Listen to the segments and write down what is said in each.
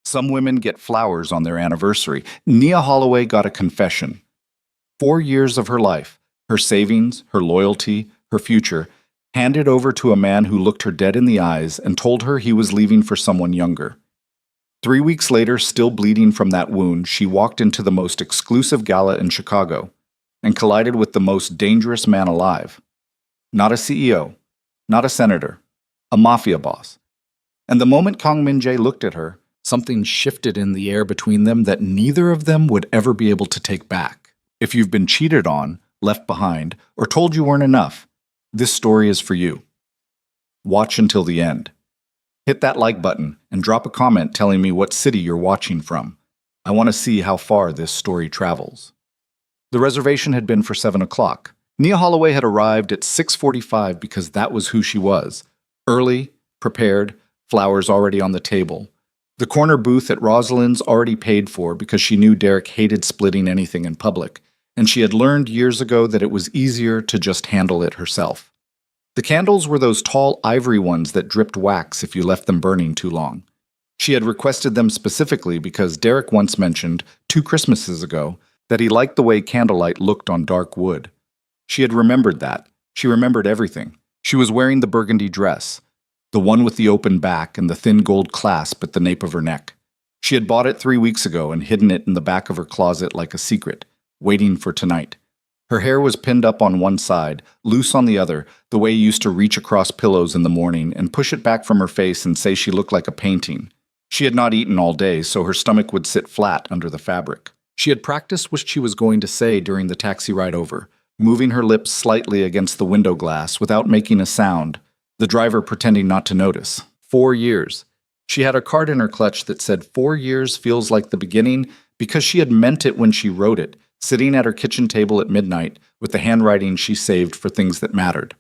Some women get flowers on their anniversary. Nia Holloway got a confession. 4 years of her life, her savings, her loyalty, her future, handed over to a man who looked her dead in the eyes and told her he was leaving for someone younger. 3 weeks later, still bleeding from that wound, she walked into the most exclusive gala in Chicago and collided with the most dangerous man alive. Not a CEO, not a senator, a mafia boss. And the moment Kang Min-jae looked at her, something shifted in the air between them that neither of them would ever be able to take back. If you've been cheated on, left behind, or told you weren't enough, this story is for you. Watch until the end. Hit that like button and drop a comment telling me what city you're watching from. I want to see how far this story travels. The reservation had been for 7 o'clock. Nia Holloway had arrived at 6:45 because that was who she was. Early, prepared, flowers already on the table. The corner booth at Rosalind's already paid for because she knew Derek hated splitting anything in public, and she had learned years ago that it was easier to just handle it herself. The candles were those tall ivory ones that dripped wax if you left them burning too long. She had requested them specifically because Derek once mentioned, 2 Christmases ago, that he liked the way candlelight looked on dark wood. She had remembered that. She remembered everything. She was wearing the burgundy dress, the one with the open back and the thin gold clasp at the nape of her neck. She had bought it 3 weeks ago and hidden it in the back of her closet like a secret, waiting for tonight. Her hair was pinned up on one side, loose on the other, the way you used to reach across pillows in the morning and push it back from her face and say she looked like a painting. She had not eaten all day, so her stomach would sit flat under the fabric. She had practiced what she was going to say during the taxi ride over, moving her lips slightly against the window glass without making a sound, the driver pretending not to notice. 4 years. She had a card in her clutch that said 4 years feels like the beginning because she had meant it when she wrote it, sitting at her kitchen table at midnight with the handwriting she saved for things that mattered.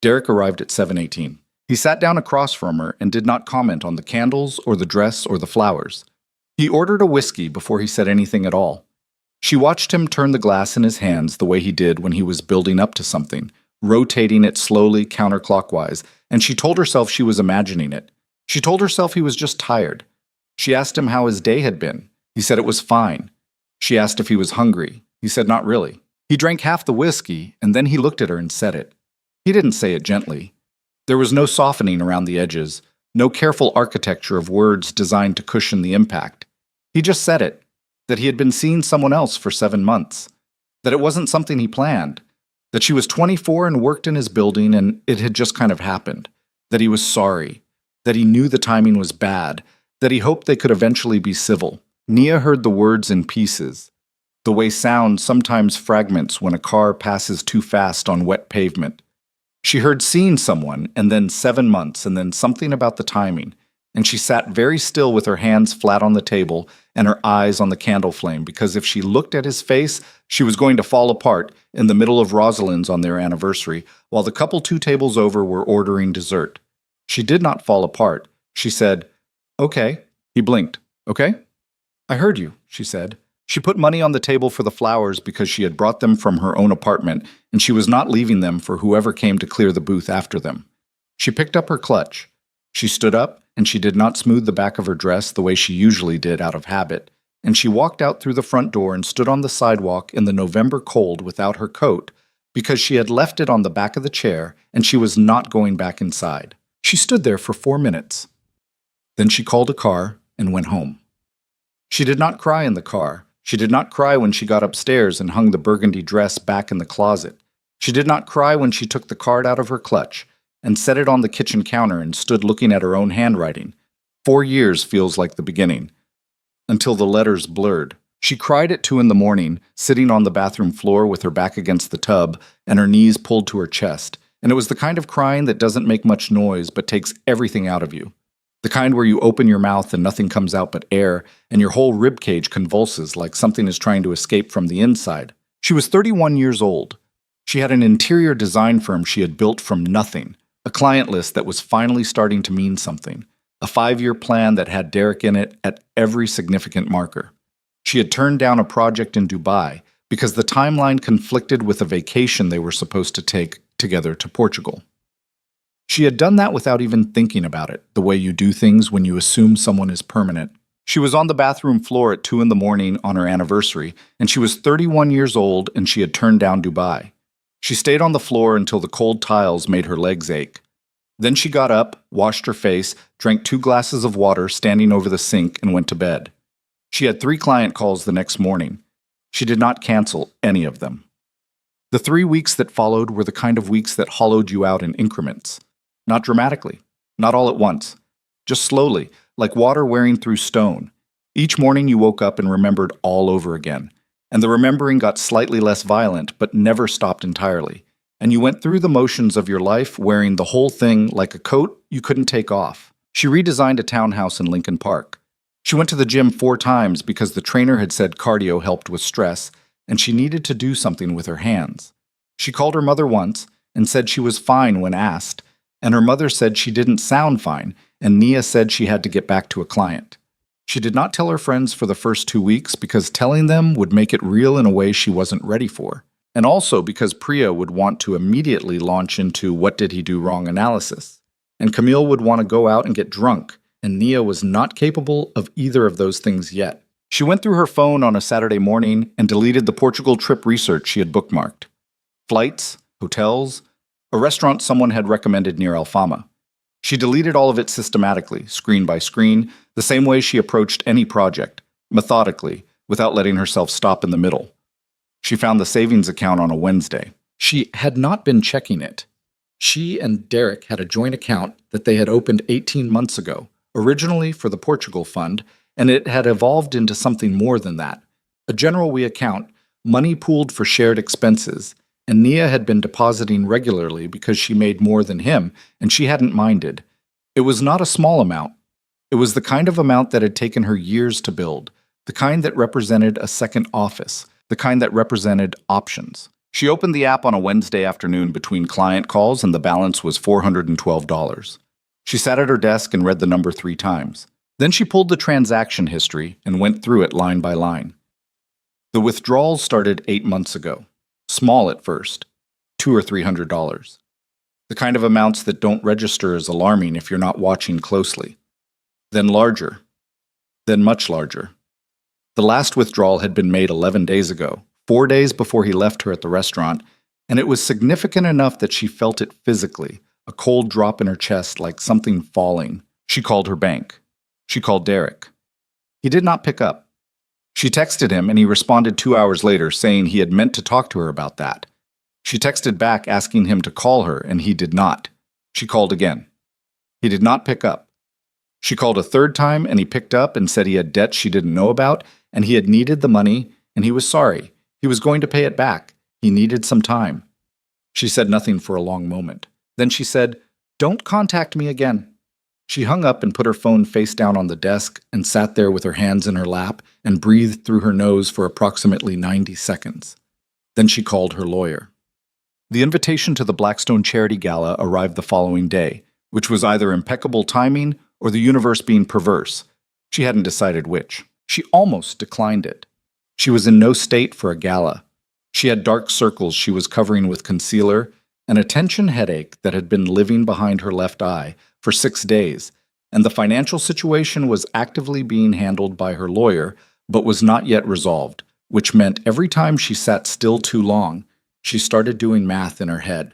Derek arrived at 7:18. He sat down across from her and did not comment on the candles or the dress or the flowers. He ordered a whiskey before he said anything at all. She watched him turn the glass in his hands the way he did when he was building up to something, rotating it slowly counterclockwise, and she told herself she was imagining it. She told herself he was just tired. She asked him how his day had been. He said it was fine. She asked if he was hungry. He said not really. He drank half the whiskey, and then he looked at her and said it. He didn't say it gently. There was no softening around the edges, no careful architecture of words designed to cushion the impact. He just said it, that he had been seeing someone else for 7 months, that it wasn't something he planned, that she was 24 and worked in his building and it had just kind of happened, that he was sorry, that he knew the timing was bad, that he hoped they could eventually be civil. Nia heard the words in pieces, the way sound sometimes fragments when a car passes too fast on wet pavement. She heard seeing someone, and then 7 months, and then something about the timing, and she sat very still with her hands flat on the table and her eyes on the candle flame, because if she looked at his face, she was going to fall apart in the middle of Rosalind's on their anniversary, while the couple 2 tables over were ordering dessert. She did not fall apart. She said, "Okay." He blinked. "Okay?" "I heard you," she said. She put money on the table for the flowers because she had brought them from her own apartment, and she was not leaving them for whoever came to clear the booth after them. She picked up her clutch. She stood up, and she did not smooth the back of her dress the way she usually did out of habit, and she walked out through the front door and stood on the sidewalk in the November cold without her coat because she had left it on the back of the chair and she was not going back inside. She stood there for 4 minutes. Then she called a car and went home. She did not cry in the car. She did not cry when she got upstairs and hung the burgundy dress back in the closet. She did not cry when she took the card out of her clutch and set it on the kitchen counter and stood looking at her own handwriting. 4 years feels like the beginning. Until the letters blurred. She cried at 2 in the morning, sitting on the bathroom floor with her back against the tub and her knees pulled to her chest. And it was the kind of crying that doesn't make much noise but takes everything out of you. The kind where you open your mouth and nothing comes out but air, and your whole ribcage convulses like something is trying to escape from the inside. She was 31 years old. She had an interior design firm she had built from nothing, a client list that was finally starting to mean something, a 5-year plan that had Derek in it at every significant marker. She had turned down a project in Dubai because the timeline conflicted with a vacation they were supposed to take together to Portugal. She had done that without even thinking about it, the way you do things when you assume someone is permanent. She was on the bathroom floor at 2 in the morning on her anniversary, and she was 31 years old and she had turned down Dubai. She stayed on the floor until the cold tiles made her legs ache. Then she got up, washed her face, drank 2 glasses of water standing over the sink, and went to bed. She had 3 client calls the next morning. She did not cancel any of them. The 3 weeks that followed were the kind of weeks that hollowed you out in increments. Not dramatically, not all at once, just slowly, like water wearing through stone. Each morning you woke up and remembered all over again, and the remembering got slightly less violent but never stopped entirely. And you went through the motions of your life wearing the whole thing like a coat you couldn't take off. She redesigned a townhouse in Lincoln Park. She went to the gym 4 times because the trainer had said cardio helped with stress, and she needed to do something with her hands. She called her mother once and said she was fine when asked, and her mother said she didn't sound fine, and Nia said she had to get back to a client. She did not tell her friends for the first 2 weeks because telling them would make it real in a way she wasn't ready for. And also because Priya would want to immediately launch into what did he do wrong analysis. And Camille would want to go out and get drunk, and Nia was not capable of either of those things yet. She went through her phone on a Saturday morning and deleted the Portugal trip research she had bookmarked. Flights, hotels, a restaurant someone had recommended near Alfama. She deleted all of it systematically, screen by screen, the same way she approached any project, methodically, without letting herself stop in the middle. She found the savings account on a Wednesday. She had not been checking it. She and Derek had a joint account that they had opened 18 months ago, originally for the Portugal Fund, and it had evolved into something more than that. A general we account, money pooled for shared expenses, and Nia had been depositing regularly because she made more than him, and she hadn't minded. It was not a small amount. It was the kind of amount that had taken her years to build, the kind that represented a second office, the kind that represented options. She opened the app on a Wednesday afternoon between client calls and the balance was $412. She sat at her desk and read the number 3 times. Then she pulled the transaction history and went through it line by line. The withdrawals started 8 months ago. Small at first, $200 or $300. The kind of amounts that don't register as alarming if you're not watching closely. Then larger. Then much larger. The last withdrawal had been made 11 days ago, 4 days before he left her at the restaurant, and it was significant enough that she felt it physically, a cold drop in her chest like something falling. She called her bank. She called Derek. He did not pick up. She texted him, and he responded 2 hours later saying he had meant to talk to her about that. She texted back asking him to call her, and he did not. She called again. He did not pick up. She called a 3rd time, and he picked up and said he had debts she didn't know about, and he had needed the money, and he was sorry. He was going to pay it back. He needed some time. She said nothing for a long moment. Then she said, "Don't contact me again." She hung up and put her phone face down on the desk and sat there with her hands in her lap and breathed through her nose for approximately 90 seconds. Then she called her lawyer. The invitation to the Blackstone Charity Gala arrived the following day, which was either impeccable timing or the universe being perverse. She hadn't decided which. She almost declined it. She was in no state for a gala. She had dark circles she was covering with concealer, and a tension headache that had been living behind her left eye for 6 days, and the financial situation was actively being handled by her lawyer, but was not yet resolved, which meant every time she sat still too long, she started doing math in her head.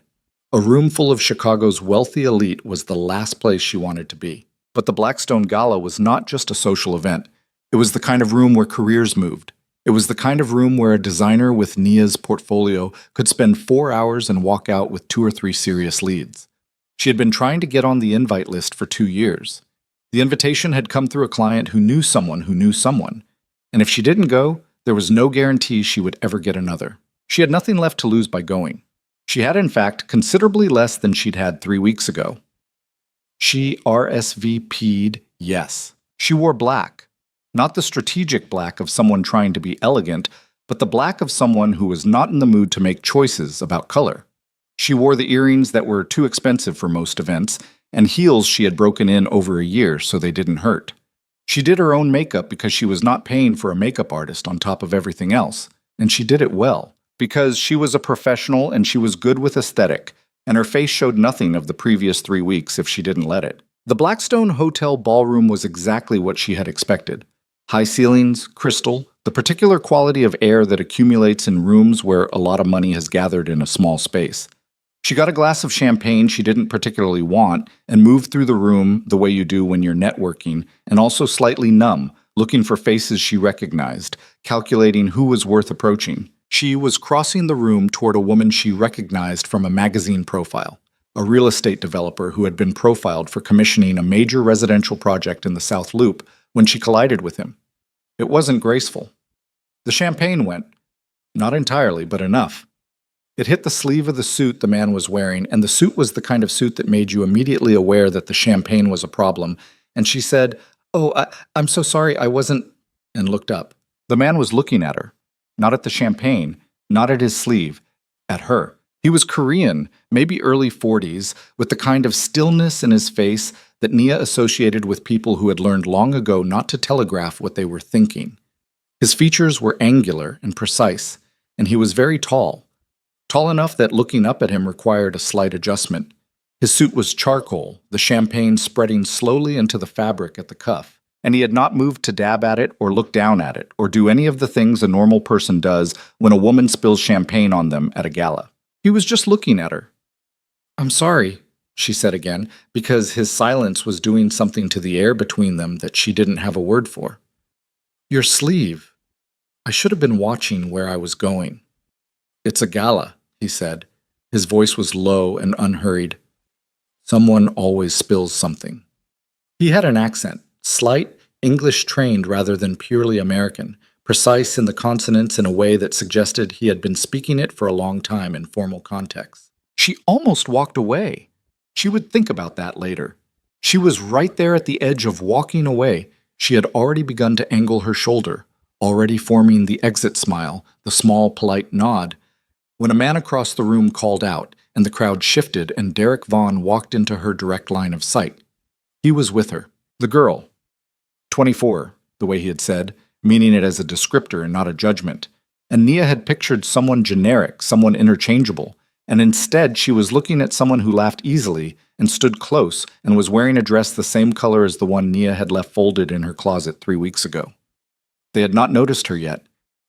A room full of Chicago's wealthy elite was the last place she wanted to be. But the Blackstone Gala was not just a social event. It was the kind of room where careers moved. It was the kind of room where a designer with Nia's portfolio could spend 4 hours and walk out with 2 or 3 serious leads. She had been trying to get on the invite list for 2 years. The invitation had come through a client who knew someone who knew someone. And if she didn't go, there was no guarantee she would ever get another. She had nothing left to lose by going. She had, in fact, considerably less than she'd had 3 weeks ago. She RSVP'd yes. She wore black. Not the strategic black of someone trying to be elegant, but the black of someone who was not in the mood to make choices about color. She wore the earrings that were too expensive for most events, and heels she had broken in over a year so they didn't hurt. She did her own makeup because she was not paying for a makeup artist on top of everything else, and she did it well, because she was a professional and she was good with aesthetic, and her face showed nothing of the previous 3 weeks if she didn't let it. The Blackstone Hotel ballroom was exactly what she had expected. High ceilings, crystal, the particular quality of air that accumulates in rooms where a lot of money has gathered in a small space. She got a glass of champagne she didn't particularly want and moved through the room the way you do when you're networking, and also slightly numb, looking for faces she recognized, calculating who was worth approaching. She was crossing the room toward a woman she recognized from a magazine profile, a real estate developer who had been profiled for commissioning a major residential project in the South Loop when she collided with him. It wasn't graceful. The champagne went. Not entirely, but enough. It hit the sleeve of the suit the man was wearing, and the suit was the kind of suit that made you immediately aware that the champagne was a problem, and she said, "Oh, I'm so sorry, I wasn't," and looked up. The man was looking at her, not at the champagne, not at his sleeve, at her. He was Korean, maybe early 40s, with the kind of stillness in his face that Nia associated with people who had learned long ago not to telegraph what they were thinking. His features were angular and precise, and he was very tall. Tall enough that looking up at him required a slight adjustment. His suit was charcoal, the champagne spreading slowly into the fabric at the cuff, and he had not moved to dab at it or look down at it or do any of the things a normal person does when a woman spills champagne on them at a gala. He was just looking at her. "I'm sorry," she said again, because his silence was doing something to the air between them that she didn't have a word for. "Your sleeve. I should have been watching where I was going." "It's a gala," he said. His voice was low and unhurried. "Someone always spills something." He had an accent, slight, English-trained rather than purely American, precise in the consonants in a way that suggested he had been speaking it for a long time in formal contexts. She almost walked away. She would think about that later. She was right there at the edge of walking away. She had already begun to angle her shoulder, already forming the exit smile, the small, polite nod, when a man across the room called out, and the crowd shifted, and Derek Vaughn walked into her direct line of sight. He was with her. The girl. 24, the way he had said, meaning it as a descriptor and not a judgment. And Nia had pictured someone generic, someone interchangeable, and instead she was looking at someone who laughed easily and stood close and was wearing a dress the same color as the one Nia had left folded in her closet 3 weeks ago. They had not noticed her yet.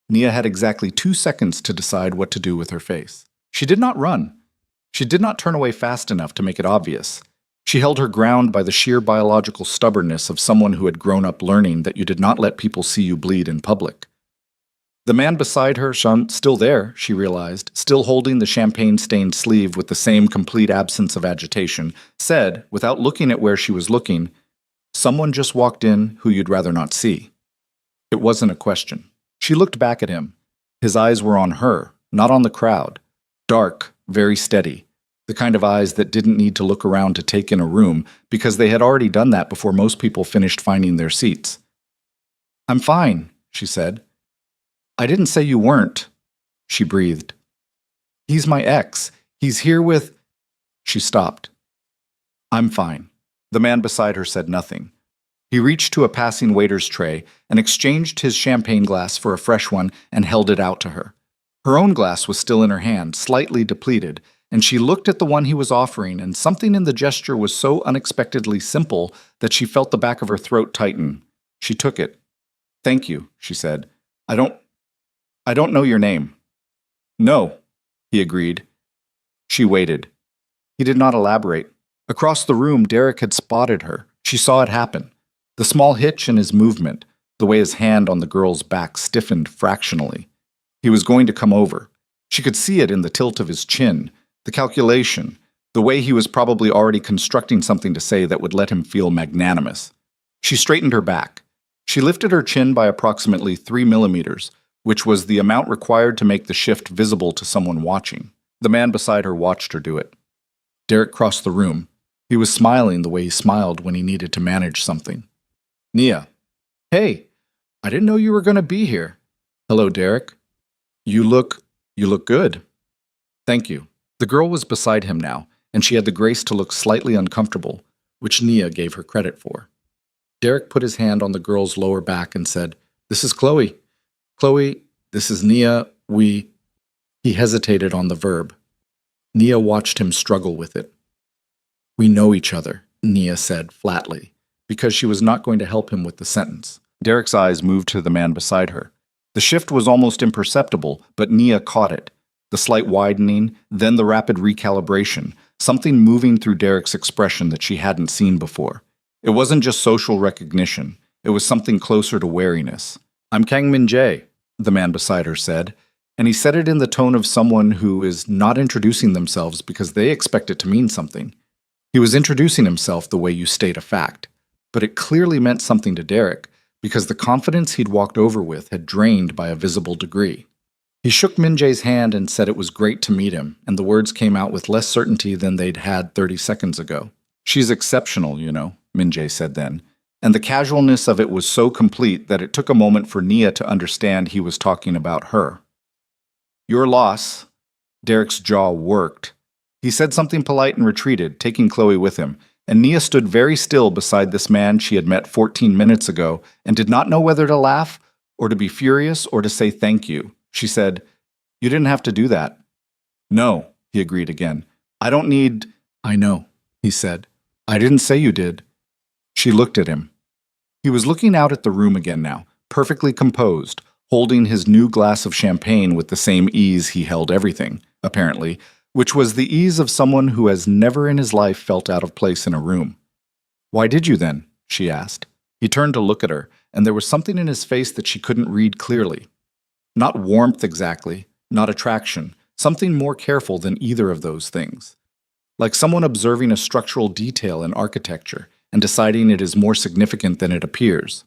Nia had exactly 2 seconds to decide what to do with her face. She did not run. She did not turn away fast enough to make it obvious. She held her ground by the sheer biological stubbornness of someone who had grown up learning that you did not let people see you bleed in public. The man beside her, still there, she realized, still holding the champagne-stained sleeve with the same complete absence of agitation, said, without looking at where she was looking, "Someone just walked in who you'd rather not see." It wasn't a question. She looked back at him. His eyes were on her, not on the crowd. Dark, very steady. The kind of eyes that didn't need to look around to take in a room, because they had already done that before most people finished finding their seats. "I'm fine," she said. "I didn't say you weren't," she breathed. "He's my ex. He's here with—" She stopped. "I'm fine." The man beside her said nothing. He reached to a passing waiter's tray and exchanged his champagne glass for a fresh one and held it out to her. Her own glass was still in her hand, slightly depleted, and she looked at the one he was offering, and something in the gesture was so unexpectedly simple that she felt the back of her throat tighten. She took it. "Thank you," she said. I don't know your name." "No," he agreed. She waited. He did not elaborate. Across the room, Derek had spotted her. She saw it happen. The small hitch in his movement, the way his hand on the girl's back stiffened fractionally. He was going to come over. She could see it in the tilt of his chin, the calculation, the way he was probably already constructing something to say that would let him feel magnanimous. She straightened her back. She lifted her chin by approximately 3 millimeters, which was the amount required to make the shift visible to someone watching. The man beside her watched her do it. Derek crossed the room. He was smiling the way he smiled when he needed to manage something. "Nia." "Hey, I didn't know you were going to be here." "Hello, Derek. You look good." "Thank you." The girl was beside him now, and she had the grace to look slightly uncomfortable, which Nia gave her credit for. Derek put his hand on the girl's lower back and said, "This is Chloe. Chloe, this is Nia. He hesitated on the verb. Nia watched him struggle with it. "We know each other," Nia said flatly, because she was not going to help him with the sentence. Derek's eyes moved to the man beside her. The shift was almost imperceptible, but Nia caught it. The slight widening, then the rapid recalibration, something moving through Derek's expression that she hadn't seen before. It wasn't just social recognition. It was something closer to wariness. "I'm Kang Min Jae," the man beside her said, and he said it in the tone of someone who is not introducing themselves because they expect it to mean something. He was introducing himself the way you state a fact, but it clearly meant something to Derek because the confidence he'd walked over with had drained by a visible degree. He shook Min Jae's hand and said it was great to meet him, and the words came out with less certainty than they'd had 30 seconds ago. "She's exceptional, you know," Min Jae said then, and the casualness of it was so complete that it took a moment for Nia to understand he was talking about her. "Your loss." Derek's jaw worked. He said something polite and retreated, taking Chloe with him, and Nia stood very still beside this man she had met 14 minutes ago and did not know whether to laugh or to be furious or to say thank you. She said, "You didn't have to do that." "No," he agreed again. "I don't need—" "I know," he said. "I didn't say you did." She looked at him. He was looking out at the room again now, perfectly composed, holding his new glass of champagne with the same ease he held everything, apparently, which was the ease of someone who has never in his life felt out of place in a room. "Why did you then?" she asked. He turned to look at her, and there was something in his face that she couldn't read clearly. Not warmth exactly, not attraction, something more careful than either of those things. Like someone observing a structural detail in architecture and deciding it is more significant than it appears.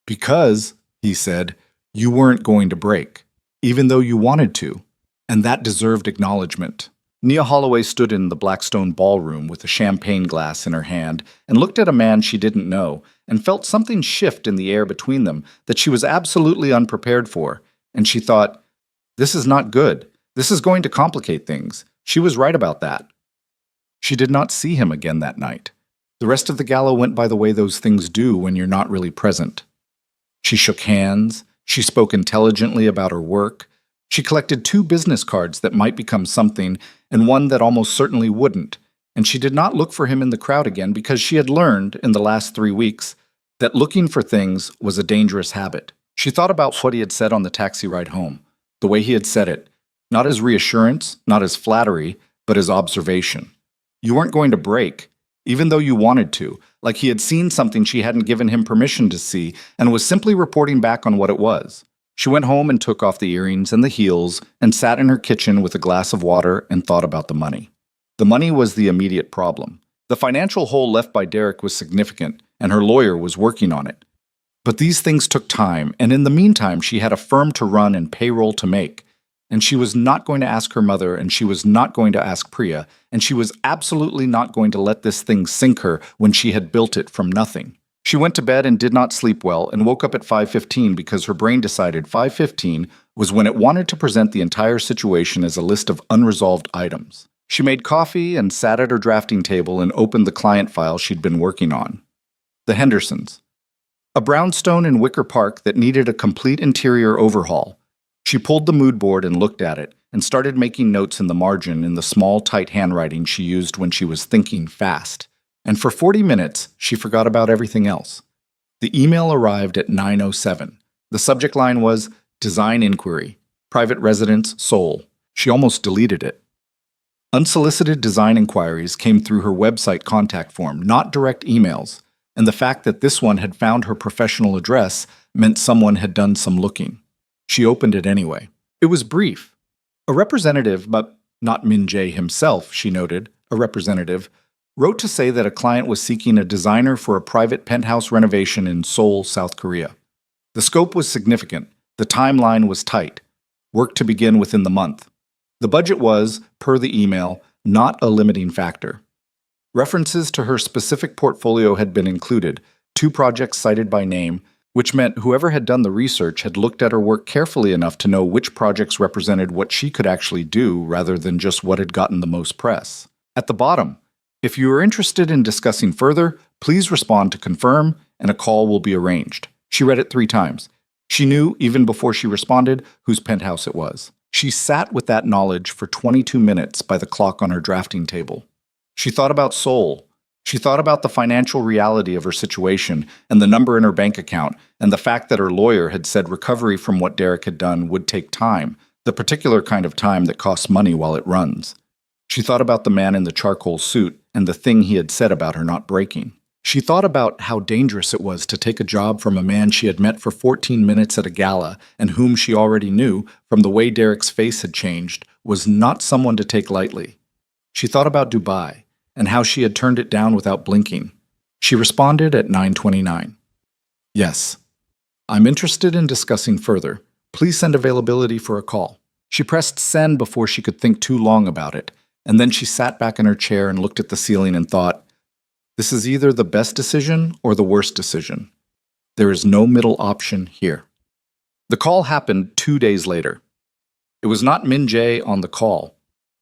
"Because," he said, "you weren't going to break, even though you wanted to, and that deserved acknowledgement." Nia Holloway stood in the Blackstone ballroom with a champagne glass in her hand and looked at a man she didn't know and felt something shift in the air between them that she was absolutely unprepared for, and she thought, "This is not good. This is going to complicate things." She was right about that. She did not see him again that night. The rest of the gala went by the way those things do when you're not really present. She shook hands. She spoke intelligently about her work. She collected 2 business cards that might become something and one that almost certainly wouldn't, and she did not look for him in the crowd again because she had learned, in the last 3 weeks, that looking for things was a dangerous habit. She thought about what he had said on the taxi ride home, the way he had said it, not as reassurance, not as flattery, but as observation. You weren't going to break, even though you wanted to, like he had seen something she hadn't given him permission to see and was simply reporting back on what it was. She went home and took off the earrings and the heels and sat in her kitchen with a glass of water and thought about the money. The money was the immediate problem. The financial hole left by Derek was significant, and her lawyer was working on it. But these things took time, and in the meantime she had a firm to run and payroll to make. And she was not going to ask her mother, and she was not going to ask Priya, and she was absolutely not going to let this thing sink her when she had built it from nothing. She went to bed and did not sleep well and woke up at 5:15 because her brain decided 5:15 was when it wanted to present the entire situation as a list of unresolved items. She made coffee and sat at her drafting table and opened the client file she'd been working on. The Hendersons. A brownstone in Wicker Park that needed a complete interior overhaul. She pulled the mood board and looked at it, and started making notes in the margin in the small, tight handwriting she used when she was thinking fast. And for 40 minutes, she forgot about everything else. The email arrived at 9:07. The subject line was, "Design Inquiry. Private Residence, Seoul." She almost deleted it. Unsolicited design inquiries came through her website contact form, not direct emails, and the fact that this one had found her professional address meant someone had done some looking. She opened it anyway. It was brief. A representative, but not Min Jae himself, she noted, a representative, wrote to say that a client was seeking a designer for a private penthouse renovation in Seoul, South Korea. The scope was significant. The timeline was tight. Work to begin within the month. The budget was, per the email, not a limiting factor. References to her specific portfolio had been included, 2 projects cited by name, which meant whoever had done the research had looked at her work carefully enough to know which projects represented what she could actually do rather than just what had gotten the most press. At the bottom, if you are interested in discussing further, please respond to confirm and a call will be arranged. She read it 3 times. She knew, even before she responded, whose penthouse it was. She sat with that knowledge for 22 minutes by the clock on her drafting table. She thought about Seoul. She thought about the financial reality of her situation and the number in her bank account and the fact that her lawyer had said recovery from what Derek had done would take time, the particular kind of time that costs money while it runs. She thought about the man in the charcoal suit and the thing he had said about her not breaking. She thought about how dangerous it was to take a job from a man she had met for 14 minutes at a gala and whom she already knew, from the way Derek's face had changed, was not someone to take lightly. She thought about Dubai and how she had turned it down without blinking. She responded at 9:29. Yes. I'm interested in discussing further. Please send availability for a call. She pressed send before she could think too long about it, and then she sat back in her chair and looked at the ceiling and thought, this is either the best decision or the worst decision. There is no middle option here. The call happened 2 days later. It was not Min Jae on the call.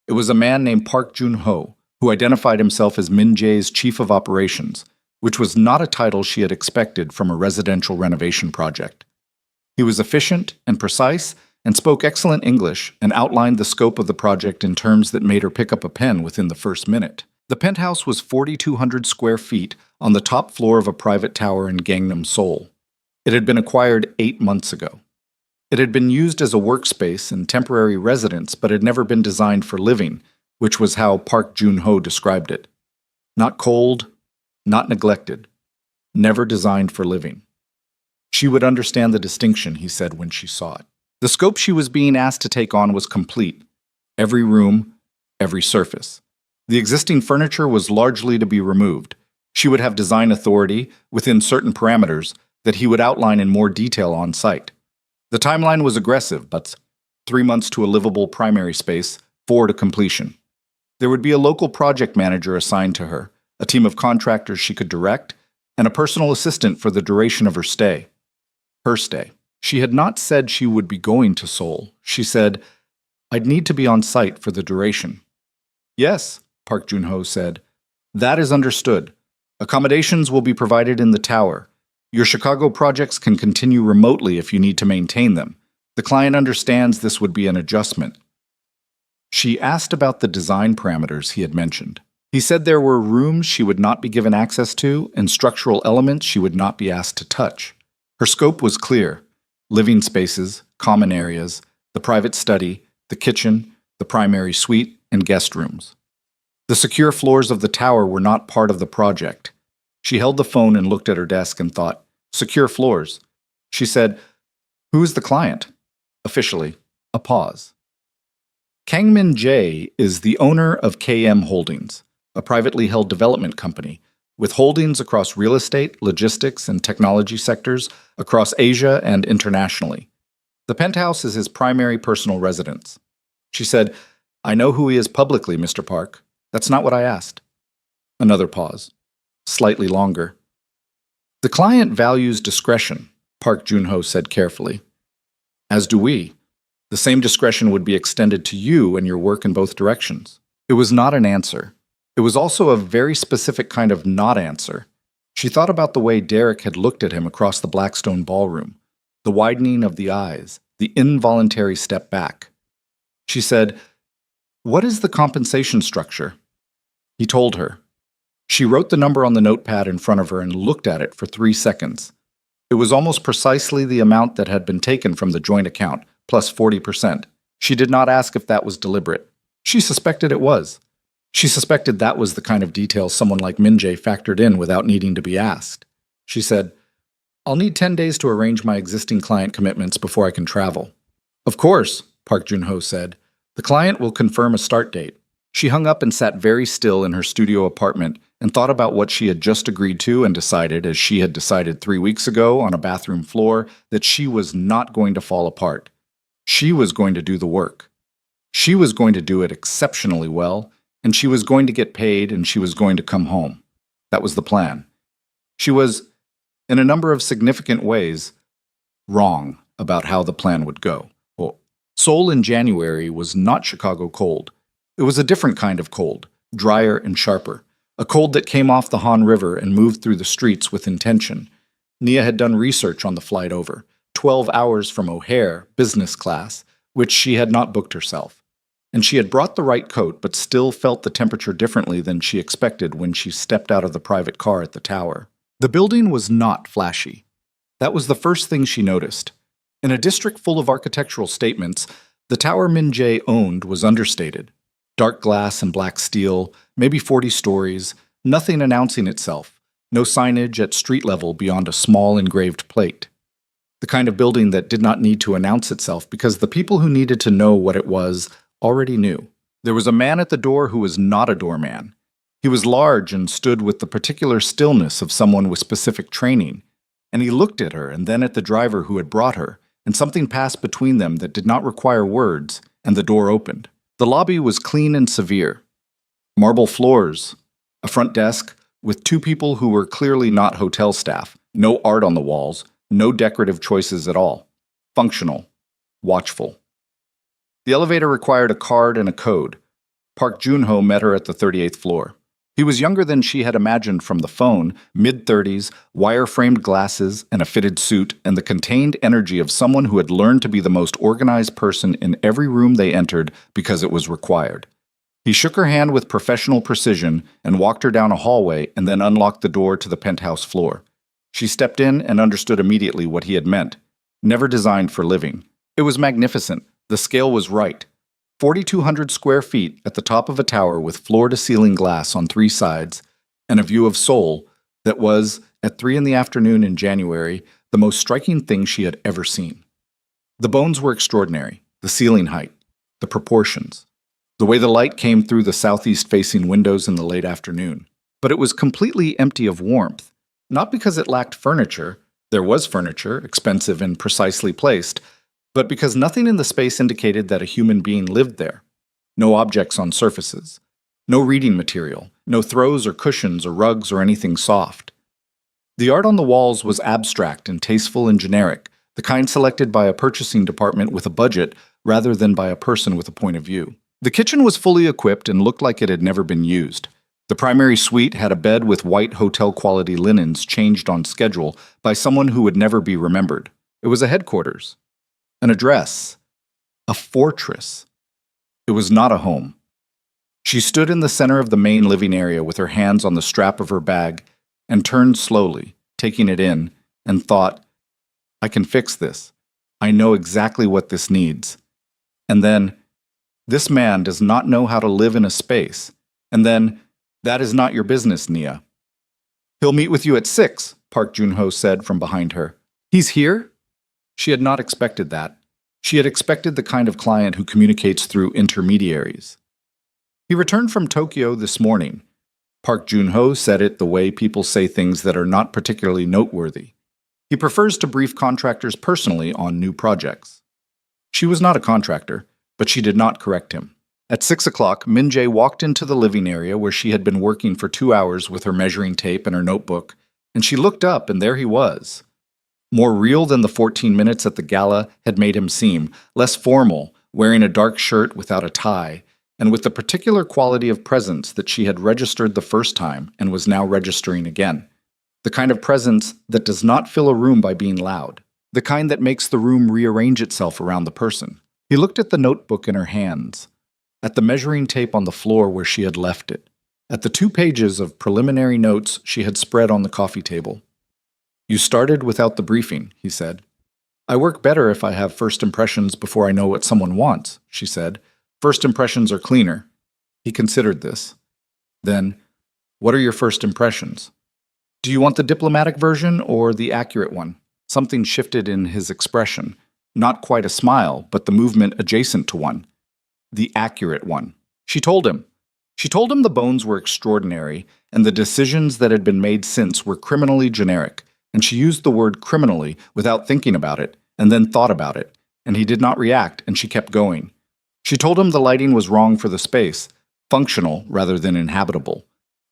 It was a man named Park Jun-ho, who identified himself as Min Jae's chief of operations, which was not a title she had expected from a residential renovation project. He was efficient and precise and spoke excellent English and outlined the scope of the project in terms that made her pick up a pen within the first minute. The penthouse was 4,200 square feet on the top floor of a private tower in Gangnam, Seoul. It had been acquired 8 months ago. It had been used as a workspace and temporary residence, but had never been designed for living, which was how Park Jun-ho described it. Not cold, not neglected, never designed for living. She would understand the distinction, he said when she saw it. The scope she was being asked to take on was complete. Every room, every surface. The existing furniture was largely to be removed. She would have design authority, within certain parameters, that he would outline in more detail on site. The timeline was aggressive, but 3 months to a livable primary space, 4 to completion. There would be a local project manager assigned to her, a team of contractors she could direct, and a personal assistant for the duration of her stay. Her stay. She had not said she would be going to Seoul. She said, I'd need to be on site for the duration. Yes, Park Jun-ho said. That is understood. Accommodations will be provided in the tower. Your Chicago projects can continue remotely if you need to maintain them. The client understands this would be an adjustment. She asked about the design parameters he had mentioned. He said there were rooms she would not be given access to and structural elements she would not be asked to touch. Her scope was clear. Living spaces, common areas, the private study, the kitchen, the primary suite, and guest rooms. The secure floors of the tower were not part of the project. She held the phone and looked at her desk and thought, secure floors. She said, who is the client? Officially, a pause. Kang Min Jae is the owner of KM Holdings, a privately held development company, with holdings across real estate, logistics, and technology sectors across Asia and internationally. The penthouse is his primary personal residence. She said, I know who he is publicly, Mr. Park. That's not what I asked. Another pause. Slightly longer. The client values discretion, Park Jun-ho said carefully. As do we. The same discretion would be extended to you and your work in both directions. It was not an answer. It was also a very specific kind of not answer. She thought about the way Derek had looked at him across the Blackstone ballroom, the widening of the eyes, the involuntary step back. She said, what is the compensation structure? He told her. She wrote the number on the notepad in front of her and looked at it for 3 seconds. It was almost precisely the amount that had been taken from the joint account, plus 40%. She did not ask if that was deliberate. She suspected it was. She suspected that was the kind of detail someone like Min Jae factored in without needing to be asked. She said, I'll need 10 days to arrange my existing client commitments before I can travel. Of course, Park Jun-ho said. The client will confirm a start date. She hung up and sat very still in her studio apartment and thought about what she had just agreed to and decided, as she had decided 3 weeks ago on a bathroom floor, that she was not going to fall apart. She was going to do the work. She was going to do it exceptionally well, and she was going to get paid, and she was going to come home. That was the plan. She was, in a number of significant ways, wrong about how the plan would go. Well, Seoul in January was not Chicago cold. It was a different kind of cold, drier and sharper, a cold that came off the Han River and moved through the streets with intention. Nia had done research on the flight over, 12 hours from O'Hare, business class, which she had not booked herself. and she had brought the right coat but still felt the temperature differently than she expected when she stepped out of the private car at the tower. The building was not flashy. That was the first thing she noticed. In a district full of architectural statements, the tower Min Jae owned was understated. Dark glass and black steel, maybe 40 stories, nothing announcing itself, no signage at street level beyond a small engraved plate. The kind of building that did not need to announce itself because the people who needed to know what it was already knew. There was a man at the door who was not a doorman. He was large and stood with the particular stillness of someone with specific training, and he looked at her and then at the driver who had brought her, and something passed between them that did not require words, and the door opened. The lobby was clean and severe. Marble floors, a front desk with two people who were clearly not hotel staff, no art on the walls, no decorative choices at all. Functional. Watchful. The elevator required a card and a code. Park Joon-ho met her at the 38th floor. He was younger than she had imagined from the phone, mid-30s, wire-framed glasses, and a fitted suit, and the contained energy of someone who had learned to be the most organized person in every room they entered because it was required. He shook her hand with professional precision and walked her down a hallway and then unlocked the door to the penthouse floor. She stepped in and understood immediately what he had meant. Never designed for living. It was magnificent. The scale was right. 4,200 square feet at the top of a tower with floor-to-ceiling glass on three sides, and a view of Seoul that was, at 3 p.m. in January, the most striking thing she had ever seen. The bones were extraordinary, the ceiling height, the proportions, the way the light came through the southeast-facing windows in the late afternoon. But it was completely empty of warmth, not because it lacked furniture. There was furniture, expensive and precisely placed, but because nothing in the space indicated that a human being lived there. No objects on surfaces. No reading material. No throws or cushions or rugs or anything soft. The art on the walls was abstract and tasteful and generic, the kind selected by a purchasing department with a budget rather than by a person with a point of view. The kitchen was fully equipped and looked like it had never been used. The primary suite had a bed with white hotel-quality linens changed on schedule by someone who would never be remembered. It was a headquarters. An address. A fortress. It was not a home. She stood in the center of the main living area with her hands on the strap of her bag and turned slowly, taking it in, and thought, I can fix this. I know exactly what this needs. And then, this man does not know how to live in a space. And then, that is not your business, Nia. He'll meet with you at 6, Park Joon-ho said from behind her. He's here? She had not expected that. She had expected the kind of client who communicates through intermediaries. He returned from Tokyo this morning. Park Joon-ho said it the way people say things that are not particularly noteworthy. He prefers to brief contractors personally on new projects. She was not a contractor, but she did not correct him. At 6 o'clock, Min Jae walked into the living area where she had been working for 2 hours with her measuring tape and her notebook, and she looked up, and there he was. More real than the 14 minutes at the gala had made him seem, less formal, wearing a dark shirt without a tie, and with the particular quality of presence that she had registered the first time and was now registering again. The kind of presence that does not fill a room by being loud. The kind that makes the room rearrange itself around the person. He looked at the notebook in her hands, at the measuring tape on the floor where she had left it, at the 2 pages of preliminary notes she had spread on the coffee table. You started without the briefing, he said. I work better if I have first impressions before I know what someone wants, she said. First impressions are cleaner. He considered this. Then, what are your first impressions? Do you want the diplomatic version or the accurate one? Something shifted in his expression. Not quite a smile, but the movement adjacent to one. The accurate one. She told him. She told him the bones were extraordinary, and the decisions that had been made since were criminally generic. And she used the word criminally without thinking about it, and then thought about it, and he did not react, and she kept going. She told him the lighting was wrong for the space, functional rather than inhabitable.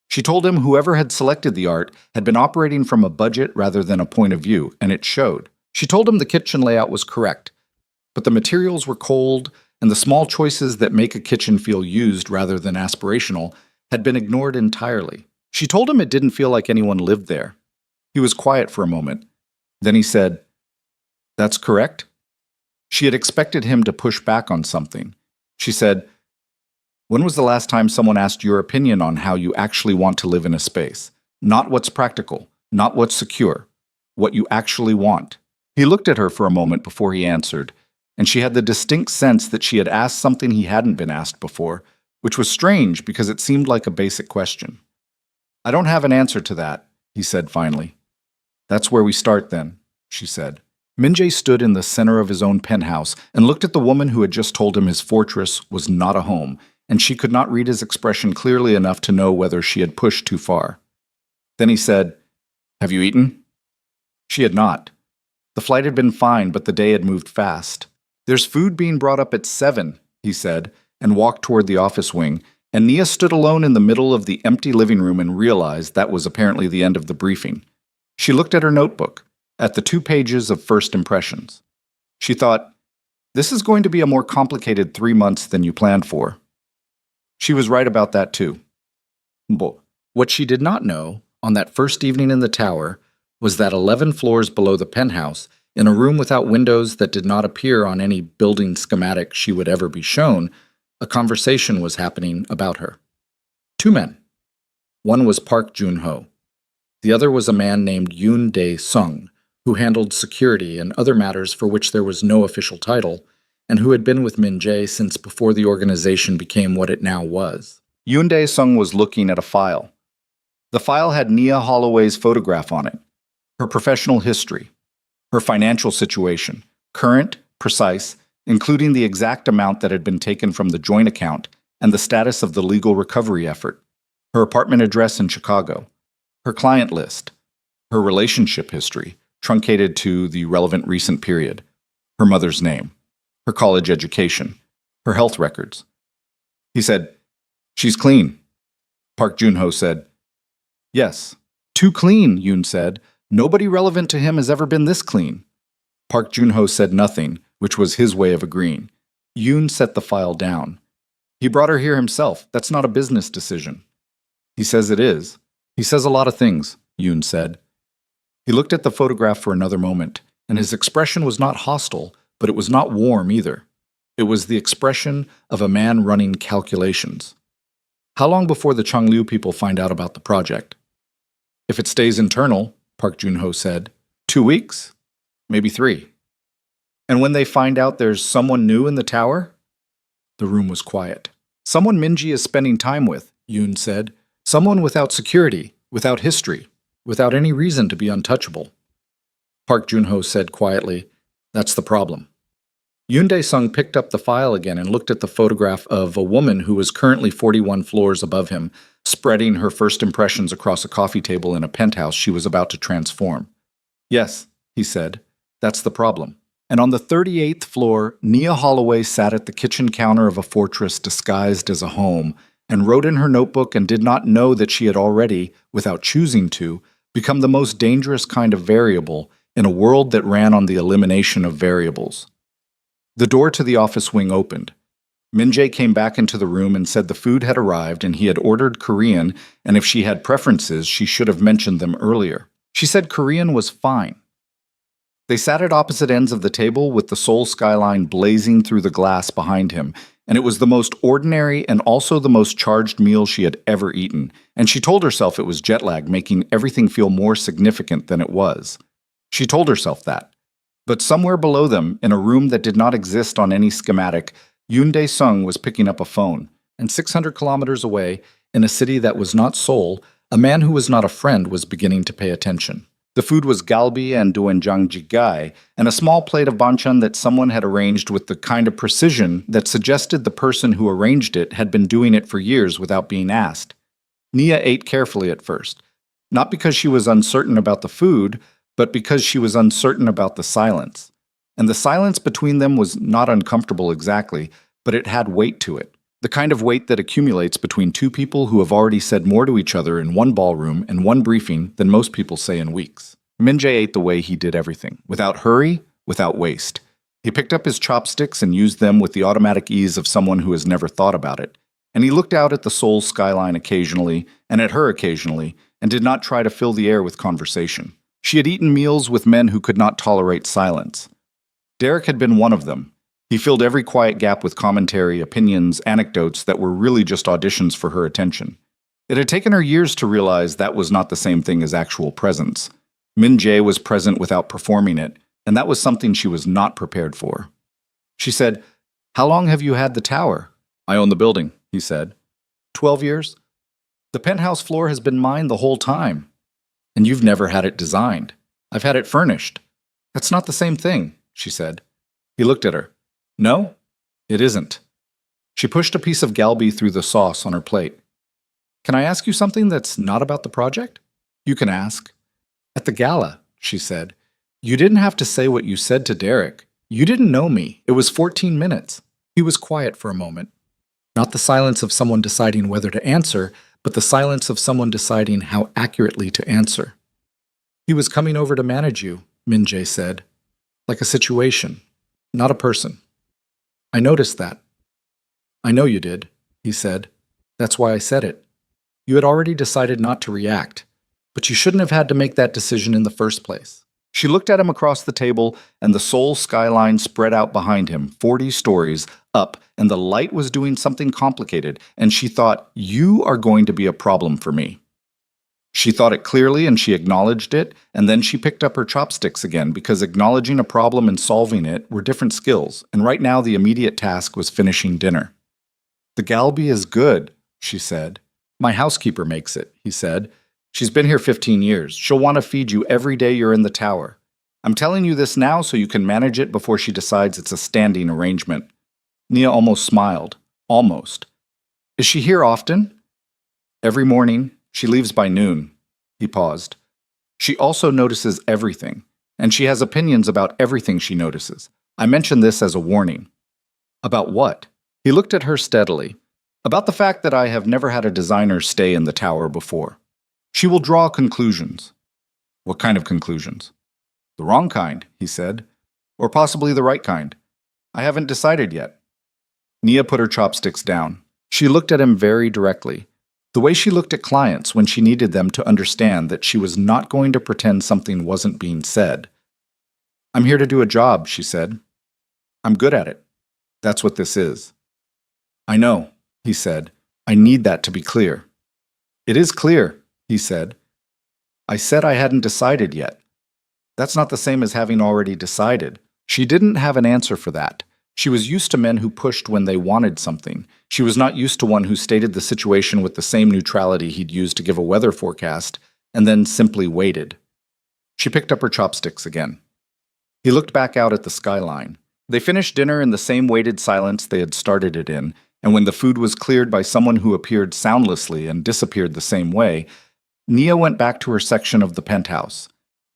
She told him whoever had selected the art had been operating from a budget rather than a point of view, and it showed. She told him the kitchen layout was correct, but the materials were cold, and the small choices that make a kitchen feel used rather than aspirational had been ignored entirely. She told him it didn't feel like anyone lived there. He was quiet for a moment. Then he said, That's correct? She had expected him to push back on something. She said, When was the last time someone asked your opinion on how you actually want to live in a space? Not what's practical, not what's secure, what you actually want. He looked at her for a moment before he answered, and she had the distinct sense that she had asked something he hadn't been asked before, which was strange because it seemed like a basic question. I don't have an answer to that, he said finally. That's where we start then, she said. Min-jae stood in the center of his own penthouse and looked at the woman who had just told him his fortress was not a home, and she could not read his expression clearly enough to know whether she had pushed too far. Then he said, Have you eaten? She had not. The flight had been fine, but the day had moved fast. There's food being brought up at 7, he said, and walked toward the office wing, and Nia stood alone in the middle of the empty living room and realized that was apparently the end of the briefing. She looked at her notebook, at the 2 pages of first impressions. She thought, this is going to be a more complicated 3 months than you planned for. She was right about that too. But what she did not know, on that first evening in the tower, was that 11 floors below the penthouse, in a room without windows that did not appear on any building schematic she would ever be shown, a conversation was happening about her. 2 men. One was Park Jun-ho. The other was a man named Yoon Dae-sung, who handled security and other matters for which there was no official title, and who had been with Min-jae since before the organization became what it now was. Yoon Dae-sung was looking at a file. The file had Nia Holloway's photograph on it, her professional history, her financial situation, current, precise, including the exact amount that had been taken from the joint account and the status of the legal recovery effort, her apartment address in Chicago, her client list, her relationship history, truncated to the relevant recent period, her mother's name, her college education, her health records. He said, She's clean. Park Jun-ho said, Yes. Too clean, Yoon said. Nobody relevant to him has ever been this clean. Park Jun-ho said nothing, which was his way of agreeing. Yoon set the file down. He brought her here himself. That's not a business decision. He says it is. He says a lot of things, Yoon said. He looked at the photograph for another moment, and his expression was not hostile, but it was not warm either. It was the expression of a man running calculations. How long before the Chongliu people find out about the project? If it stays internal, Park Jun-ho said, 2 weeks? Maybe 3. And when they find out there's someone new in the tower? The room was quiet. Someone Min-jae is spending time with, Yoon said. Someone without security, without history, without any reason to be untouchable. Park Jun-ho said quietly, That's the problem. Yoon Dae-sung picked up the file again and looked at the photograph of a woman who was currently 41 floors above him, spreading her first impressions across a coffee table in a penthouse she was about to transform. Yes, he said, that's the problem. And on the 38th floor, Nia Holloway sat at the kitchen counter of a fortress disguised as a home and wrote in her notebook and did not know that she had already, without choosing to, become the most dangerous kind of variable in a world that ran on the elimination of variables. The door to the office wing opened. Min-jae came back into the room and said the food had arrived and he had ordered Korean, and if she had preferences, she should have mentioned them earlier. She said Korean was fine. They sat at opposite ends of the table with the Seoul skyline blazing through the glass behind him, and it was the most ordinary and also the most charged meal she had ever eaten, and she told herself it was jet lag making everything feel more significant than it was. She told herself that. But somewhere below them, in a room that did not exist on any schematic, Yoon Dae-sung was picking up a phone, and 600 kilometers away, in a city that was not Seoul, a man who was not a friend was beginning to pay attention. The food was galbi and doenjang jjigae, and a small plate of banchan that someone had arranged with the kind of precision that suggested the person who arranged it had been doing it for years without being asked. Nia ate carefully at first, not because she was uncertain about the food, but because she was uncertain about the silence. And the silence between them was not uncomfortable exactly, but it had weight to it. The kind of weight that accumulates between 2 people who have already said more to each other in one ballroom and one briefing than most people say in weeks. Min-jae ate the way he did everything, without hurry, without waste. He picked up his chopsticks and used them with the automatic ease of someone who has never thought about it. And he looked out at the Seoul skyline occasionally, and at her occasionally, and did not try to fill the air with conversation. She had eaten meals with men who could not tolerate silence. Derek had been one of them, He filled every quiet gap with commentary, opinions, anecdotes that were really just auditions for her attention. It had taken her years to realize that was not the same thing as actual presence. Min Jae was present without performing it, and that was something she was not prepared for. She said, "How long have you had the tower?" "I own the building," he said. 12 years? "The penthouse floor has been mine the whole time." "And you've never had it designed." "I've had it furnished." "That's not the same thing," she said. He looked at her. "No, it isn't." She pushed a piece of galbi through the sauce on her plate. "Can I ask you something that's not about the project?" "You can ask." "At the gala," she said, "you didn't have to say what you said to Derek. You didn't know me. It was 14 minutes. He was quiet for a moment. Not the silence of someone deciding whether to answer, but the silence of someone deciding how accurately to answer. "He was coming over to manage you," Min Jae said. "Like a situation, not a person." "I noticed that." "I know you did," he said. "That's why I said it. You had already decided not to react, but you shouldn't have had to make that decision in the first place." She looked at him across the table, and the Seoul skyline spread out behind him, 40 stories up, and the light was doing something complicated, and she thought, "You are going to be a problem for me." She thought it clearly, and she acknowledged it, and then she picked up her chopsticks again, because acknowledging a problem and solving it were different skills, and right now the immediate task was finishing dinner. "The galbi is good," she said. "My housekeeper makes it," he said. "She's been here 15 years. She'll want to feed you every day you're in the tower. I'm telling you this now so you can manage it before she decides it's a standing arrangement." Nia almost smiled. Almost. "Is she here often?" "Every morning. She leaves by noon." He paused. "She also notices everything, and she has opinions about everything she notices. I mention this as a warning." "About what?" He looked at her steadily. "About the fact that I have never had a designer stay in the tower before. She will draw conclusions." "What kind of conclusions?" "The wrong kind," he said. "Or possibly the right kind. I haven't decided yet." Nia put her chopsticks down. She looked at him very directly, the way she looked at clients when she needed them to understand that she was not going to pretend something wasn't being said. "I'm here to do a job," she said. "I'm good at it. That's what this is." "I know," he said. "I need that to be clear." "It is clear," he said. "I said I hadn't decided yet." "That's not the same as having already decided." She didn't have an answer for that. She was used to men who pushed when they wanted something. She was not used to one who stated the situation with the same neutrality he'd used to give a weather forecast, and then simply waited. She picked up her chopsticks again. He looked back out at the skyline. They finished dinner in the same weighted silence they had started it in, and when the food was cleared by someone who appeared soundlessly and disappeared the same way, Nia went back to her section of the penthouse,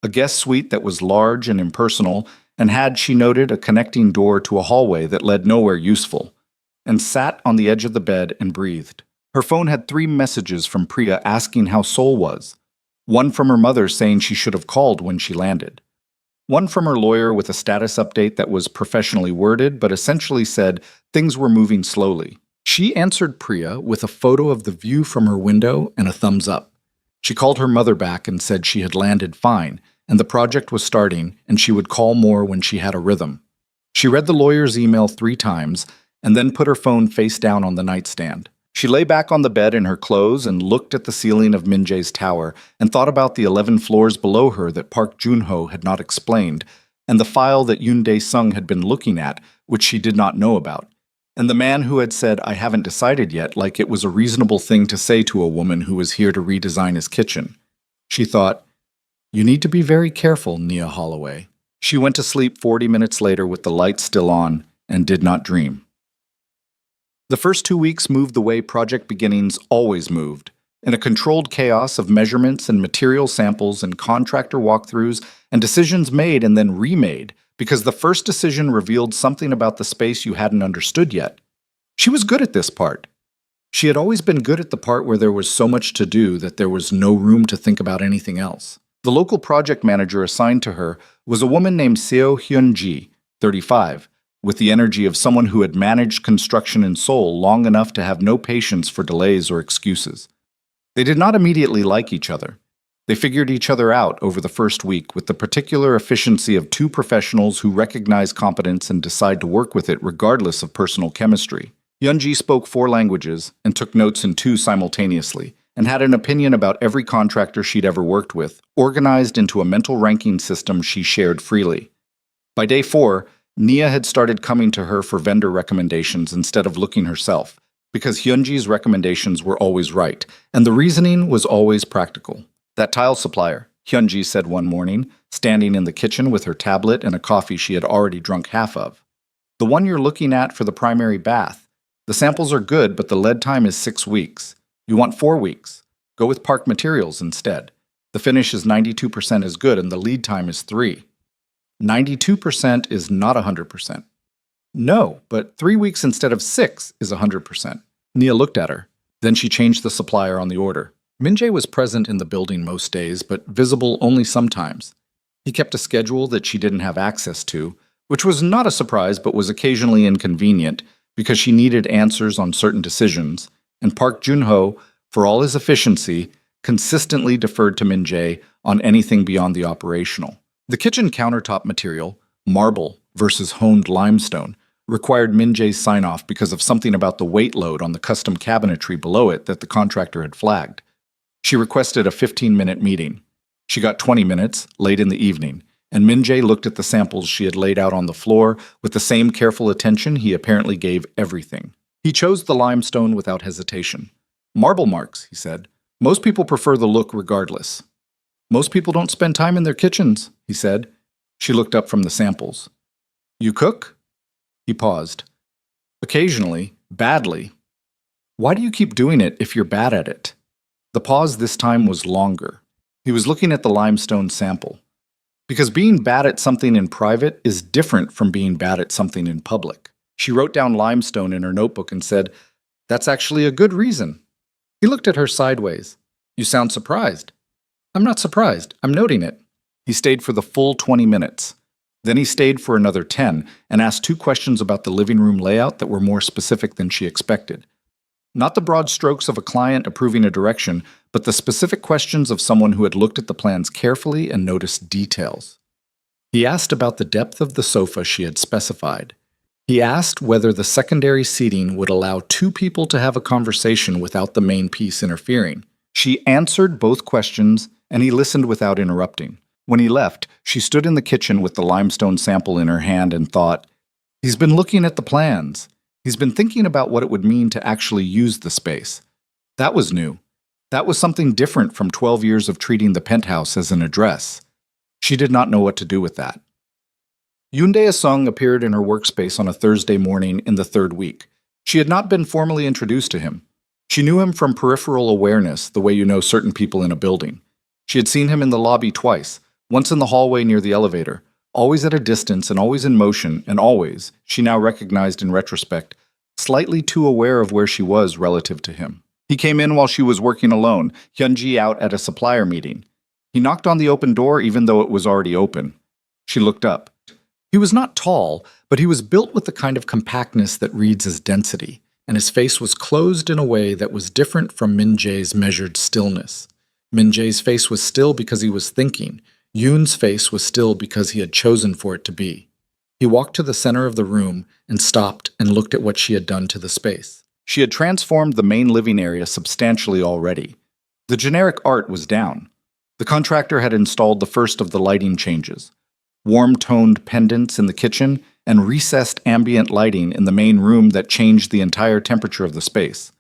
a guest suite that was large and impersonal, and had, she noted, a connecting door to a hallway that led nowhere useful, and sat on the edge of the bed and breathed. Her phone had 3 messages from Priya asking how Seoul was. One from her mother saying she should have called when she landed. One from her lawyer with a status update that was professionally worded but essentially said things were moving slowly. She answered Priya with a photo of the view from her window and a thumbs up. She called her mother back and said she had landed fine, and the project was starting, and she would call more when she had a rhythm. She read the lawyer's email 3 times, and then put her phone face down on the nightstand. She lay back on the bed in her clothes and looked at the ceiling of Min Jae's tower and thought about the 11 floors below her that Park Joon-ho had not explained, and the file that Yoon Dae-sung had been looking at, which she did not know about, and the man who had said, "I haven't decided yet," like it was a reasonable thing to say to a woman who was here to redesign his kitchen. She thought, "You need to be very careful, Nia Holloway." She went to sleep 40 minutes later with the lights still on and did not dream. The first 2 weeks moved the way project beginnings always moved, in a controlled chaos of measurements and material samples and contractor walkthroughs and decisions made and then remade, because the first decision revealed something about the space you hadn't understood yet. She was good at this part. She had always been good at the part where there was so much to do that there was no room to think about anything else. The local project manager assigned to her was a woman named Seo Hyun-ji, 35, with the energy of someone who had managed construction in Seoul long enough to have no patience for delays or excuses. They did not immediately like each other. They figured each other out over the first week with the particular efficiency of two professionals who recognize competence and decide to work with it regardless of personal chemistry. Hyunji spoke 4 languages and took notes in 2 simultaneously, and had an opinion about every contractor she'd ever worked with, organized into a mental ranking system she shared freely. By day 4, Nia had started coming to her for vendor recommendations instead of looking herself, because Hyunji's recommendations were always right, and the reasoning was always practical. "That tile supplier," Hyunji said one morning, standing in the kitchen with her tablet and a coffee she had already drunk half of. "The one you're looking at for the primary bath. The samples are good, but the lead time is 6 weeks. You want 4 weeks. Go with Park Materials instead. The finish is 92% as good and the lead time is 3. 92% is not 100%. No, but 3 weeks instead of 6 is 100%. Nia looked at her. Then she changed the supplier on the order. Min-jae was present in the building most days, but visible only sometimes. He kept a schedule that she didn't have access to, which was not a surprise but was occasionally inconvenient because she needed answers on certain decisions, and Park Jun-ho, for all his efficiency, consistently deferred to Min-jae on anything beyond the operational. The kitchen countertop material, marble versus honed limestone, required Min-jae's sign-off because of something about the weight load on the custom cabinetry below it that the contractor had flagged. She requested a 15-minute meeting. She got 20 minutes, late in the evening, and Min-jae looked at the samples she had laid out on the floor with the same careful attention he apparently gave everything. He chose the limestone without hesitation. "Marble marks," he said. "Most people prefer the look regardless." "Most people don't spend time in their kitchens," he said. She looked up from the samples. "You cook?" He paused. "Occasionally, badly." "Why do you keep doing it if you're bad at it?" The pause this time was longer. He was looking at the limestone sample. "Because being bad at something in private is different from being bad at something in public." She wrote down limestone in her notebook and said, "That's actually a good reason." He looked at her sideways. "You sound surprised." "I'm not surprised. I'm noting it." He stayed for the full 20 minutes. Then he stayed for another 10 and asked 2 questions about the living room layout that were more specific than she expected. Not the broad strokes of a client approving a direction, but the specific questions of someone who had looked at the plans carefully and noticed details. He asked about the depth of the sofa she had specified. He asked whether the secondary seating would allow 2 people to have a conversation without the main piece interfering. She answered both questions, and he listened without interrupting. When he left, she stood in the kitchen with the limestone sample in her hand and thought, "He's been looking at the plans. He's been thinking about what it would mean to actually use the space." That was new. That was something different from 12 years of treating the penthouse as an address. She did not know what to do with that. Yoon Dae-sung appeared in her workspace on a Thursday morning in the 3rd week. She had not been formally introduced to him. She knew him from peripheral awareness, the way you know certain people in a building. She had seen him in the lobby twice, once in the hallway near the elevator, always at a distance and always in motion, and always, she now recognized in retrospect, slightly too aware of where she was relative to him. He came in while she was working alone, Hyunji out at a supplier meeting. He knocked on the open door even though it was already open. She looked up. He was not tall, but he was built with the kind of compactness that reads as density, and his face was closed in a way that was different from Min-jae's measured stillness. Min-jae's face was still because he was thinking. Yoon's face was still because he had chosen for it to be. He walked to the center of the room and stopped and looked at what she had done to the space. She had transformed the main living area substantially already. The generic art was down. The contractor had installed the first of the lighting changes. Warm-toned pendants in the kitchen and recessed ambient lighting in the main room that changed the entire temperature of the space.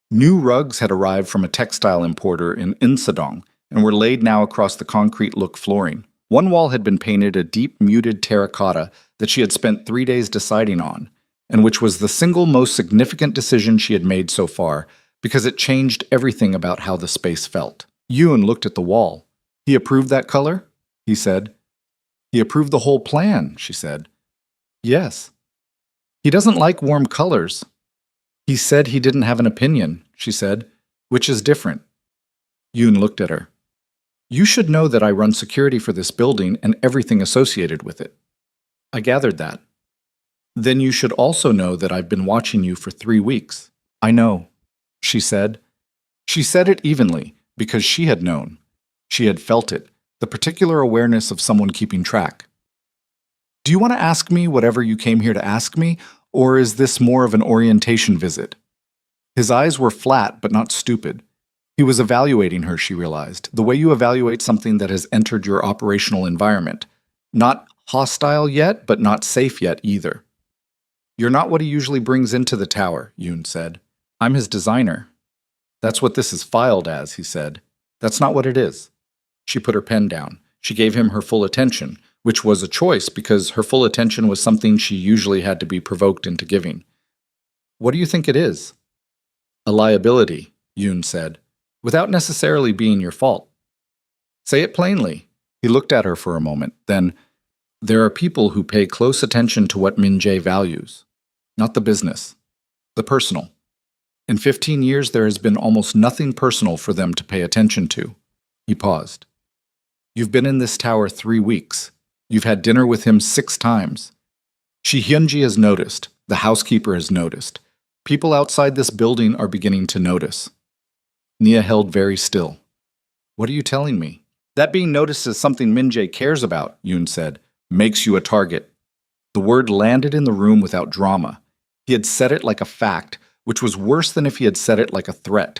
New rugs had arrived from a textile importer in Insadong and were laid now across the concrete-look flooring. One wall had been painted a deep muted terracotta that she had spent 3 days deciding on, and which was the single most significant decision she had made so far, because it changed everything about how the space felt. Yoon looked at the wall. "He approved that color?" he said. "He approved the whole plan," she said. "Yes." "He doesn't like warm colors." "He said he didn't have an opinion," she said, "which is different." Yoon looked at her. "You should know that I run security for this building and everything associated with it." "I gathered that." "Then you should also know that I've been watching you for 3 weeks." "I know," she said. She said it evenly, because she had known. She had felt it, the particular awareness of someone keeping track. Do you want to ask me whatever you came here to ask me, or is this more of an orientation visit? His eyes were flat but not stupid. He was evaluating her, she realized, the way you evaluate something that has entered your operational environment. Not hostile yet, but not safe yet either. You're not what he usually brings into the tower, Yoon said. I'm his designer. That's what this is filed as, he said. That's not what it is. She put her pen down. She gave him her full attention, which was a choice because her full attention was something she usually had to be provoked into giving. What do you think it is? A liability, Yoon said, without necessarily being your fault. Say it plainly. He looked at her for a moment, then, there are people who pay close attention to what Min-jae values. Not the business. The personal. In 15 years, there has been almost nothing personal for them to pay attention to. He paused. You've been in this tower 3 weeks. You've had dinner with him 6 times. Shi Hyunji has noticed. The housekeeper has noticed. People outside this building are beginning to notice. Nia held very still. What are you telling me? That being noticed is something Min-jae cares about, Yoon said. Makes you a target. The word landed in the room without drama. He had said it like a fact, which was worse than if he had said it like a threat.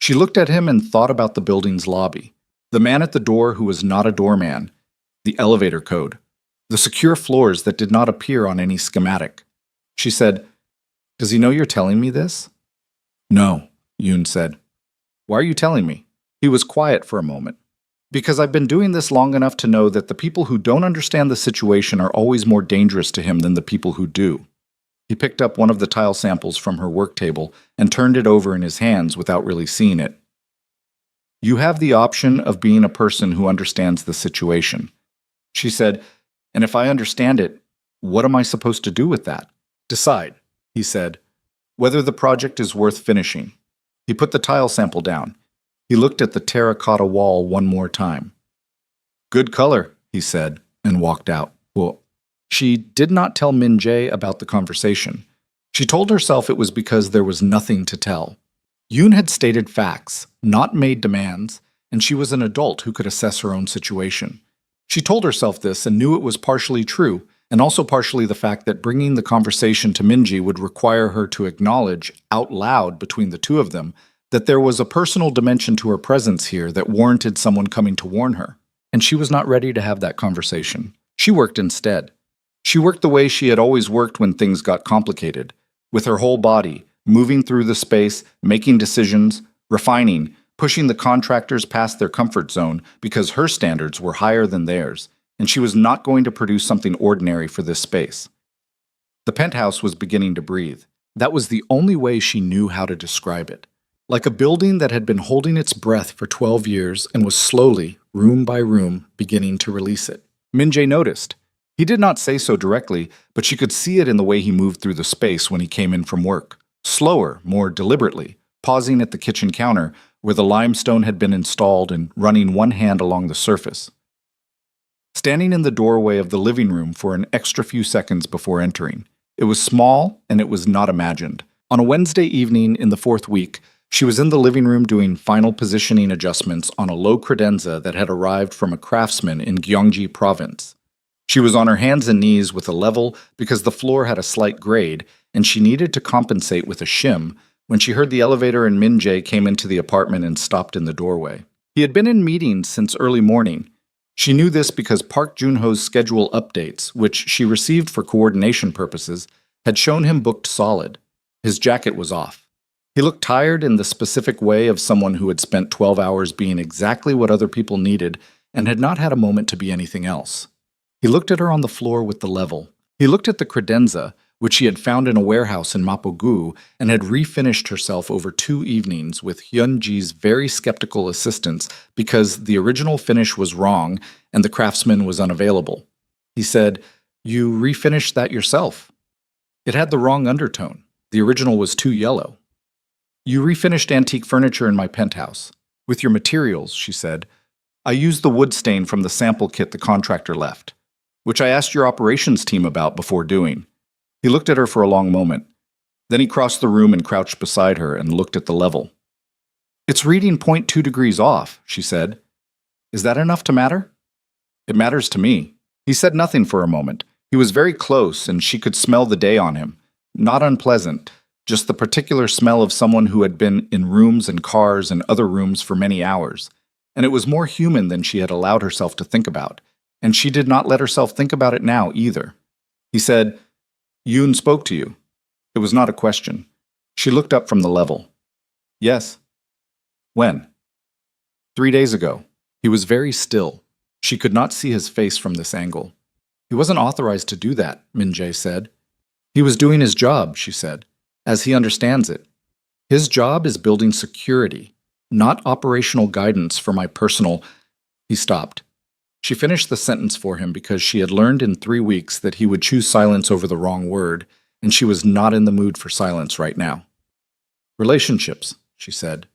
She looked at him and thought about the building's lobby. The man at the door who was not a doorman. The elevator code. The secure floors that did not appear on any schematic. She said, Does he know you're telling me this? No, Yoon said. Why are you telling me? He was quiet for a moment. Because I've been doing this long enough to know that the people who don't understand the situation are always more dangerous to him than the people who do. He picked up one of the tile samples from her work table and turned it over in his hands without really seeing it. You have the option of being a person who understands the situation. She said, and if I understand it, what am I supposed to do with that? Decide, he said, whether the project is worth finishing. He put the tile sample down. He looked at the terracotta wall one more time. Good color, he said, and walked out. Well, she did not tell Min-jae about the conversation. She told herself it was because there was nothing to tell. Yoon had stated facts, not made demands, and she was an adult who could assess her own situation. She told herself this and knew it was partially true, and also partially the fact that bringing the conversation to Min-jae would require her to acknowledge, out loud between the two of them, that there was a personal dimension to her presence here that warranted someone coming to warn her. And she was not ready to have that conversation. She worked instead. She worked the way she had always worked when things got complicated, with her whole body, moving through the space, making decisions, refining, pushing the contractors past their comfort zone because her standards were higher than theirs, and she was not going to produce something ordinary for this space. The penthouse was beginning to breathe. That was the only way she knew how to describe it. Like a building that had been holding its breath for 12 years and was slowly, room by room, beginning to release it. Min-jae noticed. He did not say so directly, but she could see it in the way he moved through the space when he came in from work. Slower, more deliberately, pausing at the kitchen counter where the limestone had been installed and running one hand along the surface. Standing in the doorway of the living room for an extra few seconds before entering. It was small and it was not imagined. On a Wednesday evening in the 4th week, she was in the living room doing final positioning adjustments on a low credenza that had arrived from a craftsman in Gyeonggi province. She was on her hands and knees with a level because the floor had a slight grade, and she needed to compensate with a shim when she heard the elevator and Min-jae came into the apartment and stopped in the doorway. He had been in meetings since early morning. She knew this because Park Joon-ho's schedule updates, which she received for coordination purposes, had shown him booked solid. His jacket was off. He looked tired in the specific way of someone who had spent 12 hours being exactly what other people needed and had not had a moment to be anything else. He looked at her on the floor with the level. He looked at the credenza, which she had found in a warehouse in Mapogu and had refinished herself over 2 evenings with Hyunji's very skeptical assistance because the original finish was wrong and the craftsman was unavailable. He said, "You refinished that yourself." It had the wrong undertone. The original was too yellow. "You refinished antique furniture in my penthouse. With your materials," she said. "I used the wood stain from the sample kit the contractor left, which I asked your operations team about before doing." He looked at her for a long moment. Then he crossed the room and crouched beside her and looked at the level. "It's reading 0.2 degrees off," she said. Is that enough to matter? It matters to me. He said nothing for a moment. He was very close, and she could smell the day on him. Not unpleasant, just the particular smell of someone who had been in rooms and cars and other rooms for many hours. And it was more human than she had allowed herself to think about. And she did not let herself think about it now either. He said, "Yoon spoke to you." It was not a question. She looked up from the level. "Yes." "When?" "3 days ago." He was very still. She could not see his face from this angle. "He wasn't authorized to do that," Min-jae said. "He was doing his job," she said, "as he understands it. His job is building security, not operational guidance for my personal—" He stopped. She finished the sentence for him because she had learned in 3 weeks that he would choose silence over the wrong word, and she was not in the mood for silence right now. "Relationships," she said.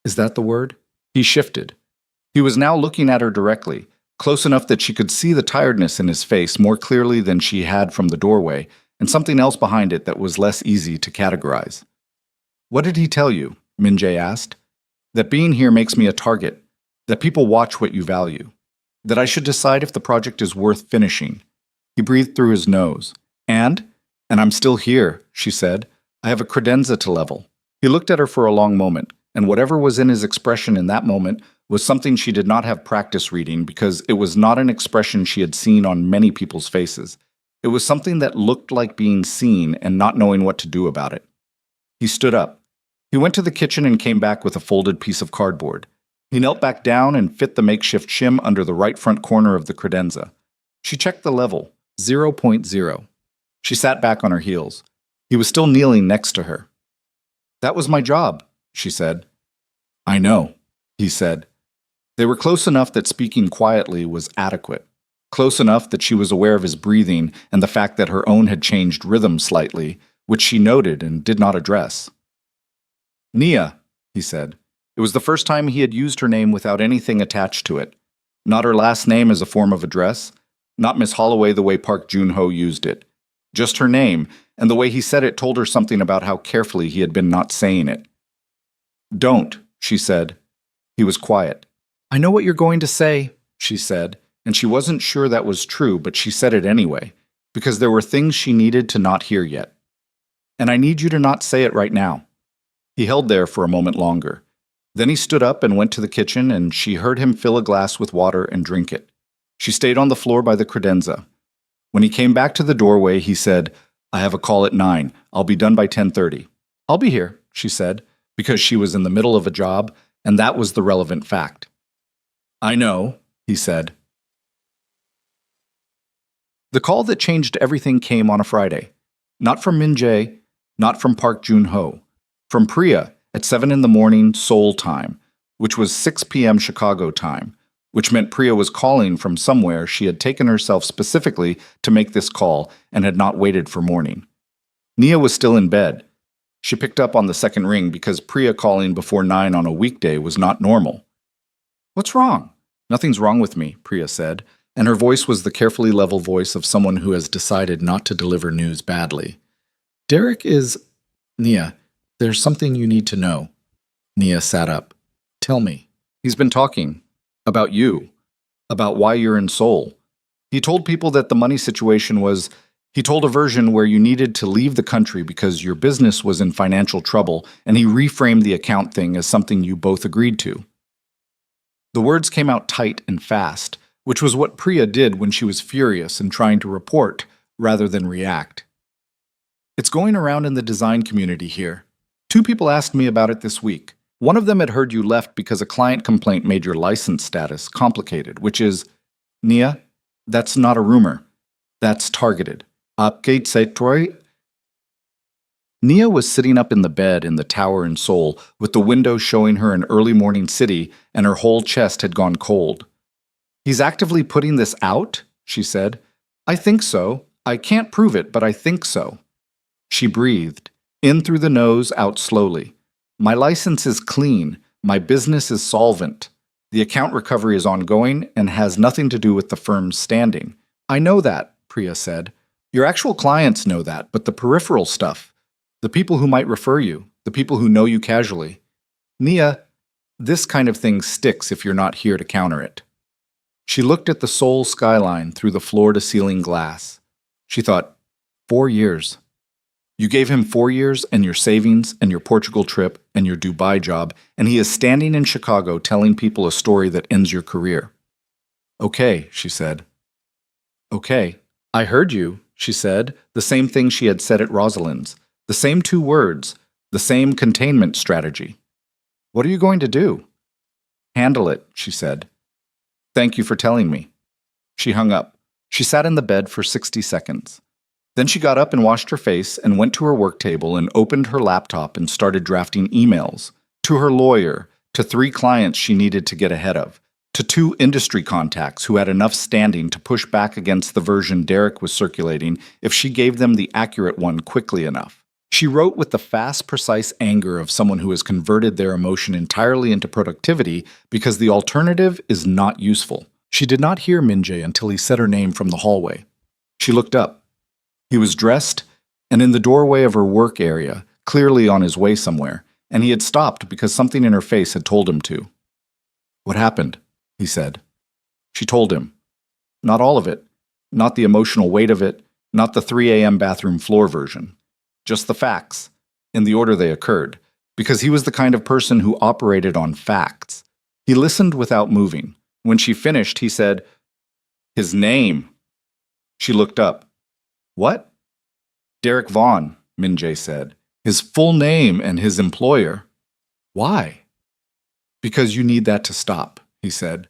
"Is that the word?" He shifted. He was now looking at her directly, close enough that she could see the tiredness in his face more clearly than she had from the doorway, and something else behind it that was less easy to categorize. "What did he tell you?" Min-jae asked. "That being here makes me a target, that people watch what you value, that I should decide if the project is worth finishing." He breathed through his nose. And I'm still here," she said. "I have a credenza to level." He looked at her for a long moment, and whatever was in his expression in that moment was something she did not have practice reading because it was not an expression she had seen on many people's faces. It was something that looked like being seen and not knowing what to do about it. He stood up. He went to the kitchen and came back with a folded piece of cardboard. He knelt back down and fit the makeshift shim under the right front corner of the credenza. She checked the level, 0.0. She sat back on her heels. He was still kneeling next to her. "That was my job," she said. "I know," he said. They were close enough that speaking quietly was adequate. Close enough that she was aware of his breathing and the fact that her own had changed rhythm slightly, which she noted and did not address. "Nia," he said. It was the first time he had used her name without anything attached to it. Not her last name as a form of address, not Miss Holloway the way Park Joon-ho used it. Just her name, and the way he said it told her something about how carefully he had been not saying it. "Don't," she said. He was quiet. "I know what you're going to say," she said, and she wasn't sure that was true, but she said it anyway, because there were things she needed to not hear yet. "And I need you to not say it right now." He held there for a moment longer. Then he stood up and went to the kitchen, and she heard him fill a glass with water and drink it. She stayed on the floor by the credenza. When he came back to the doorway, he said, "I have a call at 9. I'll be done by 10:30. "I'll be here," she said, because she was in the middle of a job, and that was the relevant fact. "I know," he said. The call that changed everything came on a Friday. Not from Min-jae, not from Park Joon-ho. From Priya at 7 in the morning Seoul time, which was 6 p.m. Chicago time, which meant Priya was calling from somewhere she had taken herself specifically to make this call and had not waited for morning. Nia was still in bed. She picked up on the second ring because Priya calling before 9 on a weekday was not normal. "What's wrong?" "Nothing's wrong with me," Priya said, and her voice was the carefully level voice of someone who has decided not to deliver news badly. "Derek is— Nia, there's something you need to know." Nia sat up. "Tell me." "He's been talking. About you. About why you're in Seoul. He told people that the money situation was— He told a version where you needed to leave the country because your business was in financial trouble, and he reframed the account thing as something you both agreed to." The words came out tight and fast, which was what Priya did when she was furious and trying to report rather than react. "It's going around in the design community here. 2 people asked me about it this week. One of them had heard you left because a client complaint made your license status complicated, which is— Nia, that's not a rumor. That's targeted. Upgate Troy." Nia was sitting up in the bed in the tower in Seoul with the window showing her an early morning city, and her whole chest had gone cold. "He's actively putting this out?" she said. "I think so. I can't prove it, but I think so." She breathed, in through the nose, out slowly. "My license is clean. My business is solvent. The account recovery is ongoing and has nothing to do with the firm's standing." "I know that," Priya said. "Your actual clients know that, but the peripheral stuff, the people who might refer you, the people who know you casually." "Nia, This kind of thing sticks if you're not here to counter it. She looked at the Seoul skyline through the floor-to-ceiling glass. She thought, 4 years. You gave him 4 years and your savings and your Portugal trip and your Dubai job, and he is standing in Chicago telling people a story that ends your career. Okay, she said. Okay. I heard you, she said, the same thing she had said at Rosalind's. The same 2 words, the same containment strategy. What are you going to do? Handle it, she said. Thank you for telling me. She hung up. She sat in the bed for 60 seconds. Then she got up and washed her face and went to her work table and opened her laptop and started drafting emails to her lawyer, to 3 clients she needed to get ahead of, to 2 industry contacts who had enough standing to push back against the version Derek was circulating if she gave them the accurate one quickly enough. She wrote with the fast, precise anger of someone who has converted their emotion entirely into productivity because the alternative is not useful. She did not hear Min Jae until he said her name from the hallway. She looked up. He was dressed and in the doorway of her work area, clearly on his way somewhere, and he had stopped because something in her face had told him to. What happened? He said. She told him. Not all of it. Not the emotional weight of it. Not the 3 a.m. bathroom floor version. Just the facts, in the order they occurred, because he was the kind of person who operated on facts. He listened without moving. When she finished, he said, "His name." She looked up. What? Derek Vaughn, Min Jae said. His full name and his employer. Why? Because you need that to stop, he said.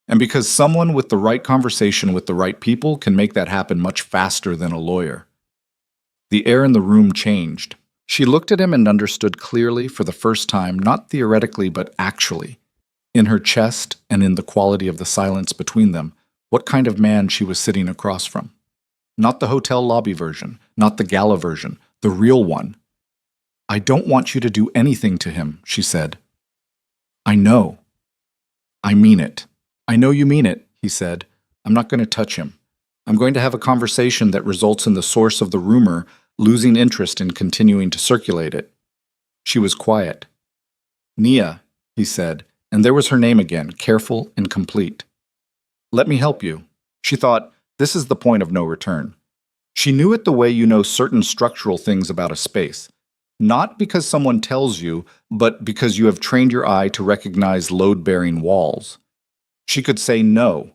And because someone with the right conversation with the right people can make that happen much faster than a lawyer. The air in the room changed. She looked at him and understood clearly for the first time, not theoretically but actually, in her chest and in the quality of the silence between them, what kind of man she was sitting across from. Not the hotel lobby version, not the gala version, the real one. I don't want you to do anything to him, she said. I know. I mean it. I know you mean it, he said. I'm not going to touch him. I'm going to have a conversation that results in the source of the rumor losing interest in continuing to circulate it. She was quiet. Nia, he said, and there was her name again, careful and complete. Let me help you. She thought, this is the point of no return. She knew it the way you know certain structural things about a space. Not because someone tells you, but because you have trained your eye to recognize load-bearing walls. She could say no.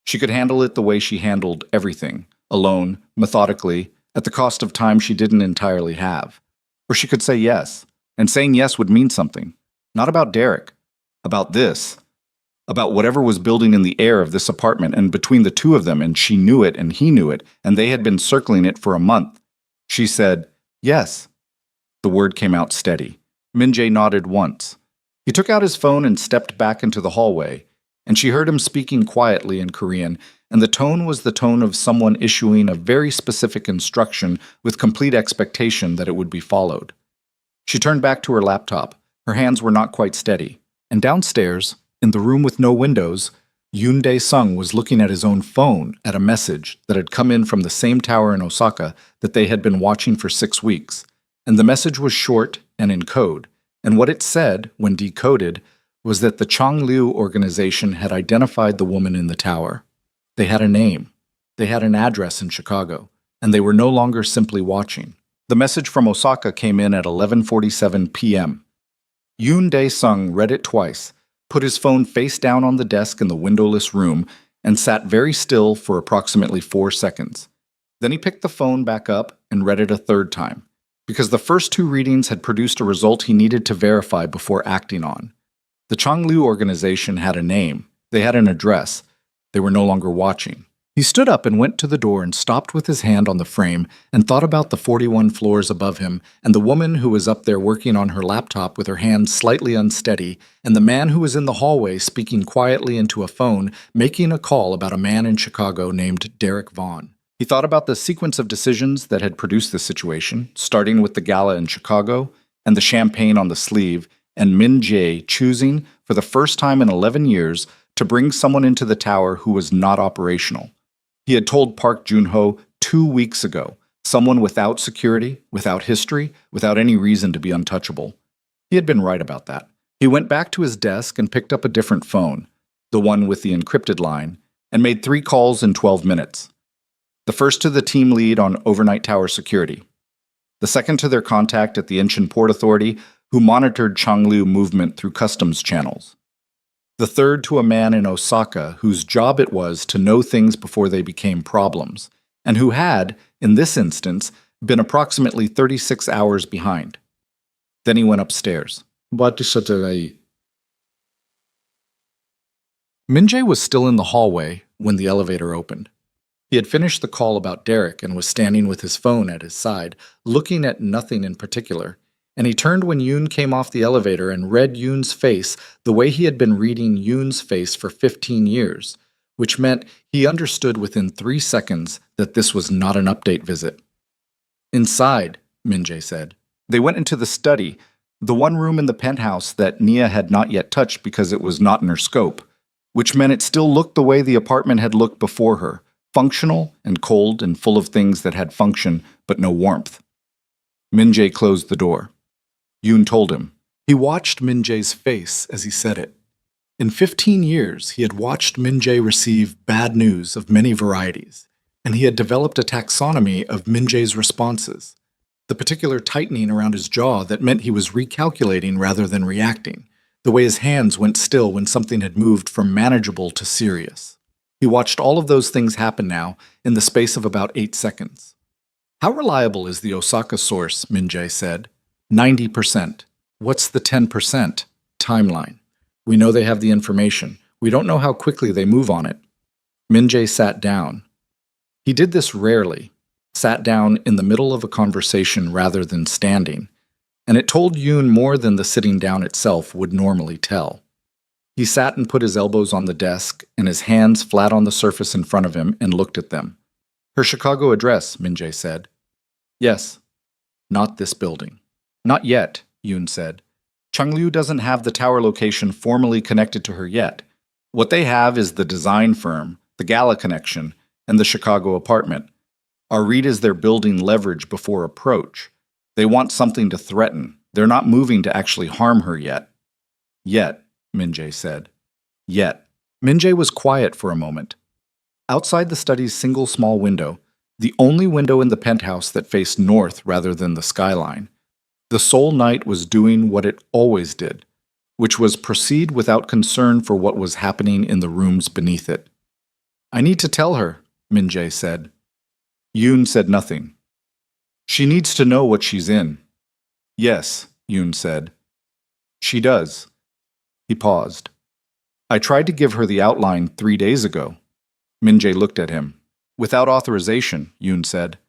She could handle it the way she handled everything, alone, methodically, at the cost of time she didn't entirely have. Or she could say yes, and saying yes would mean something. Not about Derek, about this, about whatever was building in the air of this apartment and between the 2 of them, and she knew it and he knew it, and they had been circling it for a month. She said, yes. The word came out steady. Min Jae nodded once. He took out his phone and stepped back into the hallway, and she heard him speaking quietly in Korean, and the tone was the tone of someone issuing a very specific instruction with complete expectation that it would be followed. She turned back to her laptop. Her hands were not quite steady. And downstairs, in the room with no windows, Yoon Dae-sung was looking at his own phone at a message that had come in from the same tower in Osaka that they had been watching for 6 weeks. And the message was short and in code, and what it said, when decoded, was that the Chongliu organization had identified the woman in the tower. They had a name. They had an address in Chicago, and they were no longer simply watching. The message from Osaka came in at 11:47 p.m. Yoon Dae-sung read it twice, put his phone face down on the desk in the windowless room, and sat very still for approximately 4 seconds. Then he picked the phone back up and read it a 3rd time, because the first 2 readings had produced a result he needed to verify before acting on. The Chongliu organization had a name. They had an address. They were no longer watching. He stood up and went to the door and stopped with his hand on the frame and thought about the 41 floors above him and the woman who was up there working on her laptop with her hands slightly unsteady and the man who was in the hallway speaking quietly into a phone making a call about a man in Chicago named Derek Vaughn. He thought about the sequence of decisions that had produced this situation, starting with the gala in Chicago and the champagne on the sleeve, and Min Jae choosing, for the first time in 11 years, to bring someone into the tower who was not operational. He had told Park Joon-ho 2 weeks ago, someone without security, without history, without any reason to be untouchable. He had been right about that. He went back to his desk and picked up a different phone, the one with the encrypted line, and made 3 calls in 12 minutes. The first to the team lead on overnight tower security. The second to their contact at the Incheon Port Authority, who monitored Changlu movement through customs channels. The third to a man in Osaka whose job it was to know things before they became problems, and who had, in this instance, been approximately 36 hours behind. Then he went upstairs. Min-jae was still in the hallway when the elevator opened. He had finished the call about Derek and was standing with his phone at his side, looking at nothing in particular, and he turned when Yoon came off the elevator and read Yoon's face the way he had been reading Yoon's face for 15 years, which meant he understood within 3 seconds that this was not an update visit. Inside, Min-jae said. They went into the study, the one room in the penthouse that Nia had not yet touched because it was not in her scope, which meant it still looked the way the apartment had looked before her, functional and cold and full of things that had function but no warmth. Min-jae closed the door. Yoon told him. He watched Min-jae's face as he said it. In 15 years, he had watched Min-jae receive bad news of many varieties, and he had developed a taxonomy of Min-jae's responses, the particular tightening around his jaw that meant he was recalculating rather than reacting, the way his hands went still when something had moved from manageable to serious. He watched all of those things happen now in the space of about 8 seconds. How reliable is the Osaka source, Min-jae said. 90%. What's the 10%? Timeline. We know they have the information. We don't know how quickly they move on it. Min-jae sat down. He did this rarely, sat down in the middle of a conversation rather than standing, and it told Yoon more than the sitting down itself would normally tell. He sat and put his elbows on the desk and his hands flat on the surface in front of him and looked at them. Her Chicago address, Min-jae said. Yes. Not this building. Not yet, Yoon said. Changlu doesn't have the tower location formally connected to her yet. What they have is the design firm, the Gala connection, and the Chicago apartment. Our read is they're building leverage before approach. They want something to threaten. They're not moving to actually harm her yet. Yet, Min-jae said. Yet. Min-jae was quiet for a moment. Outside the study's single small window, the only window in the penthouse that faced north rather than the skyline, the Seoul night was doing what it always did, which was proceed without concern for what was happening in the rooms beneath it. I need to tell her, Min-jae said. Yoon said nothing. She needs to know what she's in. Yes, Yoon said. She does. He paused. I tried to give her the outline 3 days ago. Min-jae looked at him. Without authorization, Yoon said.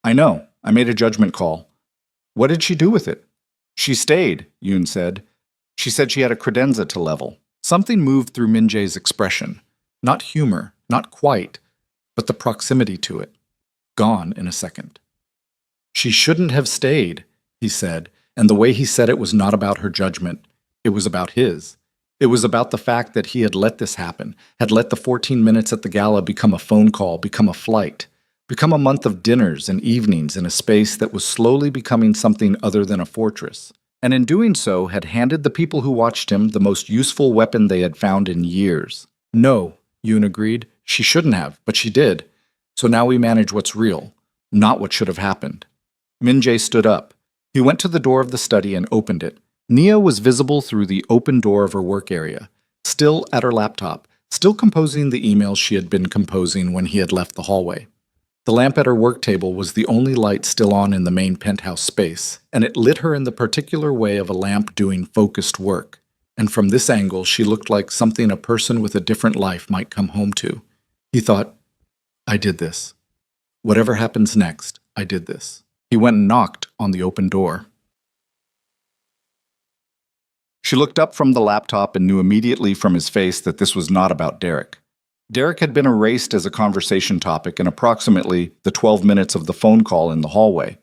I know. I made a judgment call. What did she do with it? She stayed, Yoon said. She said she had a credenza to level. Something moved through Min-jae's expression. Not humor, not quite, but the proximity to it. Gone in a second. She shouldn't have stayed, he said, and the way he said it was not about her judgment. It was about his. It was about the fact that he had let this happen, had let the 14 minutes at the gala become a phone call, become a flight, become a month of dinners and evenings in a space that was slowly becoming something other than a fortress, and in doing so had handed the people who watched him the most useful weapon they had found in years. No, Yoon agreed, she shouldn't have, but she did. So now we manage what's real, not what should have happened. Min-jae stood up. He went to the door of the study and opened it. Nia was visible through the open door of her work area, still at her laptop, still composing the emails she had been composing when he had left the hallway. The lamp at her work table was the only light still on in the main penthouse space, and it lit her in the particular way of a lamp doing focused work. And from this angle, she looked like something a person with a different life might come home to. He thought, I did this. Whatever happens next, I did this. He went and knocked on the open door. She looked up from the laptop and knew immediately from his face that this was not about Derek. Derek had been erased as a conversation topic in approximately the 12 minutes of the phone call in the hallway.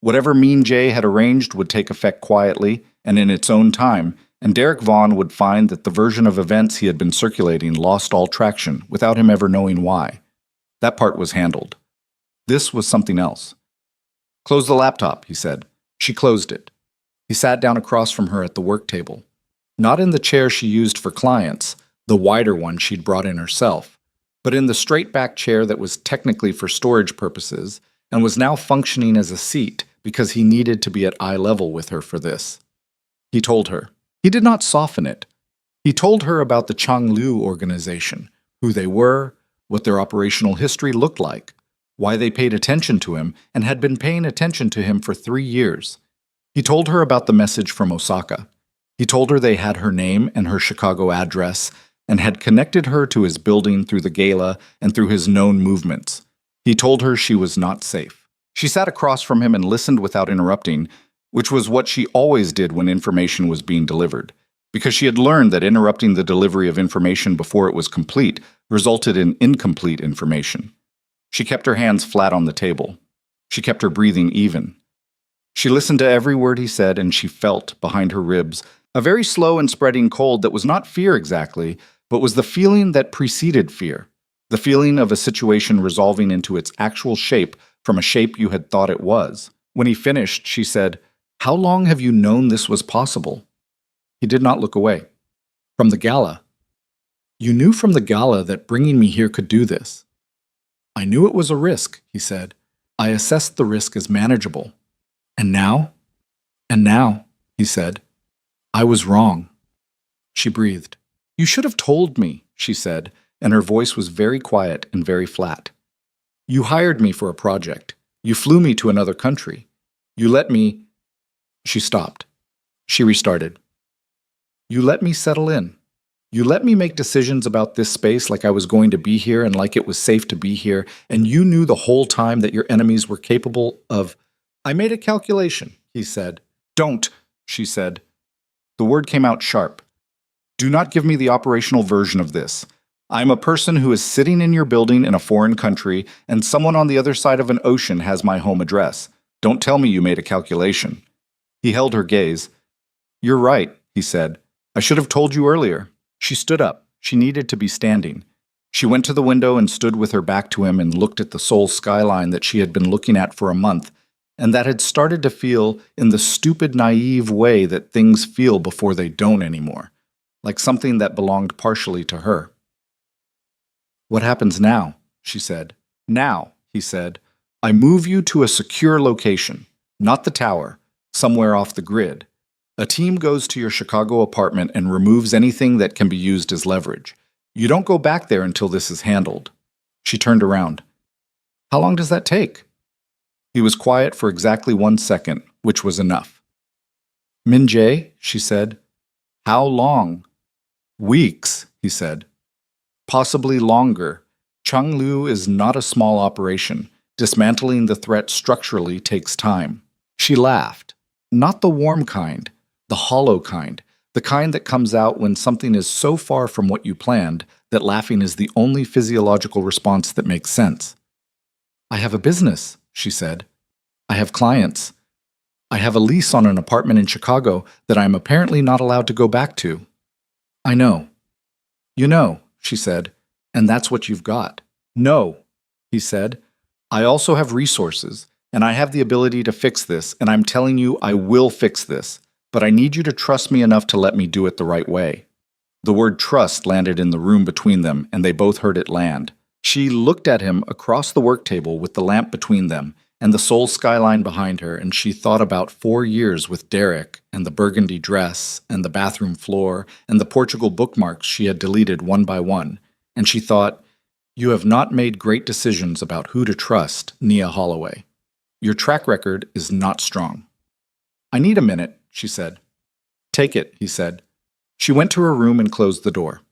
Whatever Min-jae had arranged would take effect quietly and in its own time, and Derek Vaughn would find that the version of events he had been circulating lost all traction without him ever knowing why. That part was handled. This was something else. Close the laptop, he said. She closed it. He sat down across from her at the work table. Not in the chair she used for clients, the wider one she'd brought in herself, but in the straight-back chair that was technically for storage purposes and was now functioning as a seat because he needed to be at eye level with her for this. He told her. He did not soften it. He told her about the Changlu organization, who they were, what their operational history looked like, why they paid attention to him and had been paying attention to him for 3 years. He told her about the message from Osaka. He told her they had her name and her Chicago address and had connected her to his building through the gala and through his known movements. He told her she was not safe. She sat across from him and listened without interrupting, which was what she always did when information was being delivered, because she had learned that interrupting the delivery of information before it was complete resulted in incomplete information. She kept her hands flat on the table. She kept her breathing even. She listened to every word he said, and she felt, behind her ribs, a very slow and spreading cold that was not fear exactly, but was the feeling that preceded fear, the feeling of a situation resolving into its actual shape from a shape you had thought it was. When he finished, she said, "How long have you known this was possible?" He did not look away. "From the gala." "You knew from the gala that bringing me here could do this." "I knew it was a risk," he said. "I assessed the risk as manageable." "And now?" "And now," he said, "I was wrong." She breathed. "You should have told me," she said, and her voice was very quiet and very flat. "You hired me for a project. You flew me to another country. You let me—" She stopped. She restarted. "You let me settle in. You let me make decisions about this space like I was going to be here and like it was safe to be here, and you knew the whole time that your enemies were capable of—" "I made a calculation," he said. "Don't," she said. The word came out sharp. "Do not give me the operational version of this. I am a person who is sitting in your building in a foreign country, and someone on the other side of an ocean has my home address. Don't tell me you made a calculation." He held her gaze. "You're right," he said. "I should have told you earlier." She stood up. She needed to be standing. She went to the window and stood with her back to him and looked at the Seoul skyline that she had been looking at for a month, and that had started to feel in the stupid, naive way that things feel before they don't anymore, like something that belonged partially to her. "What happens now?" she said. "Now," he said, "I move you to a secure location, not the tower, somewhere off the grid. A team goes to your Chicago apartment and removes anything that can be used as leverage. You don't go back there until this is handled." She turned around. "How long does that take?" He was quiet for exactly 1 second, which was enough. "Min Jae," she said. "How long?" "Weeks," he said. "Possibly longer. Changlu is not a small operation. Dismantling the threat structurally takes time." She laughed. Not the warm kind, the hollow kind, the kind that comes out when something is so far from what you planned that laughing is the only physiological response that makes sense. "I have a business," she said. "I have clients. I have a lease on an apartment in Chicago that I am apparently not allowed to go back to." "I know." "You know," she said, "and that's what you've got." "No," he said. "I also have resources, and I have the ability to fix this, and I'm telling you I will fix this, but I need you to trust me enough to let me do it the right way." The word trust landed in the room between them, and they both heard it land. She looked at him across the work table with the lamp between them and the Seoul skyline behind her, and she thought about 4 years with Derek and the burgundy dress and the bathroom floor and the Portugal bookmarks she had deleted one by one, and she thought, "You have not made great decisions about who to trust, Nia Holloway. Your track record is not strong." "I need a minute," she said. "Take it," he said. She went to her room and closed the door.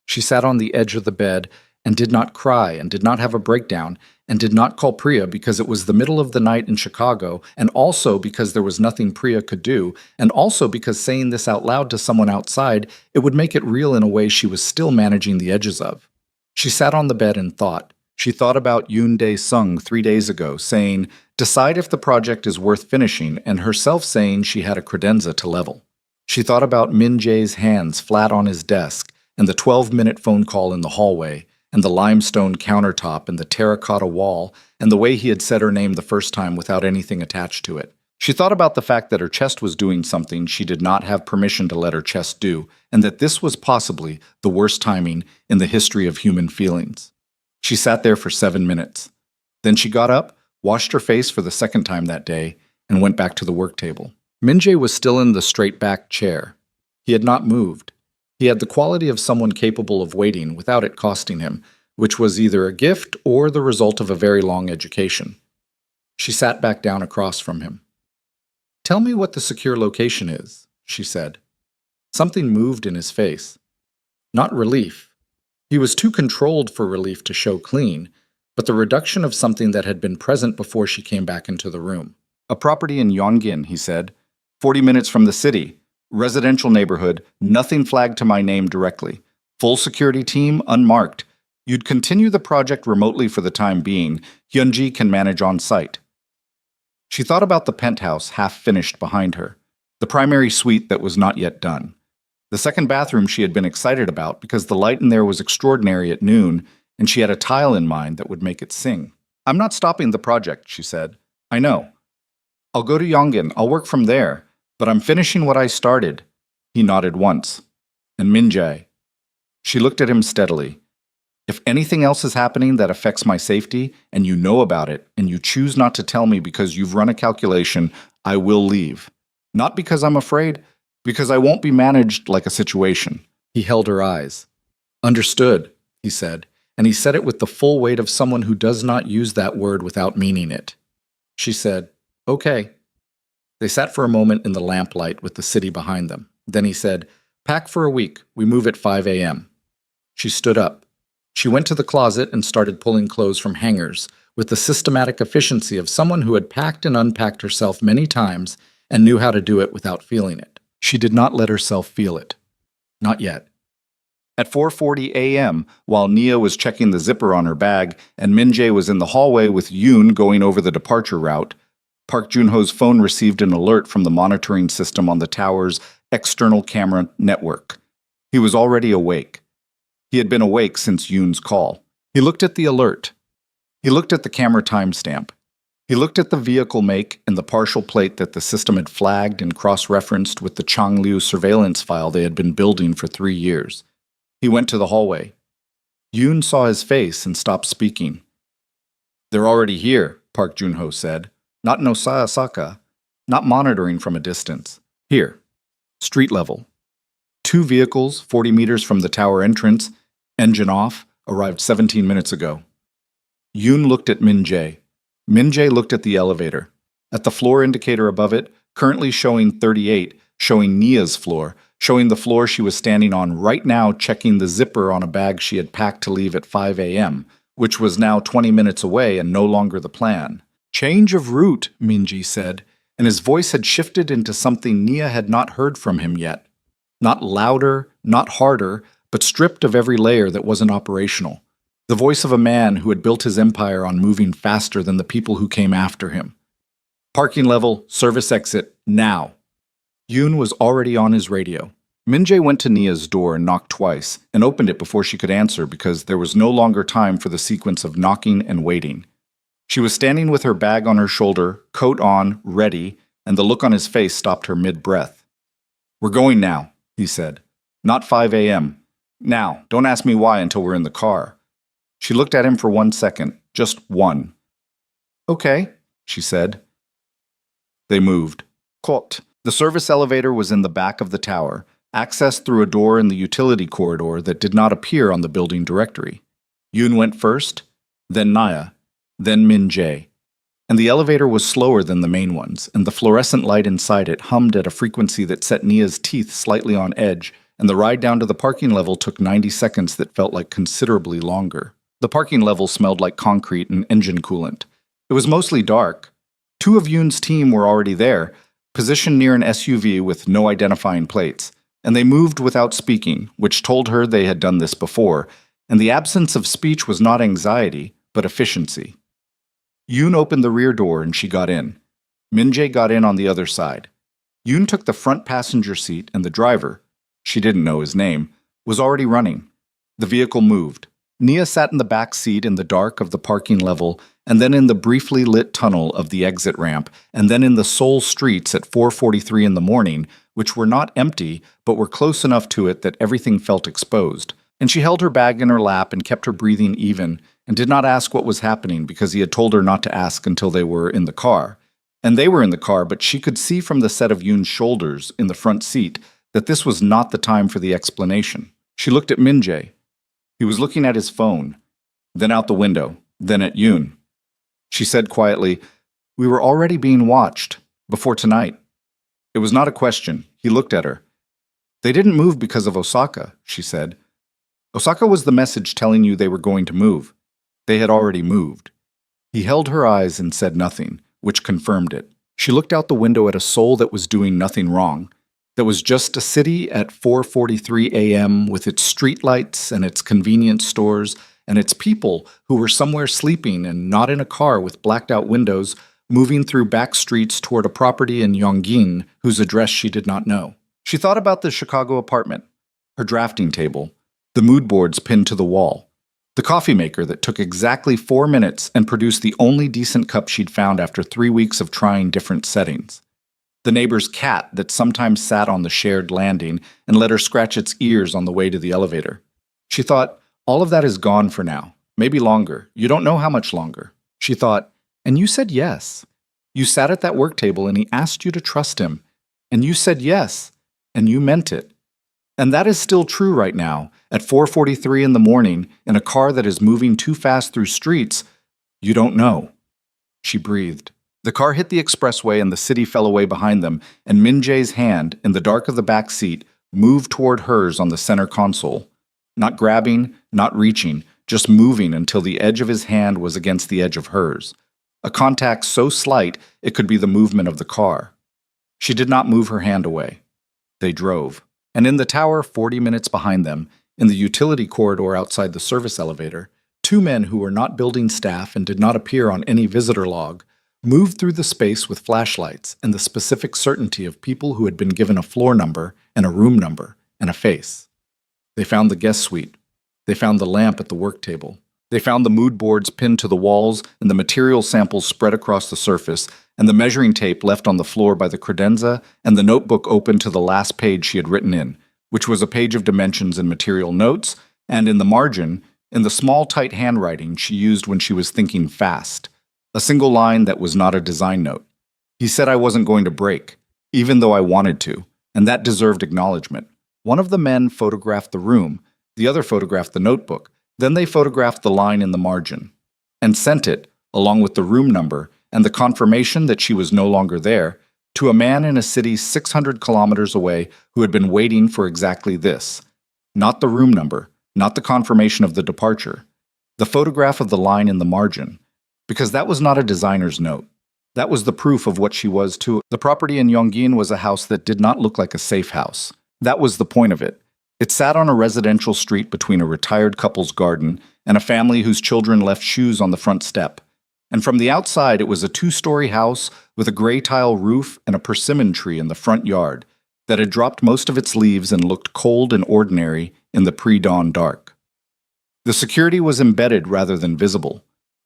She sat on the edge of the bed and did not cry and did not have a breakdown and did not call Priya because it was the middle of the night in Chicago, and also because there was nothing Priya could do, and also because saying this out loud to someone outside, it would make it real in a way she was still managing the edges of. She sat on the bed and thought. She thought about Yoon Dae-sung 3 days ago, saying, "Decide if the project is worth finishing," and herself saying she had a credenza to level. She thought about Min Jae's hands flat on his desk, and the 12-minute phone call in the hallway, and the limestone countertop and the terracotta wall, and the way he had said her name the first time without anything attached to it. She thought about the fact that her chest was doing something she did not have permission to let her chest do, and that this was possibly the worst timing in the history of human feelings. She sat there for 7 minutes. Then she got up, washed her face for the second time that day, and went back to the work table. Min-jae was still in the straight-backed chair. He had not moved. He had the quality of someone capable of waiting without it costing him, which was either a gift or the result of a very long education. She sat back down across from him. "Tell me what the secure location is," she said. Something moved in his face. Not relief. He was too controlled for relief to show clean, but the reduction of something that had been present before she came back into the room. "A property in Yongin," he said. 40 minutes from the city. Residential neighborhood, nothing flagged to my name directly. Full security team, unmarked. You'd continue the project remotely for the time being. Hyunji can manage on site." She thought about the penthouse half-finished behind her, the primary suite that was not yet done. The second bathroom she had been excited about because the light in there was extraordinary at noon, and she had a tile in mind that would make it sing. "I'm not stopping the project," she said. "I know. I'll go to Yongin, I'll work from there, but I'm finishing what I started." He nodded once. "And Min-jae." She looked at him steadily. "If anything else is happening that affects my safety, and you know about it, and you choose not to tell me because you've run a calculation, I will leave. Not because I'm afraid, because I won't be managed like a situation." He held her eyes. "Understood," he said, and he said it with the full weight of someone who does not use that word without meaning it. She said, "Okay." They sat for a moment in the lamplight with the city behind them. Then he said, "Pack for a week. We move at 5 a.m. She stood up. She went to the closet and started pulling clothes from hangers, with the systematic efficiency of someone who had packed and unpacked herself many times and knew how to do it without feeling it. She did not let herself feel it. Not yet. At 4:40 a.m., while Nia was checking the zipper on her bag and Min-jae was in the hallway with Yoon going over the departure route, Park Joon-ho's phone received an alert from the monitoring system on the tower's external camera network. He was already awake. He had been awake since Yoon's call. He looked at the alert. He looked at the camera timestamp. He looked at the vehicle make and the partial plate that the system had flagged and cross-referenced with the Changliu surveillance file they had been building for 3 years. He went to the hallway. Yoon saw his face and stopped speaking. "They're already here," Park Joon-ho said. "Not in Osaka. Not monitoring from a distance. Here. Street level. 2 vehicles, 40 meters from the tower entrance, engine off, arrived 17 minutes ago." Yoon looked at Min-jae. Min-jae looked at the elevator. At the floor indicator above it, currently showing 38, showing Nia's floor, showing the floor she was standing on right now, checking the zipper on a bag she had packed to leave at 5 a.m., which was now 20 minutes away and no longer the plan. "Change of route," Min-jae said, and his voice had shifted into something Nia had not heard from him yet. Not louder, not harder, but stripped of every layer that wasn't operational. The voice of a man who had built his empire on moving faster than the people who came after him. "Parking level, service exit, now." Yoon was already on his radio. Min-jae went to Nia's door and knocked twice, and opened it before she could answer because there was no longer time for the sequence of knocking and waiting. She was standing with her bag on her shoulder, coat on, ready, and the look on his face stopped her mid-breath. "We're going now," he said. "Not 5 a.m. Now, don't ask me why until we're in the car." She looked at him for 1 second, just one. "Okay," she said. They moved. Kot. The service elevator was in the back of the tower, accessed through a door in the utility corridor that did not appear on the building directory. Yoon went first, then Nia, then Min-jae. And the elevator was slower than the main ones, and the fluorescent light inside it hummed at a frequency that set Nia's teeth slightly on edge, and the ride down to the parking level took 90 seconds that felt like considerably longer. The parking level smelled like concrete and engine coolant. It was mostly dark. 2 of Yoon's team were already there, positioned near an SUV with no identifying plates, and they moved without speaking, which told her they had done this before, and the absence of speech was not anxiety, but efficiency. Yoon opened the rear door and she got in. Min-jae got in on the other side. Yoon took the front passenger seat and the driver, she didn't know his name, was already running. The vehicle moved. Nia sat in the back seat in the dark of the parking level and then in the briefly lit tunnel of the exit ramp, and then in the Seoul streets at 4:43 in the morning, which were not empty, but were close enough to it that everything felt exposed. And she held her bag in her lap and kept her breathing even, and did not ask what was happening because he had told her not to ask until they were in the car. And they were in the car, but she could see from the set of Yoon's shoulders in the front seat that this was not the time for the explanation. She looked at Min Jae. He was looking at his phone, then out the window, then at Yoon. She said quietly, "We were already being watched, before tonight." It was not a question. He looked at her. "They didn't move because of Osaka," she said. "Osaka was the message telling you they were going to move. They had already moved." He held her eyes and said nothing, which confirmed it. She looked out the window at a Seoul that was doing nothing wrong, that was just a city at 4:43 a.m. with its streetlights and its convenience stores and its people who were somewhere sleeping and not in a car with blacked-out windows, moving through back streets toward a property in Yongin whose address she did not know. She thought about the Chicago apartment, her drafting table, the mood boards pinned to the wall, the coffee maker that took exactly 4 minutes and produced the only decent cup she'd found after 3 weeks of trying different settings, the neighbor's cat that sometimes sat on the shared landing and let her scratch its ears on the way to the elevator. She thought, all of that is gone for now, maybe longer. You don't know how much longer. She thought, and you said yes. You sat at that work table and he asked you to trust him, and you said yes, and you meant it. And that is still true right now, at 4:43 in the morning, in a car that is moving too fast through streets. You don't know. She breathed. The car hit the expressway and the city fell away behind them, and Min Jae's hand, in the dark of the back seat, moved toward hers on the center console. Not grabbing, not reaching, just moving until the edge of his hand was against the edge of hers. A contact so slight it could be the movement of the car. She did not move her hand away. They drove. And in the tower 40 minutes behind them, in the utility corridor outside the service elevator, 2 men who were not building staff and did not appear on any visitor log moved through the space with flashlights and the specific certainty of people who had been given a floor number and a room number and a face. They found the guest suite. They found the lamp at the work table. They found the mood boards pinned to the walls and the material samples spread across the surface and the measuring tape left on the floor by the credenza and the notebook open to the last page she had written in, which was a page of dimensions and material notes, and in the margin, in the small, tight handwriting she used when she was thinking fast, a single line that was not a design note. He said I wasn't going to break, even though I wanted to, and that deserved acknowledgement. One of the men photographed the room, the other photographed the notebook, then they photographed the line in the margin, and sent it, along with the room number and the confirmation that she was no longer there, to a man in a city 600 kilometers away who had been waiting for exactly this. Not the room number, not the confirmation of the departure, the photograph of the line in the margin, because that was not a designer's note. That was the proof of what she was too. The property in Yongin was a house that did not look like a safe house. That was the point of it. It sat on a residential street between a retired couple's garden and a family whose children left shoes on the front step. And from the outside, it was a 2-story house with a gray tile roof and a persimmon tree in the front yard that had dropped most of its leaves and looked cold and ordinary in the pre-dawn dark. The security was embedded rather than visible.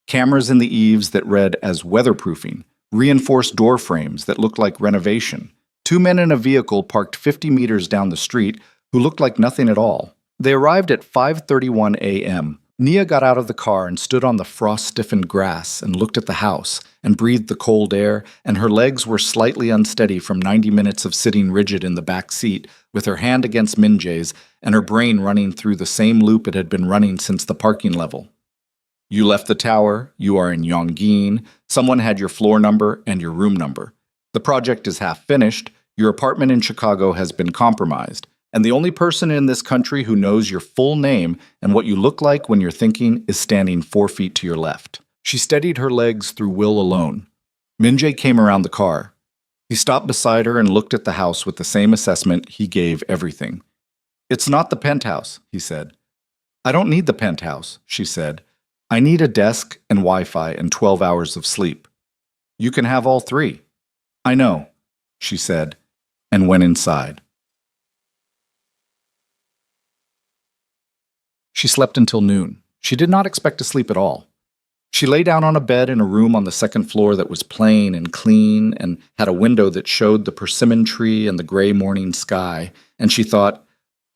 Cameras in the eaves that read as weatherproofing, reinforced door frames that looked like renovation. 2 men in a vehicle parked 50 meters down the street who looked like nothing at all. They arrived at 5:31 a.m. Nia got out of the car and stood on the frost-stiffened grass and looked at the house and breathed the cold air, and her legs were slightly unsteady from 90 minutes of sitting rigid in the back seat with her hand against Min Jae's and her brain running through the same loop it had been running since the parking level. You left the tower, you are in Yongin, someone had your floor number and your room number. The project is half finished, your apartment in Chicago has been compromised, and the only person in this country who knows your full name and what you look like when you're thinking is standing 4 feet to your left. She steadied her legs through will alone. Min Jae came around the car. He stopped beside her and looked at the house with the same assessment he gave everything. "It's not the penthouse," he said. "I don't need the penthouse," she said. "I need a desk and Wi-Fi and 12 hours of sleep." "You can have all 3. "I know," she said, and went inside. She slept until noon. She did not expect to sleep at all. She lay down on a bed in a room on the second floor that was plain and clean and had a window that showed the persimmon tree and the gray morning sky, and she thought,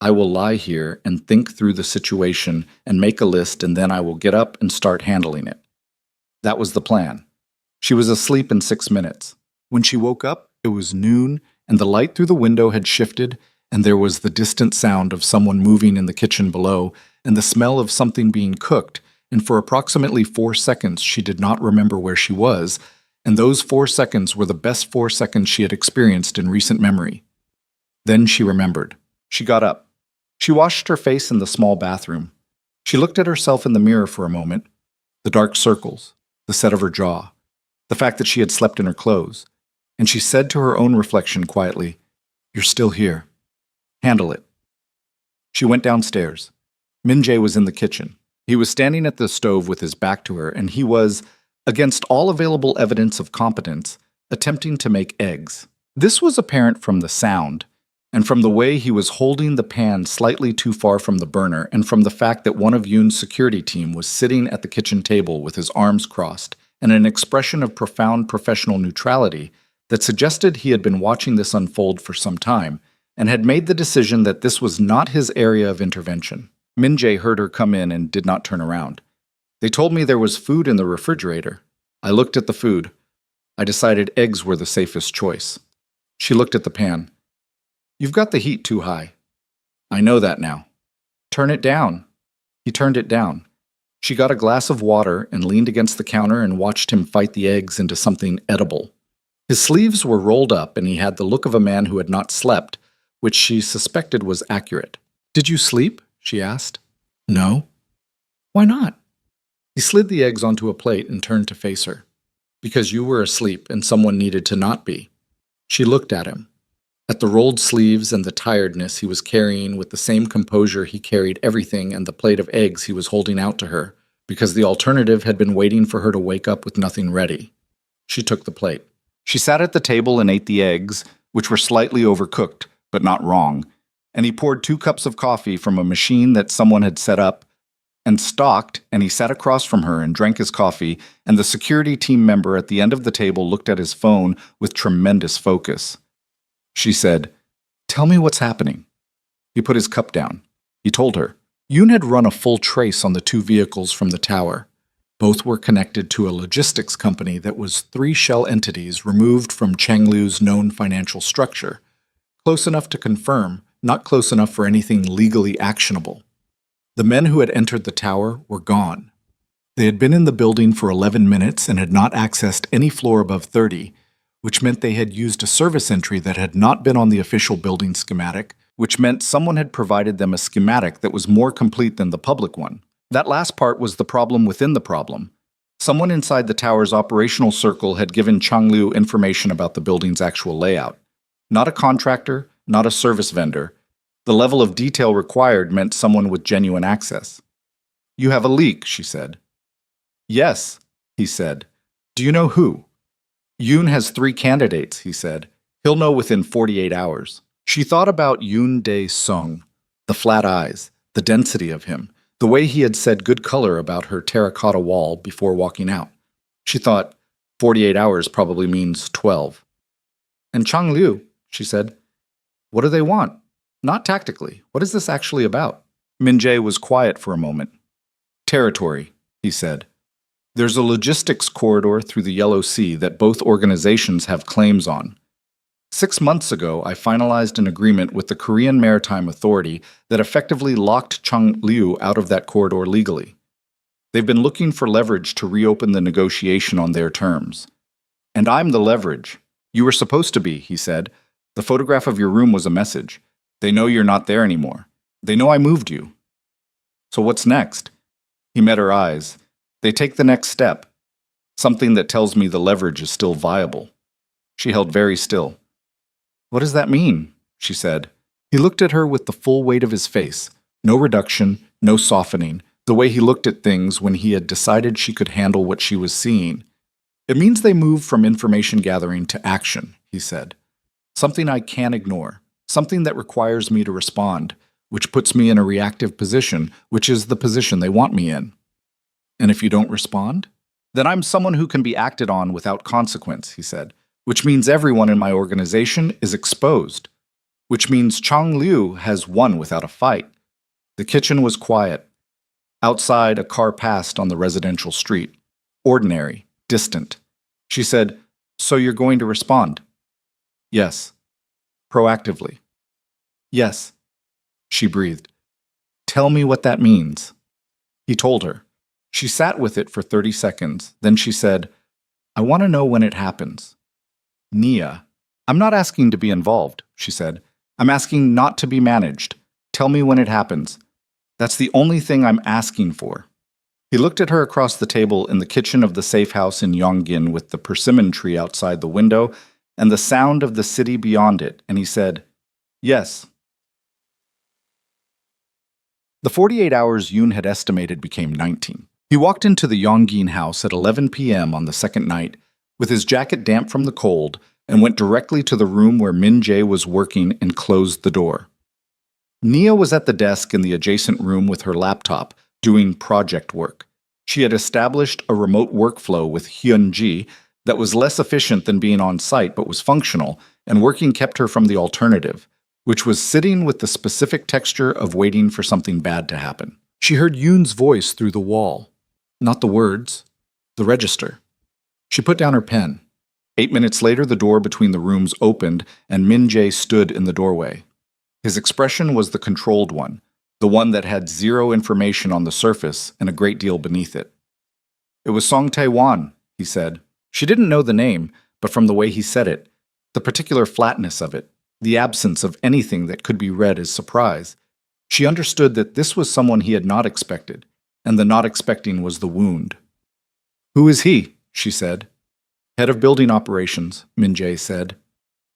I will lie here and think through the situation and make a list, and then I will get up and start handling it. That was the plan. She was asleep in 6 minutes. When she woke up, it was noon, and the light through the window had shifted, and there was the distant sound of someone moving in the kitchen below, and the smell of something being cooked, and for approximately 4 seconds she did not remember where she was, and those 4 seconds were the best 4 seconds she had experienced in recent memory. Then she remembered. She got up. She washed her face in the small bathroom. She looked at herself in the mirror for a moment. The dark circles, the set of her jaw, the fact that she had slept in her clothes, and she said to her own reflection quietly, You're still here. Handle it. She went downstairs. Min-jae was in the kitchen. He was standing at the stove with his back to her, and he was, against all available evidence of competence, attempting to make eggs. This was apparent from the sound, and from the way he was holding the pan slightly too far from the burner, and from the fact that one of Yoon's security team was sitting at the kitchen table with his arms crossed, and an expression of profound professional neutrality that suggested he had been watching this unfold for some time, and had made the decision that this was not his area of intervention. Min-jae heard her come in and did not turn around. They told me there was food in the refrigerator. I looked at the food. I decided eggs were the safest choice. She looked at the pan. You've got the heat too high. I know that now. Turn it down. He turned it down. She got a glass of water and leaned against the counter and watched him fight the eggs into something edible. His sleeves were rolled up and he had the look of a man who had not slept, which she suspected was accurate. Did you sleep? She asked. No. Why not? He slid the eggs onto a plate and turned to face her. Because you were asleep and someone needed to not be. She looked at him. At the rolled sleeves and the tiredness he was carrying with the same composure he carried everything and the plate of eggs he was holding out to her, because the alternative had been waiting for her to wake up with nothing ready. She took the plate. She sat at the table and ate the eggs, which were slightly overcooked, but not wrong, and he poured 2 cups of coffee from a machine that someone had set up and stocked, and he sat across from her and drank his coffee, and the security team member at the end of the table looked at his phone with tremendous focus. She said, Tell me what's happening. He put his cup down. He told her. Yoon had run a full trace on the 2 vehicles from the tower. Both were connected to a logistics company that was 3 shell entities removed from Changlu's known financial structure, close enough to confirm, not close enough for anything legally actionable. The men who had entered the tower were gone. They had been in the building for 11 minutes and had not accessed any floor above 30, which meant they had used a service entry that had not been on the official building schematic, which meant someone had provided them a schematic that was more complete than the public one. That last part was the problem within the problem. Someone inside the tower's operational circle had given Changlu information about the building's actual layout. Not a contractor, not a service vendor. The level of detail required meant someone with genuine access. You have a leak, she said. Yes, he said. Do you know who? Yoon has 3 candidates, he said. He'll know within 48 hours. She thought about Yoon Dae-sung, the flat eyes, the density of him, the way he had said good color about her terracotta wall before walking out. She thought, 48 hours probably means 12. And Chang Liu, she said, what do they want? Not tactically. What is this actually about? Min-jae was quiet for a moment. Territory, he said. There's a logistics corridor through the Yellow Sea that both organizations have claims on. 6 months ago, I finalized an agreement with the Korean Maritime Authority that effectively locked Chang Liu out of that corridor legally. They've been looking for leverage to reopen the negotiation on their terms. And I'm the leverage. You were supposed to be, he said. The photograph of your room was a message. They know you're not there anymore. They know I moved you. So what's next? He met her eyes. They take the next step. Something that tells me the leverage is still viable. She held very still. What does that mean? She said. He looked at her with the full weight of his face. No reduction, no softening, the way he looked at things when he had decided she could handle what she was seeing. It means they move from information gathering to action, he said. Something I can't ignore. Something that requires me to respond, which puts me in a reactive position, which is the position they want me in. And if you don't respond? Then I'm someone who can be acted on without consequence, he said, which means everyone in my organization is exposed, which means Chang Liu has won without a fight. The kitchen was quiet. Outside, a car passed on the residential street. Ordinary, distant. She said, "So you're going to respond?" "Yes." Proactively. "Yes." She breathed. "Tell me what that means." He told her. She sat with it for 30 seconds. Then she said, "I want to know when it happens." "Nia, I'm not asking to be involved," she said. "I'm asking not to be managed. Tell me when it happens. That's the only thing I'm asking for." He looked at her across the table in the kitchen of the safe house in Yonggin with the persimmon tree outside the window and the sound of the city beyond it, and he said, "Yes." The 48 hours Yoon had estimated became 19. He walked into the Yonggin house at 11 p.m. on the second night, with his jacket damp from the cold, and went directly to the room where Min Jae was working and closed the door. Nia was at the desk in the adjacent room with her laptop, doing project work. She had established a remote workflow with Hyun-ji that was less efficient than being on site but was functional, and working kept her from the alternative, which was sitting with the specific texture of waiting for something bad to happen. She heard Yoon's voice through the wall. Not the words, the register. She put down her pen. 8 minutes later, the door between the rooms opened, and Min Jae stood in the doorway. His expression was the controlled one, the one that had zero information on the surface and a great deal beneath it. "It was Song Tae-wan," he said. She didn't know the name, but from the way he said it, the particular flatness of it, the absence of anything that could be read as surprise, she understood that this was someone he had not expected, and the not expecting was the wound. "Who is he?" she said. "Head of building operations," Min Jae said.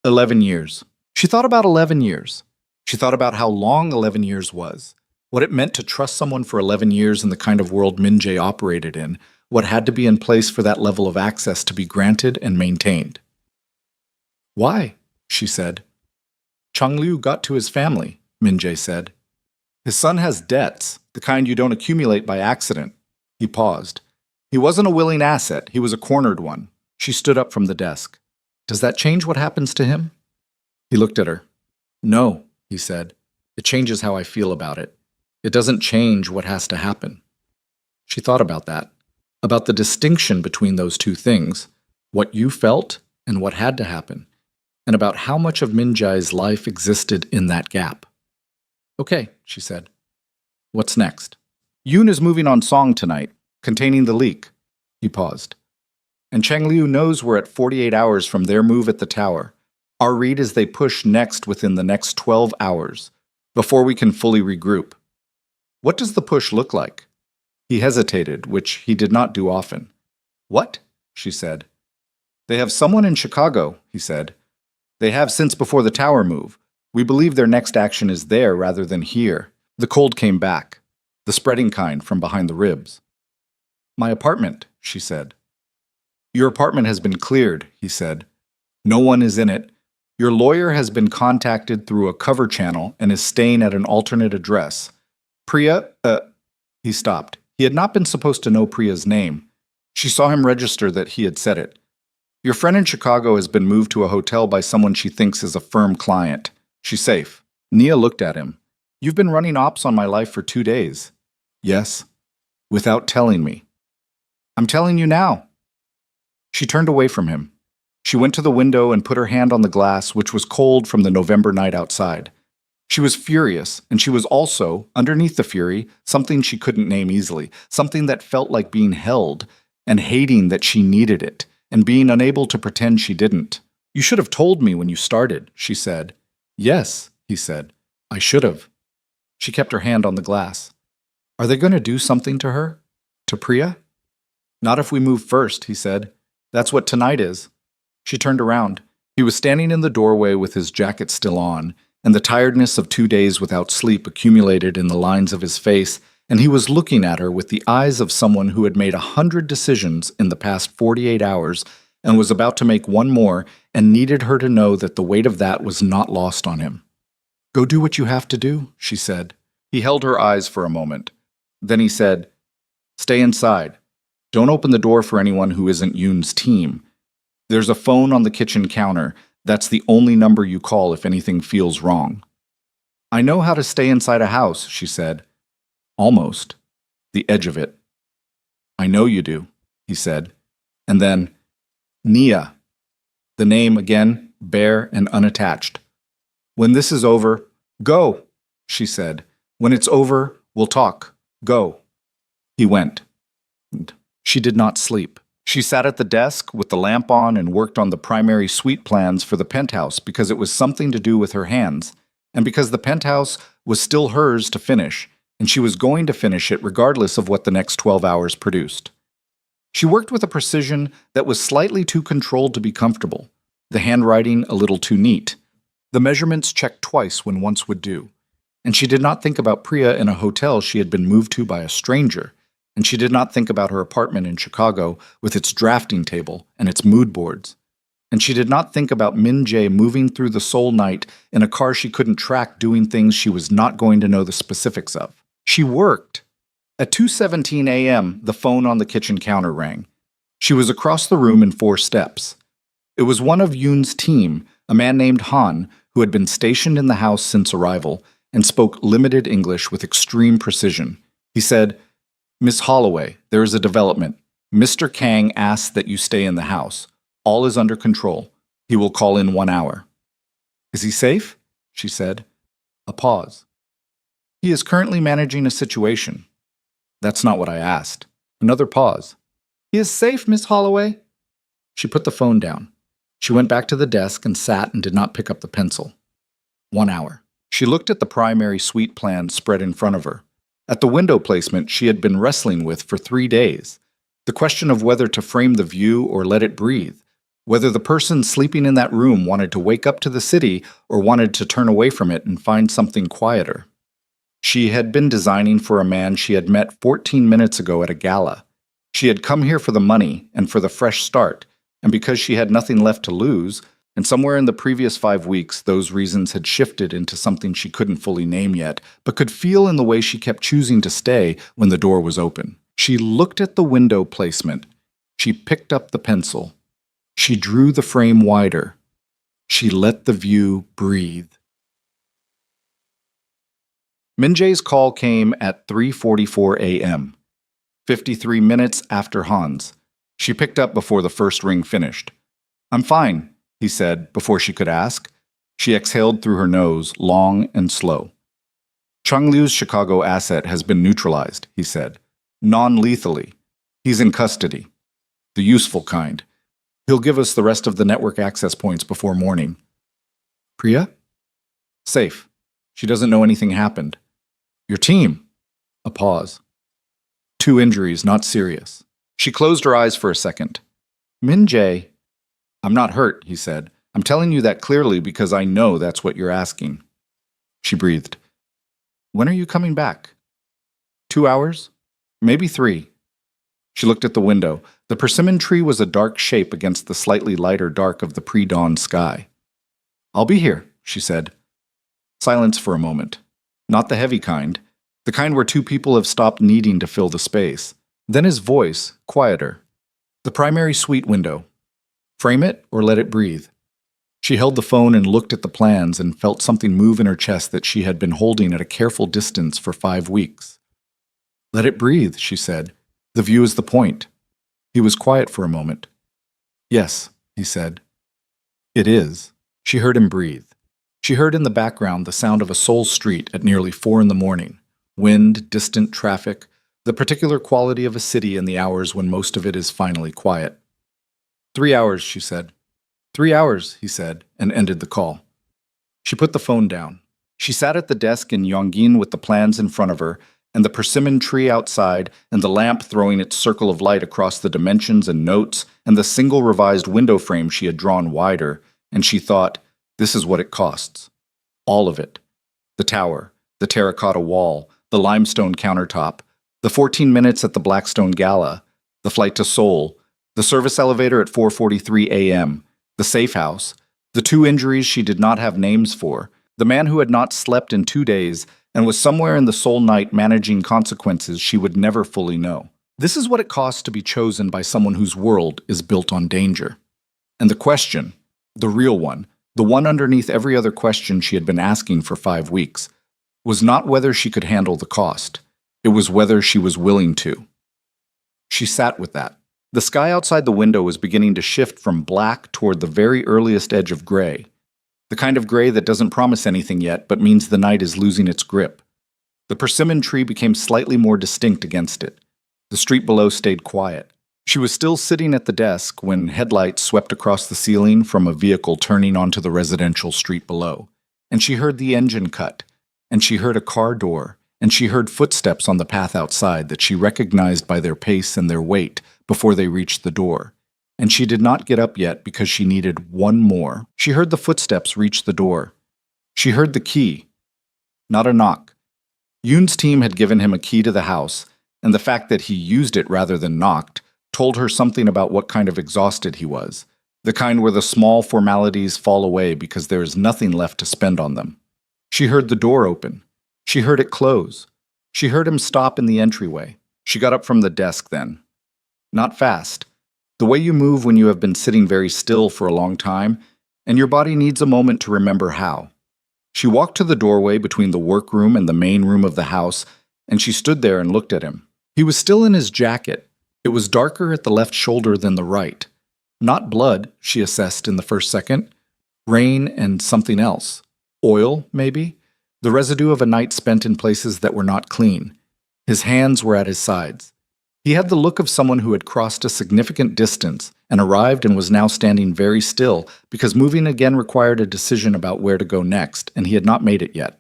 11 years. She thought about 11 years. She thought about how long 11 years was, what it meant to trust someone for 11 years in the kind of world Min Jae operated in, what had to be in place for that level of access to be granted and maintained. "Why?" she said. "Chang Liu got to his family," Min Jae said. "His son has debts, the kind you don't accumulate by accident." He paused. "He wasn't a willing asset, he was a cornered one." She stood up from the desk. "Does that change what happens to him?" He looked at her. "No," he said. "It changes how I feel about it. It doesn't change what has to happen." She thought about that, about the distinction between those two things, what you felt and what had to happen, and about how much of Min Jae's life existed in that gap. "Okay," she said. "What's next?" "Yoon is moving on Song tonight, containing the leak." He paused. "And Chang Liu knows we're at 48 hours from their move at the tower. Our read is they push next within the next 12 hours, before we can fully regroup." "What does the push look like?" He hesitated, which he did not do often. "What?" she said. "They have someone in Chicago," he said. "They have since before the tower move. We believe their next action is there rather than here." The cold came back, the spreading kind from behind the ribs. "My apartment," she said. "Your apartment has been cleared," he said. "No one is in it. Your lawyer has been contacted through a cover channel and is staying at an alternate address. Priya, He stopped. He had not been supposed to know Priya's name. She saw him register that he had said it. "Your friend in Chicago has been moved to a hotel by someone she thinks is a firm client. She's safe." Nia looked at him. "You've been running ops on my life for 2 days." "Yes." "Without telling me." "I'm telling you now." She turned away from him. She went to the window and put her hand on the glass, which was cold from the November night outside. She was furious, and she was also, underneath the fury, something she couldn't name easily, something that felt like being held, and hating that she needed it, and being unable to pretend she didn't. "You should have told me when you started," she said. "Yes," he said. "I should have." She kept her hand on the glass. "Are they going to do something to her? To Priya?" "Not if we move first," he said. "That's what tonight is." She turned around. He was standing in the doorway with his jacket still on, and the tiredness of 2 days without sleep accumulated in the lines of his face, and he was looking at her with the eyes of someone who had made 100 decisions in the past 48 hours and was about to make one more and needed her to know that the weight of that was not lost on him. "Go do what you have to do," she said. He held her eyes for a moment. Then he said, "Stay inside." Don't open the door for anyone who isn't Yoon's team. There's a phone on the kitchen counter. That's the only number you call if anything feels wrong. I know how to stay inside a house, she said. Almost. The edge of it. I know you do, he said. And then, Nia. The name again, bare and unattached. When this is over, go, she said. When it's over, we'll talk. Go. He went. She did not sleep. She sat at the desk with the lamp on and worked on the primary suite plans for the penthouse because it was something to do with her hands, and because the penthouse was still hers to finish, and she was going to finish it regardless of what the next 12 hours produced. She worked with a precision that was slightly too controlled to be comfortable, the handwriting a little too neat, the measurements checked twice when once would do, and she did not think about Priya in a hotel she had been moved to by a stranger, and she did not think about her apartment in Chicago with its drafting table and its mood boards. And she did not think about Min Jae moving through the Seoul night in a car she couldn't track doing things she was not going to know the specifics of. She worked. At 2:17 a.m., the phone on the kitchen counter rang. She was across the room in 4 steps. It was one of Yoon's team, a man named Han, who had been stationed in the house since arrival and spoke limited English with extreme precision. He said, Miss Holloway, there is a development. Mr. Kang asks that you stay in the house. All is under control. He will call in 1 hour. Is he safe? She said. A pause. He is currently managing a situation. That's not what I asked. Another pause. He is safe, Miss Holloway. She put the phone down. She went back to the desk and sat and did not pick up the pencil. 1 hour. She looked at the primary suite plan spread in front of her. At the window placement she had been wrestling with for 3 days. The question of whether to frame the view or let it breathe. Whether the person sleeping in that room wanted to wake up to the city or wanted to turn away from it and find something quieter. She had been designing for a man she had met 14 minutes ago at a gala. She had come here for the money and for the fresh start, and because she had nothing left to lose, and somewhere in the previous 5 weeks those reasons had shifted into something she couldn't fully name yet, but could feel in the way she kept choosing to stay when the door was open. She looked at the window placement. She picked up the pencil. She drew the frame wider. She let the view breathe. Min Jae's call came at 3:44 a.m., 53 minutes after Han's. She picked up before the first ring finished. I'm fine, he said before she could ask. She exhaled through her nose, long and slow. Chung Liu's Chicago asset has been neutralized, he said. Non-lethally. He's in custody. The useful kind. He'll give us the rest of the network access points before morning. Priya? Safe. She doesn't know anything happened. Your team? A pause. 2 injuries, not serious. She closed her eyes for a second. Min Jae. I'm not hurt, he said. I'm telling you that clearly because I know that's what you're asking. She breathed. When are you coming back? 2 hours? Maybe 3. She looked at the window. The persimmon tree was a dark shape against the slightly lighter dark of the pre-dawn sky. I'll be here, she said. Silence for a moment. Not the heavy kind. The kind where 2 people have stopped needing to fill the space. Then his voice, quieter. The primary suite window. Frame it or let it breathe. She held the phone and looked at the plans and felt something move in her chest that she had been holding at a careful distance for 5 weeks. Let it breathe, she said. The view is the point. He was quiet for a moment. Yes, he said. It is. She heard him breathe. She heard in the background the sound of a Seoul street at nearly 4 a.m. Wind, distant traffic, the particular quality of a city in the hours when most of it is finally quiet. 3 hours, she said. 3 hours, he said, and ended the call. She put the phone down. She sat at the desk in Yongin with the plans in front of her, and the persimmon tree outside, and the lamp throwing its circle of light across the dimensions and notes, and the single revised window frame she had drawn wider, and she thought, this is what it costs. All of it. The tower, the terracotta wall, the limestone countertop, the 14 minutes at the Blackstone Gala, the flight to Seoul, the service elevator at 4:43 a.m., the safe house, the 2 injuries she did not have names for, the man who had not slept in 2 days and was somewhere in the Seoul night managing consequences she would never fully know. This is what it costs to be chosen by someone whose world is built on danger. And the question, the real one, the one underneath every other question she had been asking for 5 weeks, was not whether she could handle the cost. It was whether she was willing to. She sat with that. The sky outside the window was beginning to shift from black toward the very earliest edge of gray. The kind of gray that doesn't promise anything yet, but means the night is losing its grip. The persimmon tree became slightly more distinct against it. The street below stayed quiet. She was still sitting at the desk when headlights swept across the ceiling from a vehicle turning onto the residential street below. And she heard the engine cut, and she heard a car door, and she heard footsteps on the path outside that she recognized by their pace and their weight before they reached the door. And she did not get up yet because she needed one more. She heard the footsteps reach the door. She heard the key. Not a knock. Yoon's team had given him a key to the house, and the fact that he used it rather than knocked told her something about what kind of exhausted he was, the kind where the small formalities fall away because there is nothing left to spend on them. She heard the door open. She heard it close. She heard him stop in the entryway. She got up from the desk then. Not fast. The way you move when you have been sitting very still for a long time, and your body needs a moment to remember how. She walked to the doorway between the workroom and the main room of the house, and she stood there and looked at him. He was still in his jacket. It was darker at the left shoulder than the right. Not blood, she assessed in the first second. Rain and something else. Oil, maybe? The residue of a night spent in places that were not clean. His hands were at his sides. He had the look of someone who had crossed a significant distance and arrived and was now standing very still because moving again required a decision about where to go next, and he had not made it yet.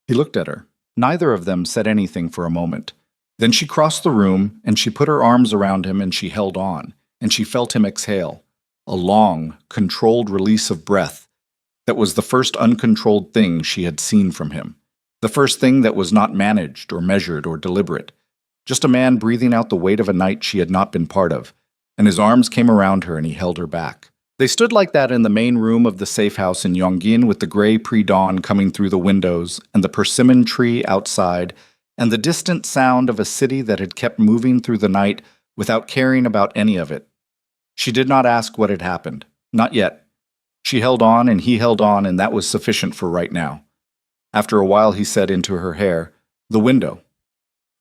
He looked at her. Neither of them said anything for a moment. Then she crossed the room, and she put her arms around him and she held on, and she felt him exhale. A long, controlled release of breath that was the first uncontrolled thing she had seen from him. The first thing that was not managed or measured or deliberate. Just a man breathing out the weight of a night she had not been part of, and his arms came around her and he held her back. They stood like that in the main room of the safe house in Yonggin with the gray pre-dawn coming through the windows and the persimmon tree outside and the distant sound of a city that had kept moving through the night without caring about any of it. She did not ask what had happened. Not yet. She held on and he held on, and that was sufficient for right now. After a while he said into her hair, "The window."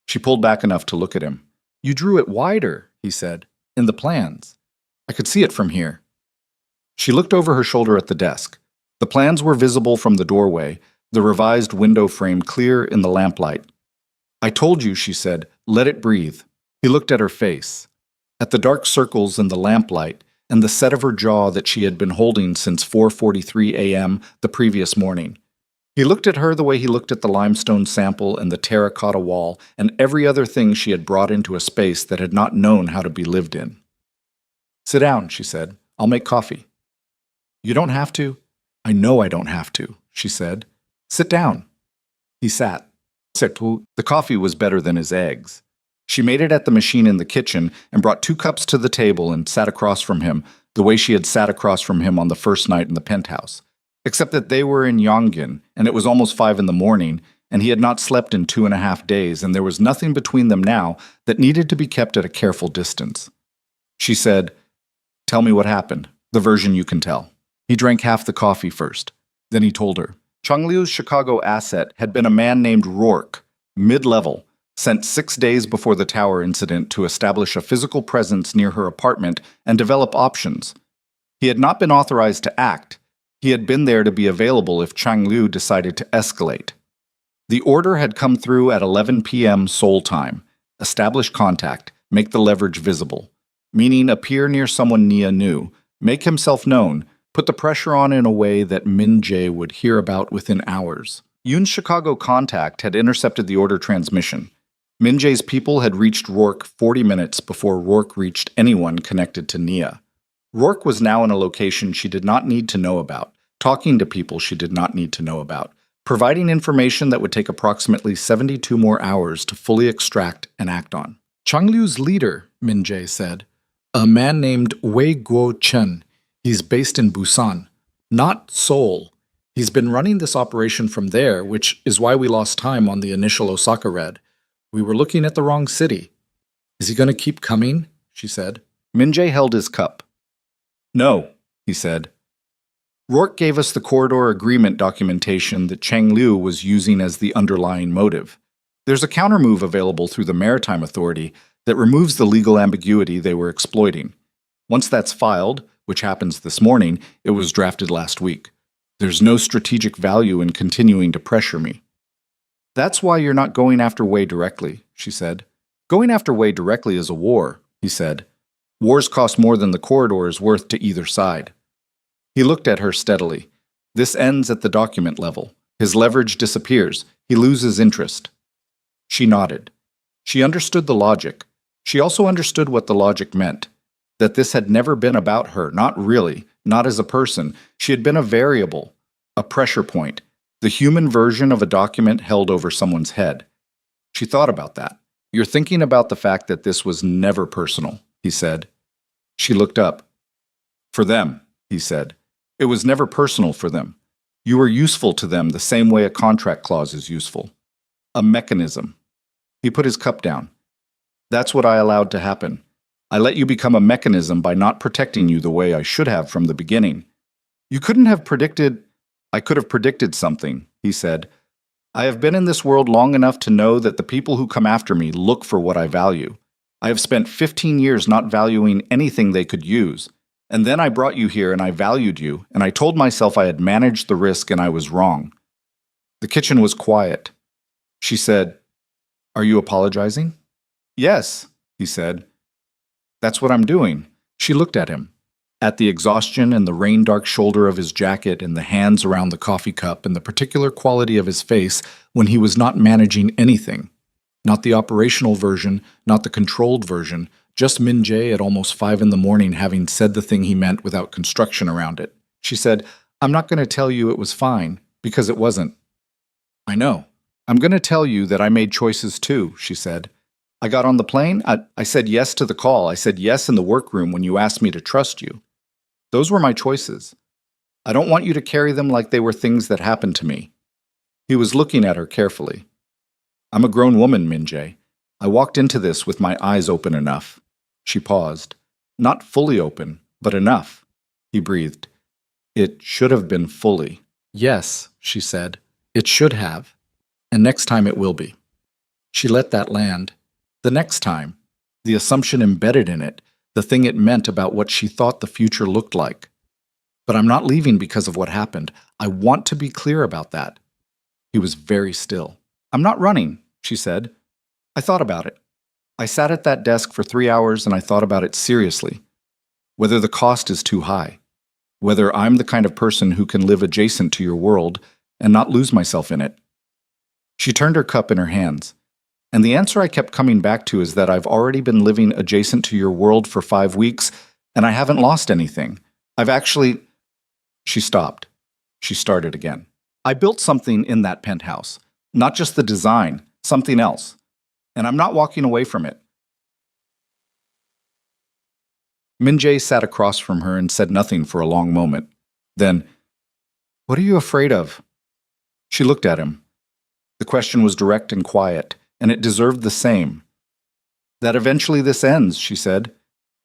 She pulled back enough to look at him. "You drew it wider," he said, "in the plans. I could see it from here." She looked over her shoulder at the desk. The plans were visible from the doorway, the revised window frame clear in the lamplight. "I told you," she said, "let it breathe." He looked at her face, at the dark circles in the lamplight, and the set of her jaw that she had been holding since 4:43 a.m. the previous morning. He looked at her the way he looked at the limestone sample and the terracotta wall and every other thing she had brought into a space that had not known how to be lived in. "Sit down," she said. "I'll make coffee." "You don't have to." "I know I don't have to," she said. "Sit down." He sat. The coffee was better than his eggs. She made it at the machine in the kitchen and brought 2 cups to the table and sat across from him, the way she had sat across from him on the first night in the penthouse. Except that they were in Yonggin, and it was almost 5 in the morning, and he had not slept in 2.5 days, and there was nothing between them now that needed to be kept at a careful distance. She said, "Tell me what happened, the version you can tell." He drank half the coffee first. Then he told her. Chongliu's Chicago asset had been a man named Rourke, mid-level, sent 6 days before the tower incident to establish a physical presence near her apartment and develop options. He had not been authorized to act. He had been there to be available if Changliu decided to escalate. The order had come through at 11 p.m. Seoul time. Establish contact, make the leverage visible. Meaning appear near someone Nia knew, make himself known, put the pressure on in a way that Min Jae would hear about within hours. Yoon's Chicago contact had intercepted the order transmission. Min Jae's people had reached Rourke 40 minutes before Rourke reached anyone connected to Nia. Rourke was now in a location she did not need to know about, talking to people she did not need to know about, providing information that would take approximately 72 more hours to fully extract and act on. Changliu's leader, Min Jae said, a man named Wei Guo-chen. He's based in Busan, not Seoul. He's been running this operation from there, which is why we lost time on the initial Osaka raid. We were looking at the wrong city. Is he going to keep coming? She said. Min-jae held his cup. No, he said. Rourke gave us the corridor agreement documentation that Chang Liu was using as the underlying motive. There's a countermove available through the Maritime Authority that removes the legal ambiguity they were exploiting. Once that's filed, which happens this morning, it was drafted last week. There's no strategic value in continuing to pressure me. That's why you're not going after Wei directly, she said. Going after Wei directly is a war, he said. Wars cost more than the corridor is worth to either side. He looked at her steadily. This ends at the document level. His leverage disappears. He loses interest. She nodded. She understood the logic. She also understood what the logic meant. That this had never been about her, not really, not as a person. She had been a variable, a pressure point, the human version of a document held over someone's head. She thought about that. You're thinking about the fact that this was never personal, he said. She looked up. For them, he said. It was never personal for them. You were useful to them the same way a contract clause is useful. A mechanism. He put his cup down. That's what I allowed to happen. I let you become a mechanism by not protecting you the way I should have from the beginning. You couldn't have predicted... I could have predicted something, he said. I have been in this world long enough to know that the people who come after me look for what I value. I have spent 15 years not valuing anything they could use. And then I brought you here and I valued you, and I told myself I had managed the risk and I was wrong. The kitchen was quiet. She said, Are you apologizing? Yes, he said. That's what I'm doing. She looked at him. At the exhaustion and the rain-dark shoulder of his jacket and the hands around the coffee cup and the particular quality of his face when he was not managing anything. Not the operational version, not the controlled version, just Min-jae at almost 5 a.m. having said the thing he meant without construction around it. She said, I'm not going to tell you it was fine, because it wasn't. I know. I'm going to tell you that I made choices too, she said. I got on the plane. I said yes to the call. I said yes in the workroom when you asked me to trust you. Those were my choices. I don't want you to carry them like they were things that happened to me. He was looking at her carefully. I'm a grown woman, Min-jae. I walked into this with my eyes open enough. She paused. Not fully open, but enough. He breathed. It should have been fully. Yes, she said. It should have. And next time it will be. She let that land. The next time. The assumption embedded in it. The thing it meant about what she thought the future looked like. But I'm not leaving because of what happened. I want to be clear about that. He was very still. I'm not running, she said. I thought about it. I sat at that desk for 3 hours and I thought about it seriously. Whether the cost is too high. Whether I'm the kind of person who can live adjacent to your world and not lose myself in it. She turned her cup in her hands. And the answer I kept coming back to is that I've already been living adjacent to your world for 5 weeks and I haven't lost anything. I've actually... She stopped. She started again. I built something in that penthouse. Not just the design, something else. And I'm not walking away from it. Min-jae sat across from her and said nothing for a long moment. Then, what are you afraid of? She looked at him. The question was direct and quiet, and it deserved the same. That eventually this ends, she said.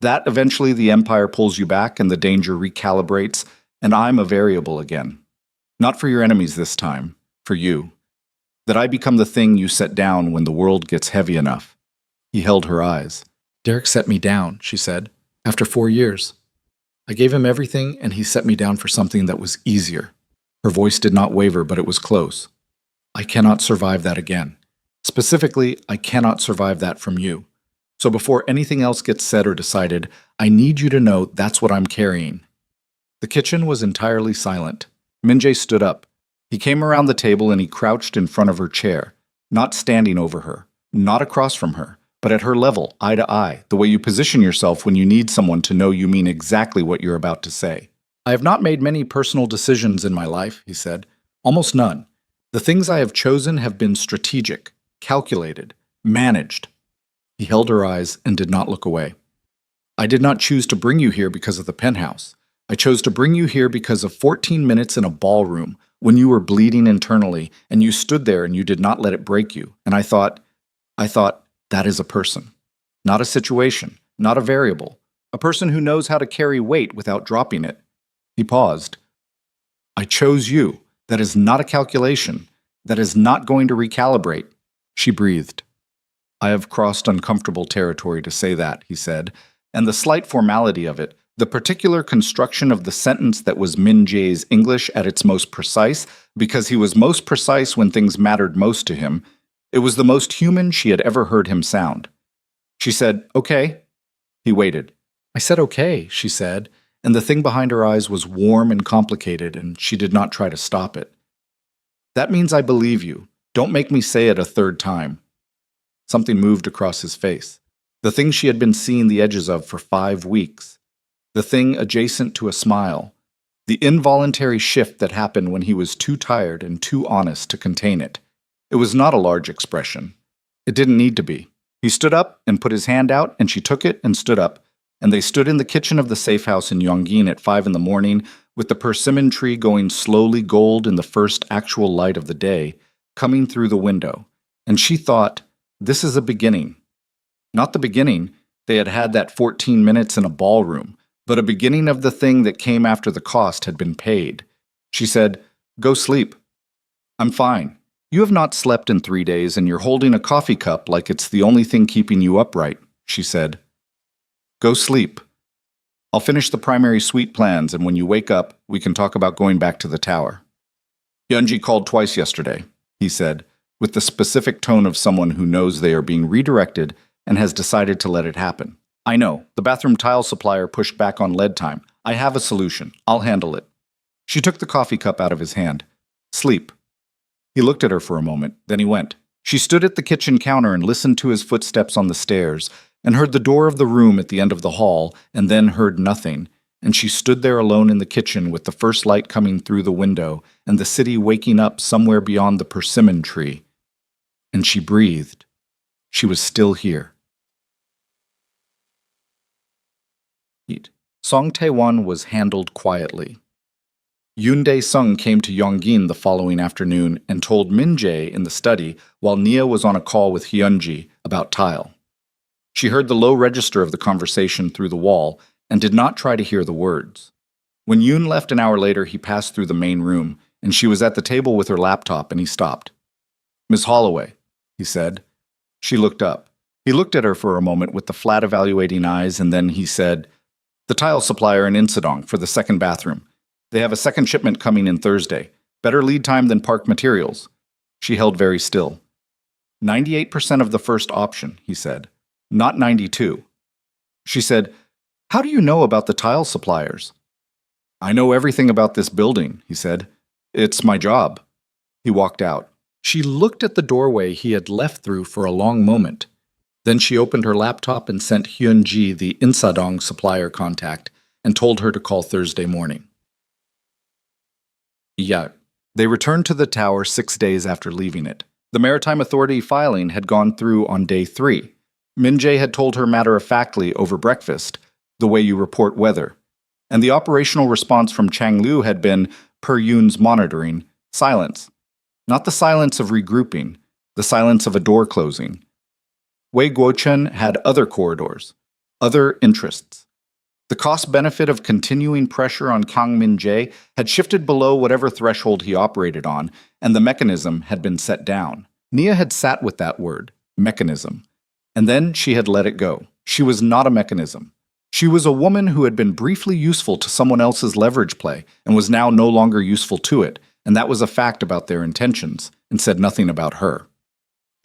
That eventually the empire pulls you back and the danger recalibrates, and I'm a variable again. Not for your enemies this time, for you. That I become the thing you set down when the world gets heavy enough. He held her eyes. Derek set me down, she said, after 4 years. I gave him everything, and he set me down for something that was easier. Her voice did not waver, but it was close. I cannot survive that again. Specifically, I cannot survive that from you. So before anything else gets said or decided, I need you to know that's what I'm carrying. The kitchen was entirely silent. Min-jae stood up. He came around the table and he crouched in front of her chair, not standing over her, not across from her, but at her level, eye to eye, the way you position yourself when you need someone to know you mean exactly what you're about to say. I have not made many personal decisions in my life, he said. Almost none. The things I have chosen have been strategic, calculated, managed. He held her eyes and did not look away. I did not choose to bring you here because of the penthouse. I chose to bring you here because of 14 minutes in a ballroom when you were bleeding internally and you stood there and you did not let it break you. And I thought, that is a person. not a situation, not a variable. A person who knows how to carry weight without dropping it. He paused. I chose you. That is not a calculation. That is not going to recalibrate. She breathed. I have crossed uncomfortable territory to say that, he said, and the slight formality of it, the particular construction of the sentence that was Min Jae's English at its most precise, because he was most precise when things mattered most to him, it was the most human she had ever heard him sound. She said, okay. He waited. I said okay, she said, and the thing behind her eyes was warm and complicated, and she did not try to stop it. That means I believe you. Don't make me say it a third time. Something moved across his face. The thing she had been seeing the edges of for 5 weeks. The thing adjacent to a smile. The involuntary shift that happened when he was too tired and too honest to contain it. It was not a large expression. It didn't need to be. He stood up and put his hand out, and she took it and stood up, and they stood in the kitchen of the safe house in Yongin at 5 in the morning, with the persimmon tree going slowly gold in the first actual light of the day, coming through the window. And she thought, this is a beginning. Not the beginning, they had had that 14 minutes in a ballroom, but a beginning of the thing that came after the cost had been paid. She said, go sleep. I'm fine. You have not slept in 3 days, and you're holding a coffee cup like it's the only thing keeping you upright, she said. Go sleep. I'll finish the primary suite plans, and when you wake up, we can talk about going back to the tower. Hyunji called twice yesterday, he said, with the specific tone of someone who knows they are being redirected and has decided to let it happen. I know, the bathroom tile supplier pushed back on lead time. I have a solution. I'll handle it. She took the coffee cup out of his hand. Sleep. He looked at her for a moment, then he went. She stood at the kitchen counter and listened to his footsteps on the stairs, and heard the door of the room at the end of the hall, and then heard nothing, and she stood there alone in the kitchen with the first light coming through the window, and the city waking up somewhere beyond the persimmon tree. And she breathed. She was still here. Song Tae-won was handled quietly. Yoon Dae-sung came to Yongin the following afternoon and told Min Jae in the study while Nia was on a call with Hyunji about tile. She heard the low register of the conversation through the wall and did not try to hear the words. When Yoon left an hour later, he passed through the main room, and she was at the table with her laptop, and he stopped. Miss Holloway, he said. She looked up. He looked at her for a moment with the flat evaluating eyes, and then he said, the tile supplier in Insadong for the second bathroom. They have a second shipment coming in Thursday. Better lead time than Park Materials. She held very still. 98% of the first option, he said. Not 92. She said, how do you know about the tile suppliers? I know everything about this building, he said. It's my job. He walked out. She looked at the doorway he had left through for a long moment. Then she opened her laptop and sent Hyunji the Insadong supplier contact and told her to call Thursday morning. Yeah, they returned to the tower 6 days after leaving it. The Maritime Authority filing had gone through on day 3. Min Jae had told her matter-of-factly over breakfast, the way you report weather. And the operational response from Chang Liu had been, per Yoon's monitoring, silence. Not the silence of regrouping, the silence of a door closing. Wei Guochen had other corridors, other interests. The cost-benefit of continuing pressure on Kang Min Jae had shifted below whatever threshold he operated on, and the mechanism had been set down. Nia had sat with that word, mechanism. And then she had let it go. She was not a mechanism. She was a woman who had been briefly useful to someone else's leverage play and was now no longer useful to it, and that was a fact about their intentions, and said nothing about her.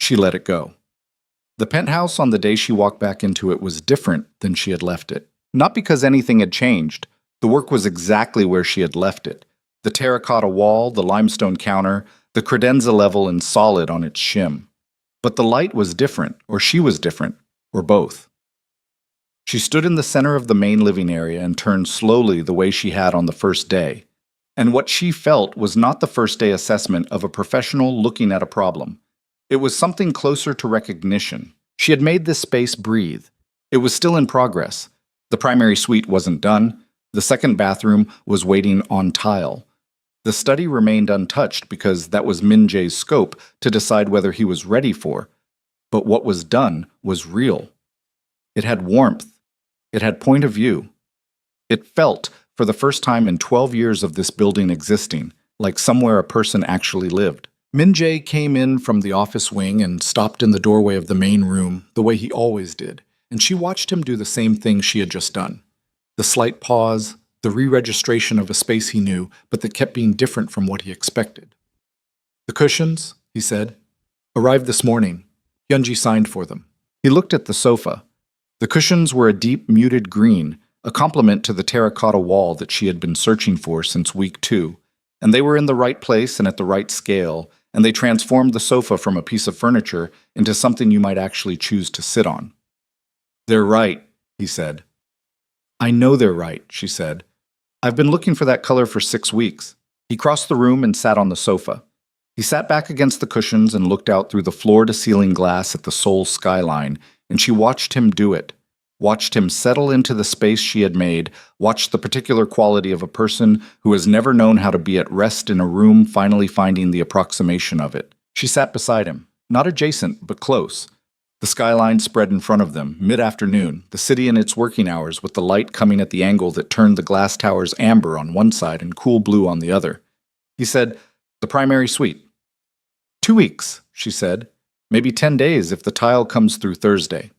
She let it go. The penthouse on the day she walked back into it was different than she had left it. Not because anything had changed. The work was exactly where she had left it. The terracotta wall, the limestone counter, the credenza level and solid on its shim. But the light was different, or she was different, or both. She stood in the center of the main living area and turned slowly the way she had on the first day. And what she felt was not the first day assessment of a professional looking at a problem. It was something closer to recognition. She had made this space breathe. It was still in progress. The primary suite wasn't done. The second bathroom was waiting on tile. The study remained untouched because that was Min Jae's scope to decide whether he was ready for. But what was done was real. It had warmth. It had point of view. It felt, for the first time in 12 years of this building existing, like somewhere a person actually lived. Min Jae came in from the office wing and stopped in the doorway of the main room, the way he always did, and she watched him do the same thing she had just done. The slight pause, the re-registration of a space he knew, but that kept being different from what he expected. "The cushions," he said, "arrived this morning. Hyunji signed for them." He looked at the sofa. The cushions were a deep, muted green, a complement to the terracotta wall that she had been searching for since week 2, and they were in the right place and at the right scale, and they transformed the sofa from a piece of furniture into something you might actually choose to sit on. "They're right," he said. "I know they're right," she said. "I've been looking for that color for 6 weeks." He crossed the room and sat on the sofa. He sat back against the cushions and looked out through the floor-to-ceiling glass at the Seoul skyline, and she watched him do it, watched him settle into the space she had made, watched the particular quality of a person who has never known how to be at rest in a room finally finding the approximation of it. She sat beside him, not adjacent, but close. The skyline spread in front of them, mid-afternoon, the city in its working hours with the light coming at the angle that turned the glass towers amber on one side and cool blue on the other. He said, "The primary suite." 2 weeks, she said. "Maybe 10 days if the tile comes through Thursday."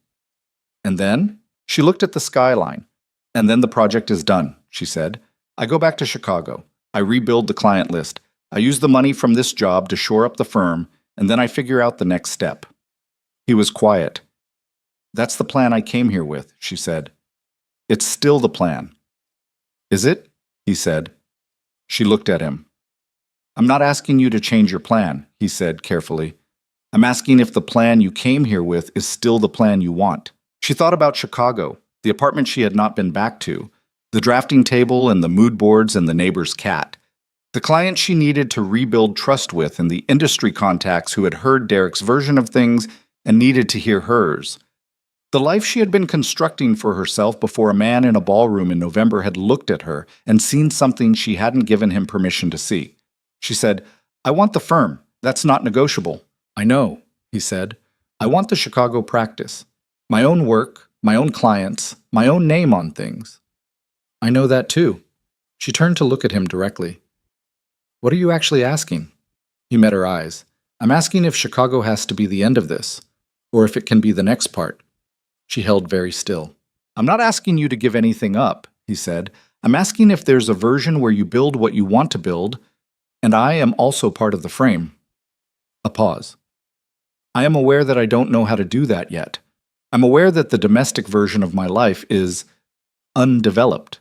"And then?" She looked at the skyline. "And then the project is done," she said. "I go back to Chicago. I rebuild the client list. I use the money from this job to shore up the firm, and then I figure out the next step." He was quiet. "That's the plan I came here with," she said. "It's still the plan." "Is it?" he said. She looked at him. "I'm not asking you to change your plan," he said carefully. "I'm asking if the plan you came here with is still the plan you want." She thought about Chicago, the apartment she had not been back to, the drafting table and the mood boards and the neighbor's cat, the client she needed to rebuild trust with and the industry contacts who had heard Derek's version of things and needed to hear hers. The life she had been constructing for herself before a man in a ballroom in November had looked at her and seen something she hadn't given him permission to see. She said, "I want the firm. That's not negotiable." "I know," he said. "I want the Chicago practice. My own work, my own clients, my own name on things." "I know that too." She turned to look at him directly. "What are you actually asking?" He met her eyes. "I'm asking if Chicago has to be the end of this, or if it can be the next part." She held very still. "I'm not asking you to give anything up," he said. "I'm asking if there's a version where you build what you want to build, and I am also part of the frame." A pause. "I am aware that I don't know how to do that yet. I'm aware that the domestic version of my life is undeveloped."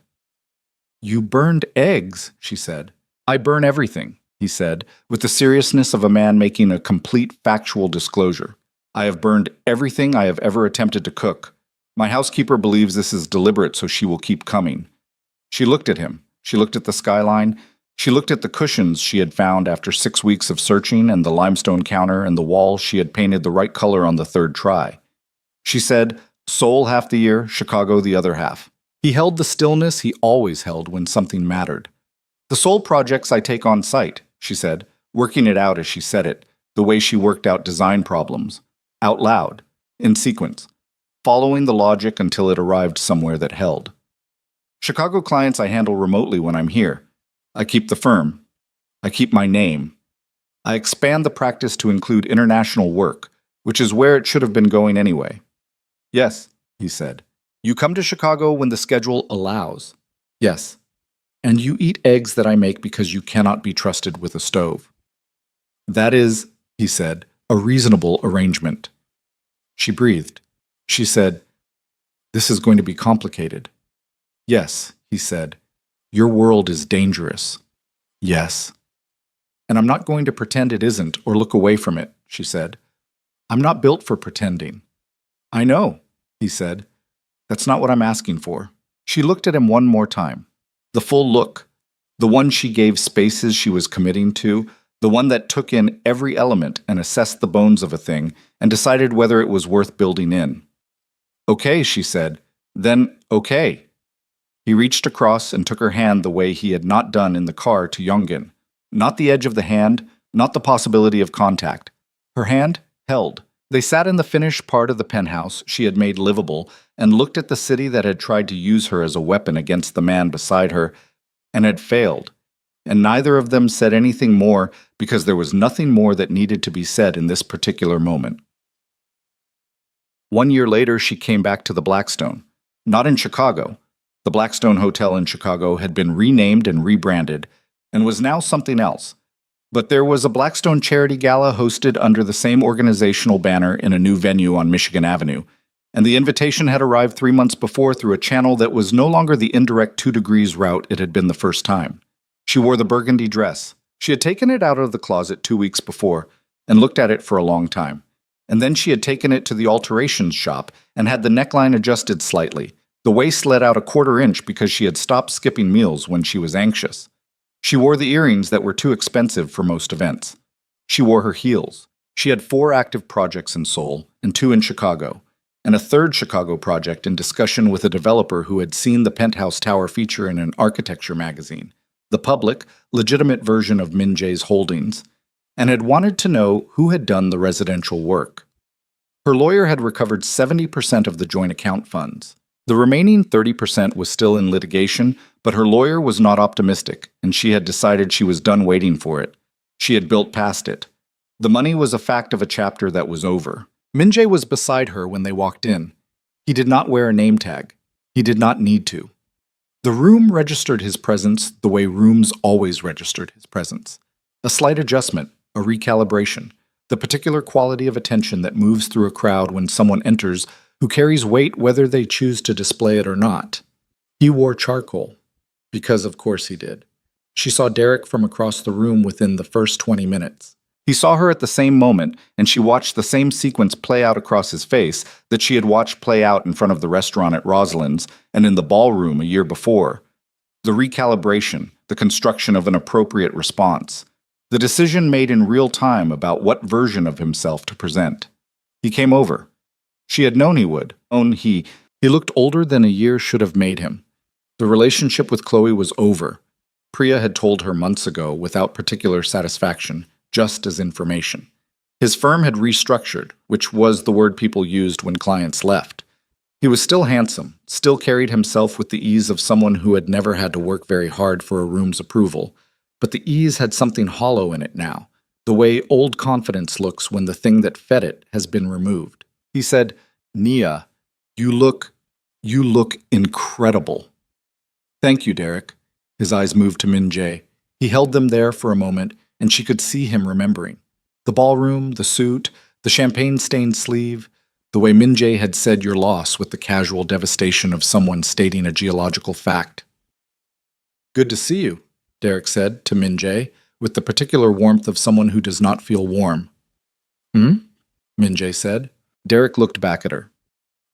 "You burned eggs," she said. "I burn everything," he said, with the seriousness of a man making a complete factual disclosure. "I have burned everything I have ever attempted to cook. My housekeeper believes this is deliberate, so she will keep coming." She looked at him. She looked at the skyline. She looked at the cushions she had found after 6 weeks of searching and the limestone counter and the wall she had painted the right color on the third try. She said, "Seoul half the year, Chicago the other half." He held the stillness he always held when something mattered. "The Seoul projects I take on site," she said, working it out as she said it, the way she worked out design problems. Out loud, in sequence, following the logic until it arrived somewhere that held. "Chicago clients I handle remotely when I'm here. I keep the firm. I keep my name. I expand the practice to include international work, which is where it should have been going anyway." "Yes," he said. "You come to Chicago when the schedule allows." "Yes. And you eat eggs that I make because you cannot be trusted with a stove." "That is," he said, "a reasonable arrangement." She breathed. She said, "This is going to be complicated." "Yes," he said. "Your world is dangerous." "Yes." "And I'm not going to pretend it isn't or look away from it," she said. "I'm not built for pretending." "I know," he said. "That's not what I'm asking for." She looked at him one more time. The full look, the one she gave spaces she was committing to, the one that took in every element and assessed the bones of a thing and decided whether it was worth building in. "Okay," she said. "Then, okay." He reached across and took her hand the way he had not done in the car to Yongin. Not the edge of the hand, not the possibility of contact. Her hand held, They sat in the finished part of the penthouse she had made livable and looked at the city that had tried to use her as a weapon against the man beside her and had failed. And neither of them said anything more because there was nothing more that needed to be said in this particular moment. 1 year later, she came back to the Blackstone. Not in Chicago. The Blackstone Hotel in Chicago had been renamed and rebranded and was now something else. But there was a Blackstone charity gala hosted under the same organizational banner in a new venue on Michigan Avenue, and the invitation had arrived 3 months before through a channel that was no longer the indirect 2 degrees route it had been the first time. She wore the burgundy dress. She had taken it out of the closet 2 weeks before and looked at it for a long time. And then she had taken it to the alterations shop and had the neckline adjusted slightly. The waist let out a 1/4 inch because she had stopped skipping meals when she was anxious. She wore the earrings that were too expensive for most events. She wore her heels. She had 4 active projects in Seoul and 2 in Chicago, and a 3rd Chicago project in discussion with a developer who had seen the penthouse tower feature in an architecture magazine, the public, legitimate version of Min Jae's holdings, and had wanted to know who had done the residential work. Her lawyer had recovered 70% of the joint account funds. The remaining 30% was still in litigation, but her lawyer was not optimistic, and she had decided she was done waiting for it. She had built past it. The money was a fact of a chapter that was over. Min Jae was beside her when they walked in. He did not wear a name tag. He did not need to. The room registered his presence the way rooms always registered his presence. A slight adjustment, a recalibration, the particular quality of attention that moves through a crowd when someone enters who carries weight whether they choose to display it or not. He wore charcoal, because of course he did. She saw Derek from across the room within the first 20 minutes. He saw her at the same moment, and she watched the same sequence play out across his face that she had watched play out in front of the restaurant at Rosalind's and in the ballroom a year before. The recalibration, the construction of an appropriate response. The decision made in real time about what version of himself to present. He came over. She had known he would. He looked older than a year should have made him. The relationship with Chloe was over. Priya had told her months ago without particular satisfaction, just as information. His firm had restructured, which was the word people used when clients left. He was still handsome, still carried himself with the ease of someone who had never had to work very hard for a room's approval. But the ease had something hollow in it now, the way old confidence looks when the thing that fed it has been removed. He said, "Nia, you look incredible." "Thank you, Derek." His eyes moved to Min Jae. He held them there for a moment, and she could see him remembering. The ballroom, the suit, the champagne-stained sleeve, the way Min Jae had said your loss with the casual devastation of someone stating a geological fact. "Good to see you," Derek said to Min Jae, with the particular warmth of someone who does not feel warm. "Hmm?" Min Jae said. Derek looked back at her.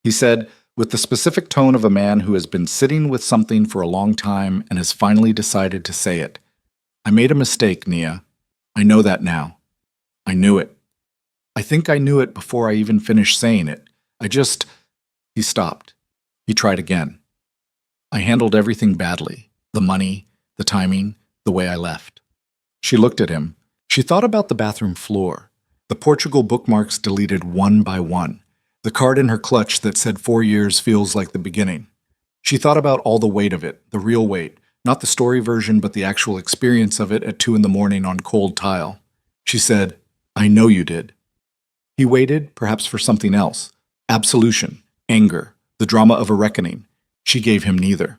He said, with the specific tone of a man who has been sitting with something for a long time and has finally decided to say it. "I made a mistake, Nia. I know that now. I knew it. I think I knew it before I even finished saying it. He stopped. He tried again. "I handled everything badly. The money, the timing, the way I left." She looked at him. She thought about the bathroom floor, the Portugal bookmarks deleted one by one, the card in her clutch that said 4 years feels like the beginning. She thought about all the weight of it, the real weight, not the story version but the actual experience of it at 2 a.m. on cold tile. She said, "I know you did." He waited, perhaps for something else. Absolution, anger, the drama of a reckoning. She gave him neither.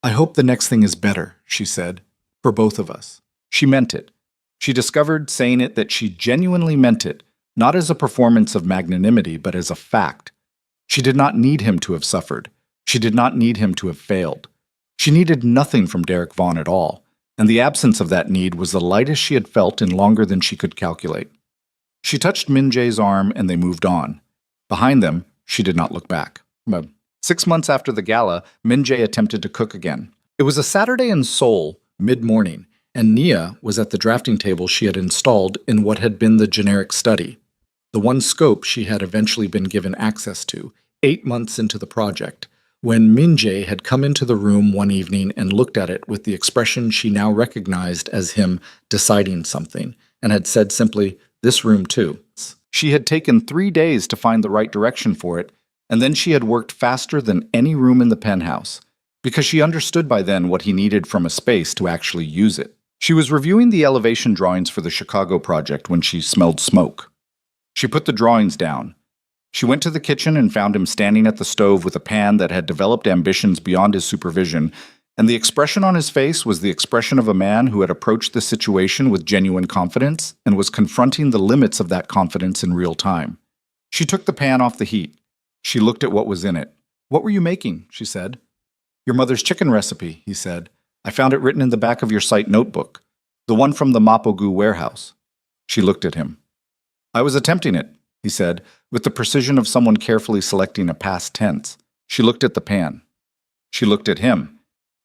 "I hope the next thing is better," she said, "for both of us." She meant it. She discovered, saying it, that she genuinely meant it, not as a performance of magnanimity, but as a fact. She did not need him to have suffered. She did not need him to have failed. She needed nothing from Derek Vaughn at all, and the absence of that need was the lightest she had felt in longer than she could calculate. She touched Min Jae's arm, and they moved on. Behind them, she did not look back. 6 months after the gala, Min Jae attempted to cook again. It was a Saturday in Seoul, mid-morning, and Nia was at the drafting table she had installed in what had been the generic study, the one scope she had eventually been given access to, 8 months into the project, when Min Jae had come into the room one evening and looked at it with the expression she now recognized as him deciding something, and had said simply, "This room too." She had taken 3 days to find the right direction for it, and then she had worked faster than any room in the penthouse, because she understood by then what he needed from a space to actually use it. She was reviewing the elevation drawings for the Chicago project when she smelled smoke. She put the drawings down. She went to the kitchen and found him standing at the stove with a pan that had developed ambitions beyond his supervision, and the expression on his face was the expression of a man who had approached the situation with genuine confidence and was confronting the limits of that confidence in real time. She took the pan off the heat. She looked at what was in it. "What were you making?" she said. "Your mother's chicken recipe," he said. "I found it written in the back of your site notebook, the one from the Mapogu warehouse." She looked at him. "I was attempting it," he said, with the precision of someone carefully selecting a past tense. She looked at the pan. She looked at him.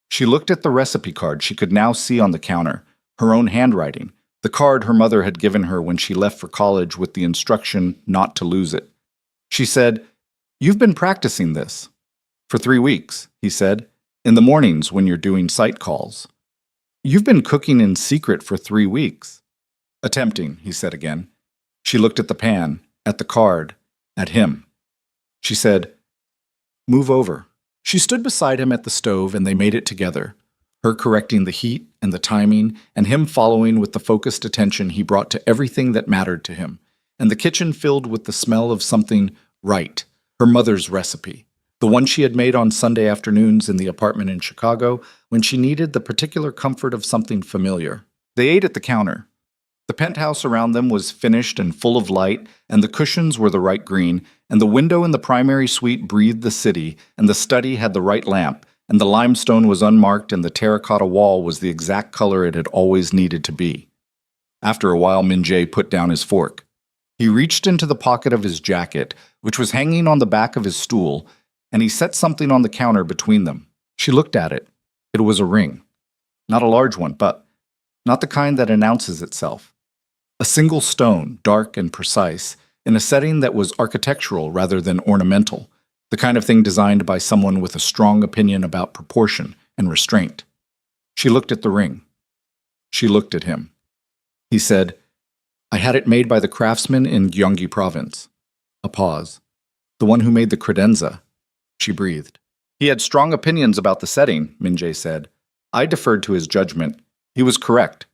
She looked at the recipe card she could now see on the counter, her own handwriting, the card her mother had given her when she left for college with the instruction not to lose it. She said, "You've been practicing this." "For 3 weeks," he said, "in the mornings when you're doing site calls." "You've been cooking in secret for 3 weeks." "Attempting," he said again. She looked at the pan, at the card, at him. She said, "Move over." She stood beside him at the stove and they made it together, her correcting the heat and the timing, and him following with the focused attention he brought to everything that mattered to him, and the kitchen filled with the smell of something right, her mother's recipe, the one she had made on Sunday afternoons in the apartment in Chicago when she needed the particular comfort of something familiar. They ate at the counter. The penthouse around them was finished and full of light, and the cushions were the right green, and the window in the primary suite breathed the city, and the study had the right lamp, and the limestone was unmarked, and the terracotta wall was the exact color it had always needed to be. After a while, Min-jae put down his fork. He reached into the pocket of his jacket, which was hanging on the back of his stool, and he set something on the counter between them. She looked at it. It was a ring. Not a large one, but not the kind that announces itself. A single stone, dark and precise, in a setting that was architectural rather than ornamental, the kind of thing designed by someone with a strong opinion about proportion and restraint. She looked at the ring. She looked at him. He said, "I had it made by the craftsman in Gyeonggi province." A pause. "The one who made the credenza." She breathed. "He had strong opinions about the setting," Min-jae said. "I deferred to his judgment. He was correct."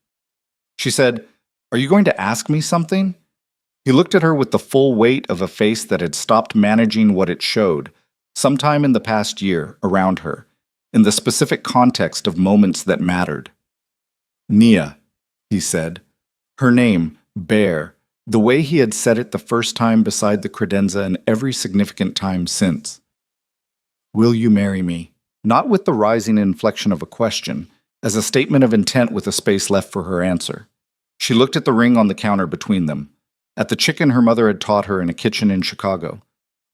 She said, "Are you going to ask me something?" He looked at her with the full weight of a face that had stopped managing what it showed, sometime in the past year, around her, in the specific context of moments that mattered. "Nia," he said. Her name, Bear, the way he had said it the first time beside the credenza and every significant time since. "Will you marry me?" Not with the rising inflection of a question, as a statement of intent with a space left for her answer. She looked at the ring on the counter between them, at the chicken her mother had taught her in a kitchen in Chicago,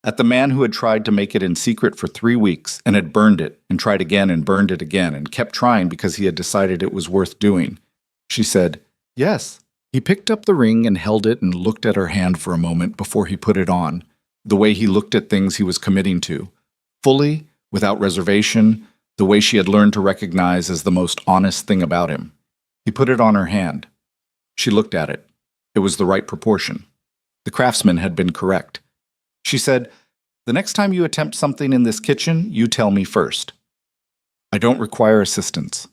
at the man who had tried to make it in secret for 3 weeks and had burned it and tried again and burned it again and kept trying because he had decided it was worth doing. She said, "Yes." He picked up the ring and held it and looked at her hand for a moment before he put it on, the way he looked at things he was committing to, fully, without reservation, the way she had learned to recognize as the most honest thing about him. He put it on her hand. She looked at it. It was the right proportion. The craftsman had been correct. She said, "The next time you attempt something in this kitchen, you tell me first. I don't require assistance."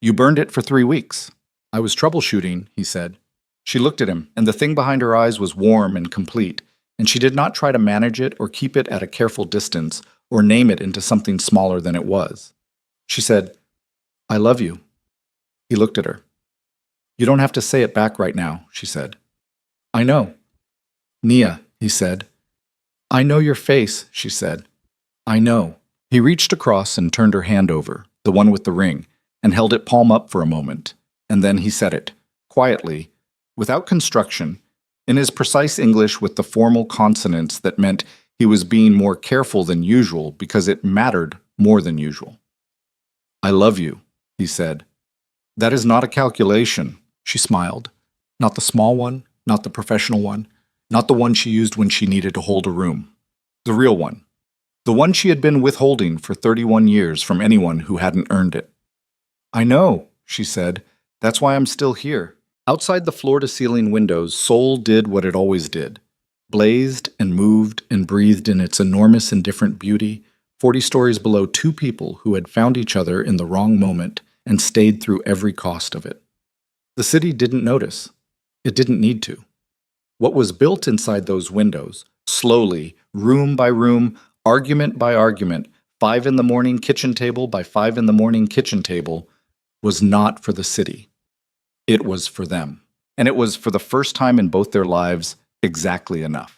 "You burned it for 3 weeks." "I was troubleshooting," he said. She looked at him, and the thing behind her eyes was warm and complete, and she did not try to manage it or keep it at a careful distance or name it into something smaller than it was. She said, "I love you." He looked at her. "You don't have to say it back right now," she said. "I know." "Nia," he said. "I know your face," she said. "I know." He reached across and turned her hand over, the one with the ring, and held it palm up for a moment, and then he said it, quietly, without construction, in his precise English with the formal consonants that meant he was being more careful than usual because it mattered more than usual. "I love you," he said. "That is not a calculation." She smiled. Not the small one, not the professional one, not the one she used when she needed to hold a room. The real one. The one she had been withholding for 31 years from anyone who hadn't earned it. "I know," she said. "That's why I'm still here." Outside the floor-to-ceiling windows, Seoul did what it always did. Blazed and moved and breathed in its enormous and different beauty, 40 stories below two people who had found each other in the wrong moment and stayed through every cost of it. The city didn't notice. It didn't need to. What was built inside those windows, slowly, room by room, argument by argument, 5 in the morning kitchen table by 5 in the morning kitchen table, was not for the city. It was for them. And it was, for the first time in both their lives, exactly enough.